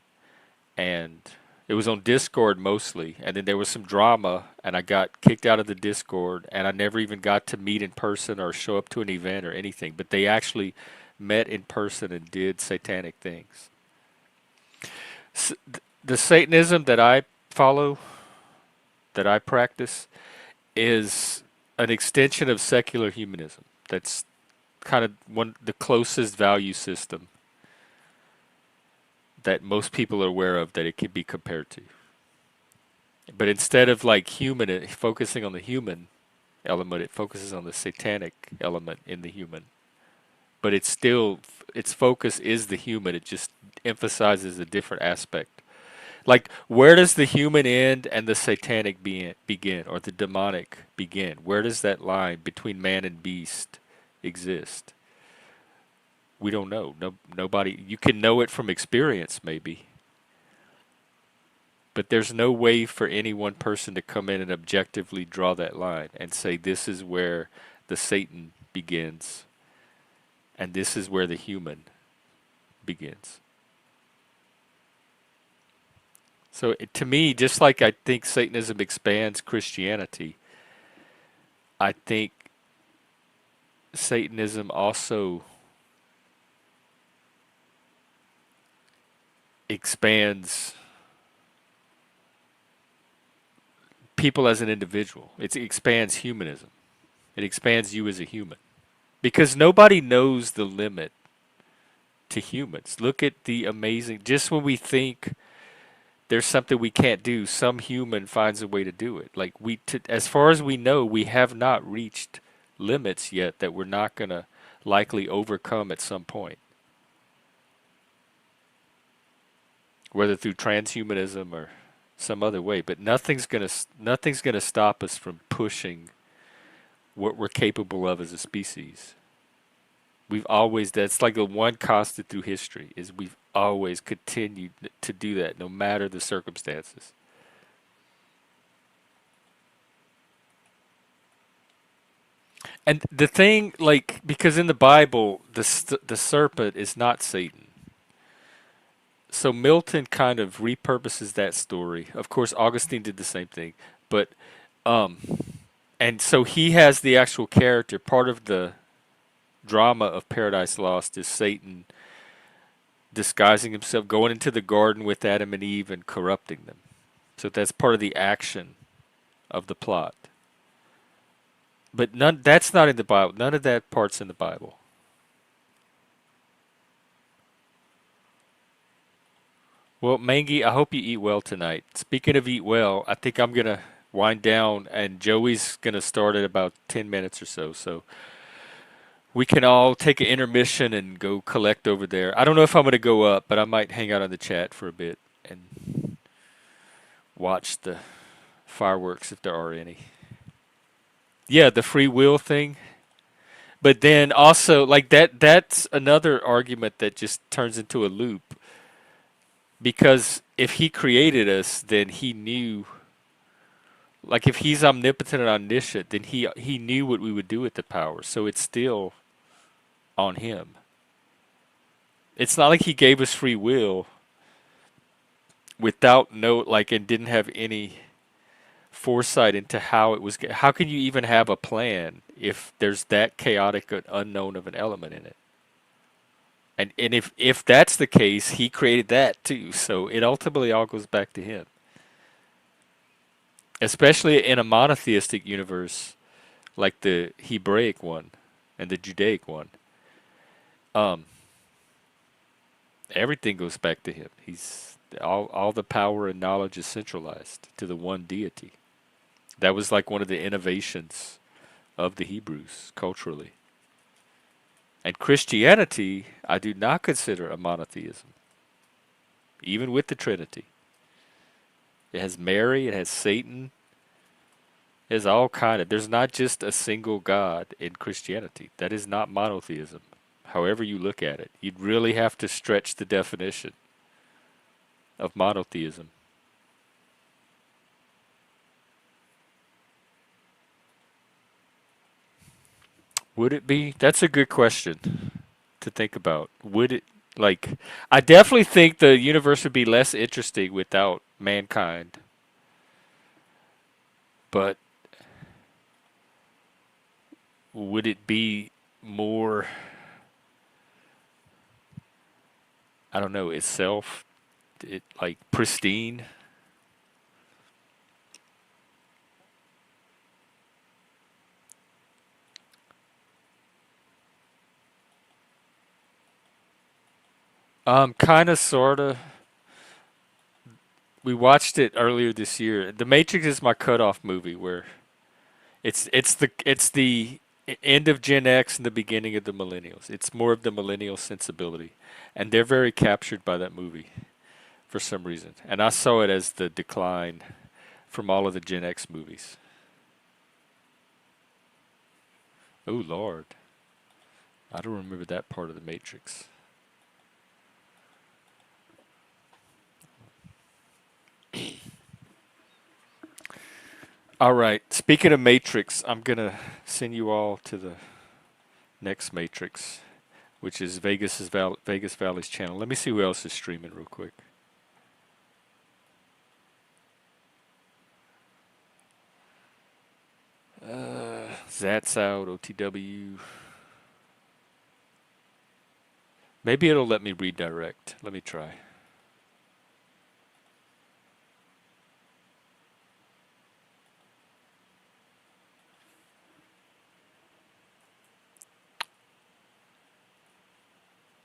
and it was on Discord mostly, and then there was some drama, and I got kicked out of the Discord, and I never even got to meet in person or show up to an event or anything. But they actually met in person and did satanic things. The Satanism that I follow, that I practice, is an extension of secular humanism. That's kind of the closest value system that most people are aware of that it can be compared to. But instead of like focusing on the human element, it focuses on the satanic element in the human. But it's still, its focus is the human. It just emphasizes a different aspect. Like, where does the human end and the satanic begin, or the demonic begin? Where does that line between man and beast exist? We don't know. Nobody. You can know it from experience, maybe, but there's no way for any one person to come in and objectively draw that line and say this is where the Satan begins, and this is where the human begins. So to me, just like I think Satanism expands Christianity, I think Satanism also expands people as an individual. It expands humanism. It expands you as a human. Because nobody knows the limit to humans. Look at the amazing, just when we think there's something we can't do, some human finds a way to do it. Like as far as we know, we have not reached limits yet that we're not going to likely overcome at some point. Whether through transhumanism or some other way, but nothing's going to stop us from pushing what we're capable of as a species. That's like the one constant through history, is we've always continued to do that no matter the circumstances. And the thing, like, because in the Bible, the serpent is not Satan. So Milton kind of repurposes that story. Of course, Augustine did the same thing, but and so he has the actual character. Part of the drama of Paradise Lost is Satan disguising himself, going into the garden with Adam and Eve and corrupting them. So that's part of the action of the plot. But that's not in the Bible. None of that part's in the Bible. Well, Mangy, I hope you eat well tonight. Speaking of eat well, I think I'm going to wind down, and Joey's going to start in about 10 minutes or so. So we can all take an intermission and go collect over there. I don't know if I'm going to go up, but I might hang out on the chat for a bit and watch the fireworks if there are any. Yeah, the free will thing. But then also, like, that's another argument that just turns into a loop. Because if he created us, then he knew, like, if he's omnipotent and omniscient, then he knew what we would do with the power. So it's still on him. It's not like he gave us free will without and didn't have any foresight into how it was. How can you even have a plan if there's that chaotic and unknown of an element in it? And if that's the case, he created that too. So it ultimately all goes back to him. Especially in a monotheistic universe like the Hebraic one and the Judaic one. Um, Everything goes back to him. He's all the power and knowledge is centralized to the one deity. That was like one of the innovations of the Hebrews culturally. And Christianity, I do not consider a monotheism, even with the Trinity. It has Mary, it has Satan, it has all kind of. There's not just a single God in Christianity. That is not monotheism. However you look at it, you'd really have to stretch the definition of monotheism. Would it be? That's a good question to think about. Would it, like, I definitely think the universe would be less interesting without mankind. But would it be more, I don't know, itself, like pristine? Kind of, sorta. We watched it earlier this year. The Matrix is my cutoff movie, where it's the end of Gen X and the beginning of the millennials. It's more of the millennial sensibility, and they're very captured by that movie for some reason. And I saw it as the decline from all of the Gen X movies. Oh Lord, I don't remember that part of the Matrix. All right. Speaking of Matrix, I'm gonna send you all to the next Matrix, which is Vegas Valley's channel. Let me see who else is streaming real quick. Zat's out. OTW. Maybe it'll let me redirect. Let me try.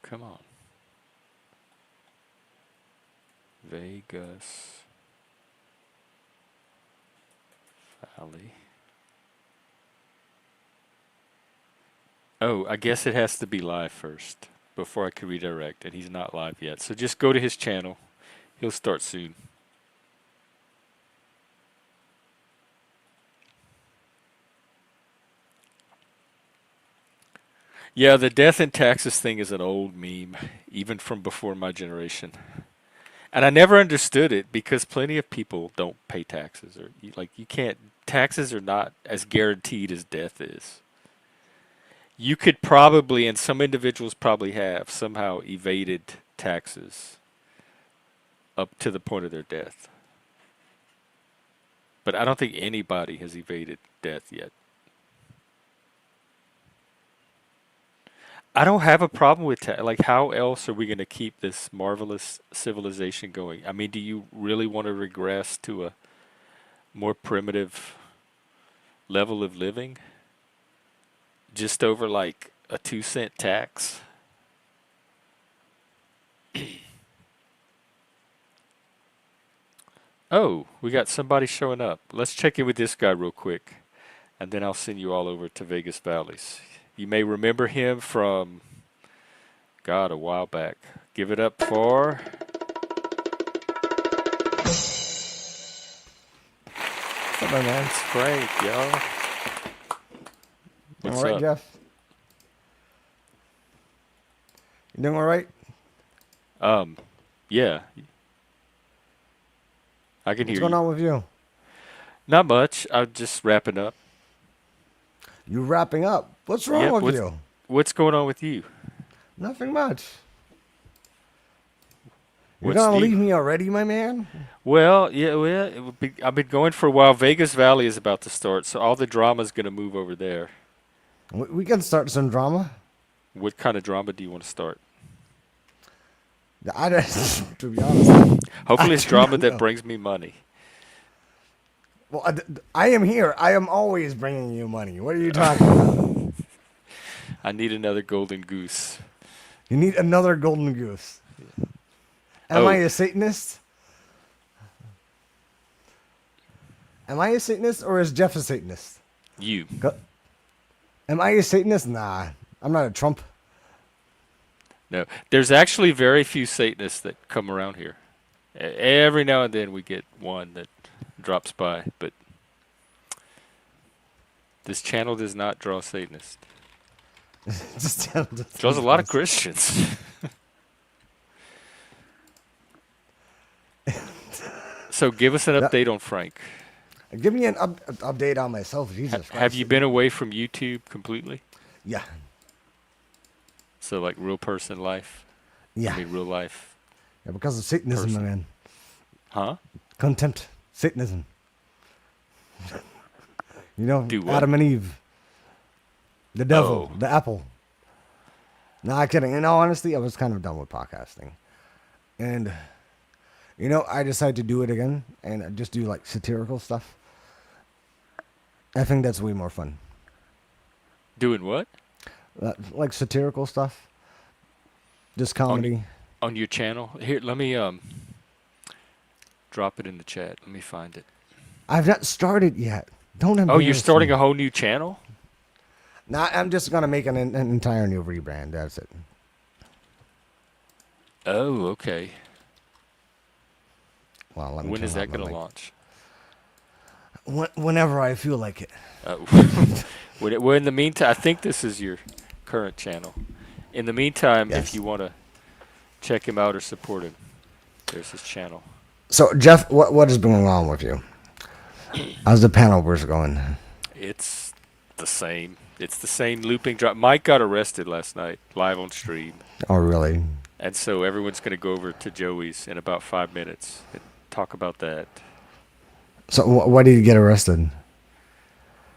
Come on. Vegas Valley. Oh, I guess it has to be live first before I can redirect, and he's not live yet. So just go to his channel. He'll start soon. Yeah, the death and taxes thing is an old meme, even from before my generation. And I never understood it because plenty of people don't pay taxes, or you can't. Taxes are not as guaranteed as death is. You could probably, and some individuals probably have, somehow evaded taxes up to the point of their death. But I don't think anybody has evaded death yet. I don't have a problem with like, how else are we going to keep this marvelous civilization going? I mean, do you really want to regress to a more primitive level of living just over like a 2 cent tax? Oh, we got somebody showing up. Let's check in with this guy real quick, and then I'll send you all over to Vegas Valleys. You may remember him from, God, a while back. Give it up for... What's up, my man? It's Frank, y'all. What's All right, up? Jeff. You doing all right? Yeah, I can What's hear going you. on with you? Not much. I'm just wrapping up. You wrapping up? What's wrong Yep. with you? What's going on with you? Nothing much. You're What's gonna new? leave me already, my man? Well, yeah, well, I've been going for a while. Vegas Valley is about to start, so all the drama's going to move over there. We can start some drama. What kind of drama do you want to start? I just, to be honest, Hopefully, I it's do drama not that know. brings me money. Well, I am here. I am always bringing you money. What are you talking about? I need another golden goose. You need another golden goose. Am I Oh, a Satanist? Am I a Satanist or is Jeff a Satanist? you. Am I a Satanist? Nah, I'm not a Trump. No, there's actually very few Satanists that come around here. Every now and then we get one that drops by, but this channel does not draw Satanists. Just Draws a lot of Christians. So give us an That- update on Frank. Give me an update on myself, Jesus Christ. Have you been away from YouTube completely? Yeah, So like real person life? yeah. I mean real life. Yeah, because of Satanism, my Person. man. Huh? Contempt. Satanism. You know, Do what? Adam and Eve. The devil. Oh. The apple. Nah, kidding. In all honesty, I was kind of done with podcasting. And, you know, I decided to do it again and just do like satirical stuff. I think that's way more fun. Doing what? Like satirical stuff. Just comedy. On your channel? Here, let me drop it in the chat. Let me find it. I've not started yet. Don't Oh, you're embarrass starting me. a whole new channel? Nah, I'm just going to make an entire new rebrand. That's it. Oh, okay. Well, let me When turn is on that my going to mic. launch? Whenever I feel like it. Well, in the meantime, I think this is your current channel. In the meantime, Yes. if you want to check him out or support him, there's his channel. So, Jeff, what is going on with you? How's the panel wars going? It's the same. It's the same looping drop. Mike got arrested last night, live on stream. Oh, really? And so everyone's going to go over to Joey's in about 5 minutes and talk about that. So, why did you get arrested?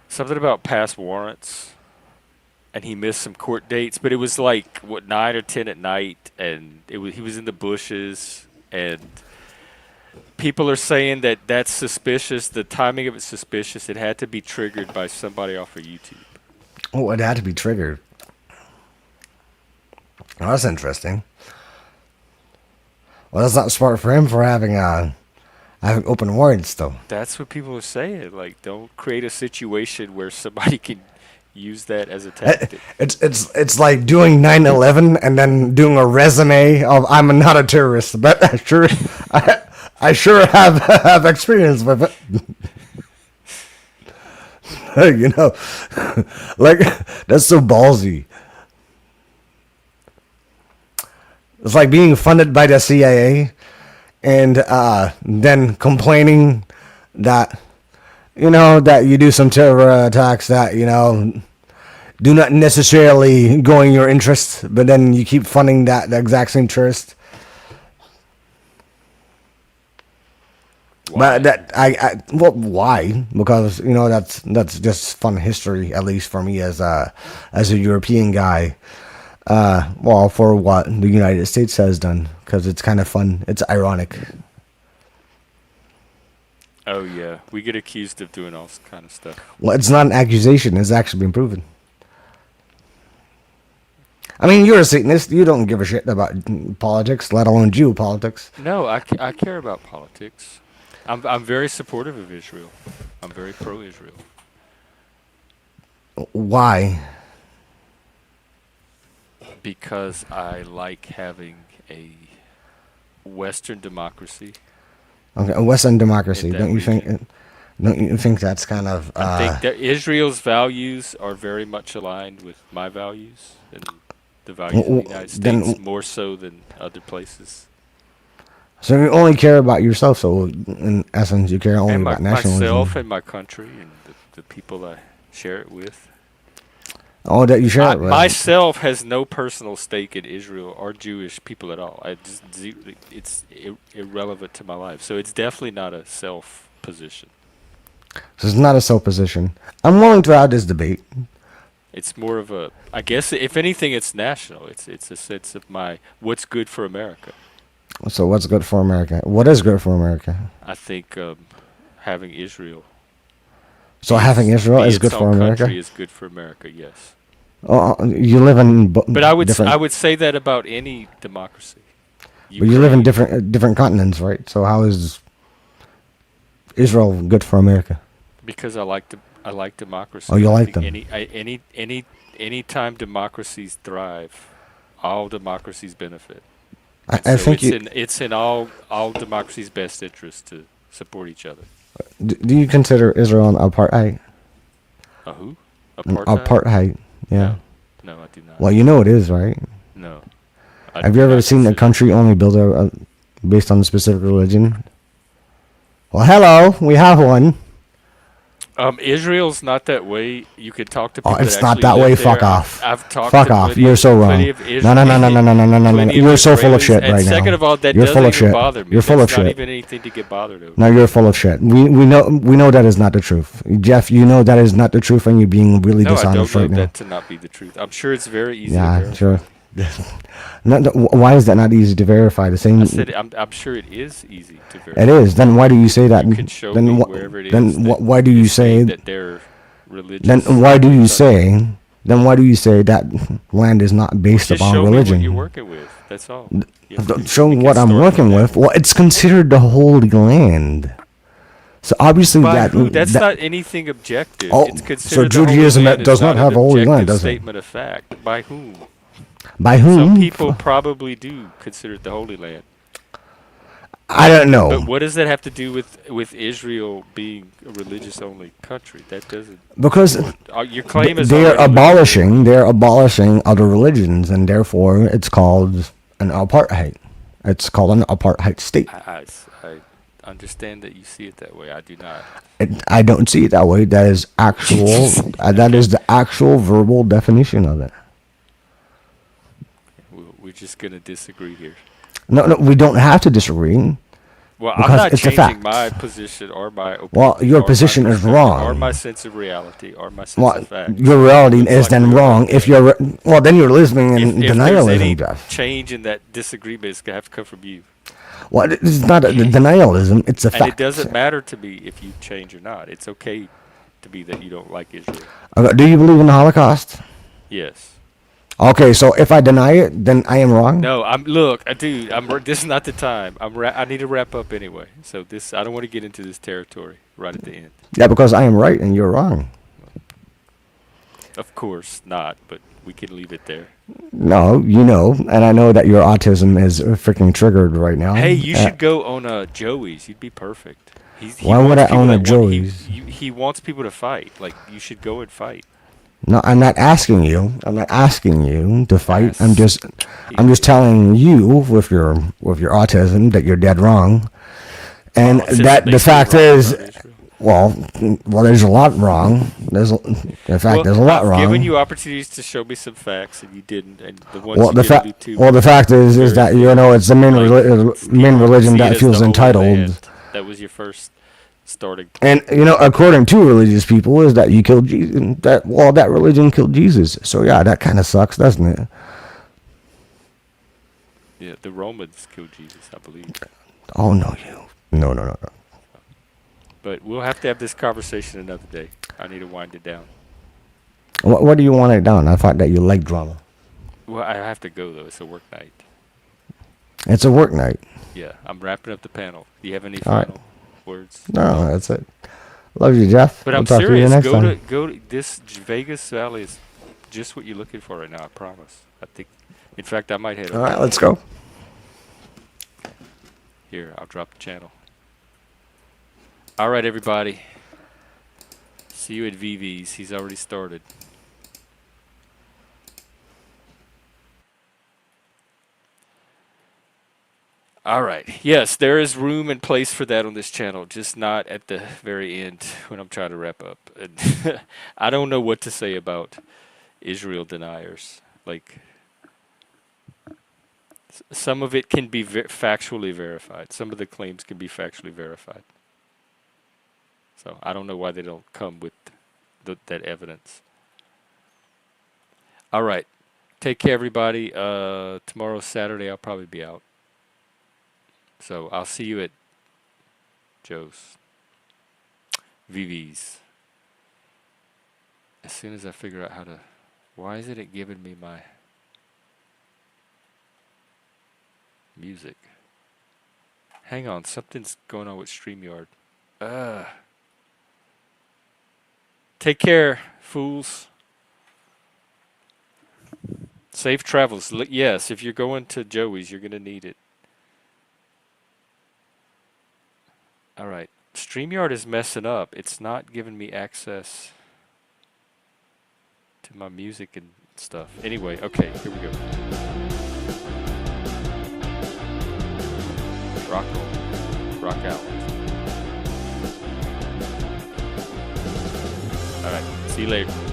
Something about past warrants. And he missed some court dates, but it was like, what, 9 or 10 at night, and he was in the bushes, and people are saying that that's suspicious. The timing of it's suspicious. It had to be triggered by somebody off of YouTube. Oh, it had to be triggered. Oh, that's interesting. Well, that's not smart for him for having open warrants, though. That's what people are saying. Like, don't create a situation where somebody can use that as a tactic. It's like doing 9/11 and then doing a resume of I'm not a terrorist, but I sure have experience with it. You know, like that's so ballsy. It's like being funded by the CIA and then complaining that that you do some terror attacks that do not necessarily go in your interest, but then you keep funding the exact same terrorist. Why? But why? Because that's just fun history, at least for me as a European guy. For what the United States has done, because it's kind of fun. It's ironic. Oh, yeah. We get accused of doing all kind of stuff. Well, it's not an accusation. It's actually been proven. I mean, you're a Satanist. You don't give a shit about politics, let alone geopolitics. No, I care about politics. I'm very supportive of Israel. I'm very pro-Israel. Why? Because I like having a Western democracy. Okay, Western democracy. In that Don't you region. think that's kind of? I think that Israel's values are very much aligned with my values and the values of the United then- States, more so than other places. So you only care about yourself. So in essence, you care only And about nationalism. myself and my country and the people I share it with. Oh, that you share it with. Myself has no personal stake in Israel or Jewish people at all. It's irrelevant to my life. So it's definitely not a self position. So it's not a self position. I'm willing to have this debate. It's more of a, I guess, if anything, it's national. It's a sense of what's good for America. So what's good for America? What is good for America? I think having Israel. So having Israel is good for America. Country is good for America. Yes. Oh, you live in. But I would say that about any democracy. But you live in different continents, right? So how is Israel good for America? Because I like democracy. Oh, you like them. Any time democracies thrive, all democracies benefit. I think it's in all democracies' best interest to support each other. Do you consider Israel an apartheid? A who? Apartheid. Yeah. No, I do not. Well, you know it is, right? No. Have you ever seen a country only built based on a specific religion? Well, hello, we have one. Israel's not that way. You could talk to people. Oh, it's not that way. Fuck off. I've talked. Fuck off. You're so wrong. No. You're so full of shit right now. Second of all, that you're full of doesn't shit. bother me. You're full of That's not shit. even anything to get bothered over. No, you're full of shit. We know that is not the truth. Jeff, you know that is not the truth, and you're being really dishonest right now. No, I don't know that to not be the truth. I'm sure it's very easy. Yeah, to verify. sure. Why is that not easy to verify? The same. I said I'm sure it is easy to verify. It is. Then why do you say that? You can show me wherever it is. Then why do you say that they're religious? Then why do you say? Then why do you say that land is not based upon religion? Just show me what you're working with. That's all. Show what I'm working with. Well, it's considered the Holy Land. So obviously that's not anything objective. Oh, it's considered so Judaism does not have a Holy Land, does it? Statement of fact. By whom? By whom? Some people probably do consider it the Holy Land. I don't know. But what does that have to do with Israel being a religious-only country? That doesn't. Because your claim is they're abolishing other religions, and therefore it's called an apartheid. It's called an apartheid state. I understand that you see it that way. I do not. I don't see it that way. That is actual. That is the actual verbal definition of it. We're just gonna disagree here. No, we don't have to disagree. Well, I'm not changing my position or my opinion. Well, your position is wrong. Or my sense of reality, or my sense of fact. Your reality is then wrong. If you're then you're living in denialism, if there's Jeff. Change in that disagreement is gonna have to come from you. Well, it's not a denialism. It's a fact. And it doesn't matter to me if you change or not. It's okay to be that you don't like Israel. Do you believe in the Holocaust? Yes. Okay, so if I deny it, then I am wrong. No, dude. This is not the time. I need to wrap up anyway. So I don't want to get into this territory right at the end. Yeah, because I am right and you're wrong. Of course not, but we can leave it there. No, and I know that your autism is freaking triggered right now. Hey, you should go on a Joey's. You'd be perfect. Why would I own a Joey's? He wants people to fight. Like, you should go and fight. No, I'm not asking you. I'm not asking you to fight. I'm just telling you with your autism that you're dead wrong, and that the fact is, well, there's a lot wrong. There's a lot wrong. I've given you opportunities to show me some facts, and you didn't. And the ones the fact is that it's the main religion that feels entitled. That was your first starting point. And according to religious people, is that you killed Jesus. That religion killed Jesus. So yeah, that kind of sucks, doesn't it? Yeah, the Romans killed Jesus, I believe. Oh no. But we'll have to have this conversation another day. I need to wind it down. What do you want it down? I thought that you like drama. Well, I have to go though. It's a work night. It's a work night. Yeah, I'm wrapping up the panel. Do you have any final words? No, that's it. Love you, Jeff. But I'm serious. Go to this Vegas Valley is just what you're looking for right now. I promise. I think. In fact, I might head over. All right, let's go. Here, I'll drop the channel. All right, everybody. See you at VV's. He's already started. All right. Yes, there is room and place for that on this channel, just not at the very end when I'm trying to wrap up. I don't know what to say about Israel deniers. Like, some of it can be factually verified. Some of the claims can be factually verified. So I don't know why they don't come with that evidence. All right. Take care, everybody. Tomorrow's Saturday. I'll probably be out. So I'll see you at Joe's. VV's. As soon as I figure out how to... Why isn't it giving me my music? Hang on. Something's going on with StreamYard. Take care, fools. Safe travels. Yes, if you're going to Joey's, you're going to need it. All right. StreamYard is messing up. It's not giving me access to my music and stuff. Anyway, okay, here we go. Rock on. Rock out. All right. See you later.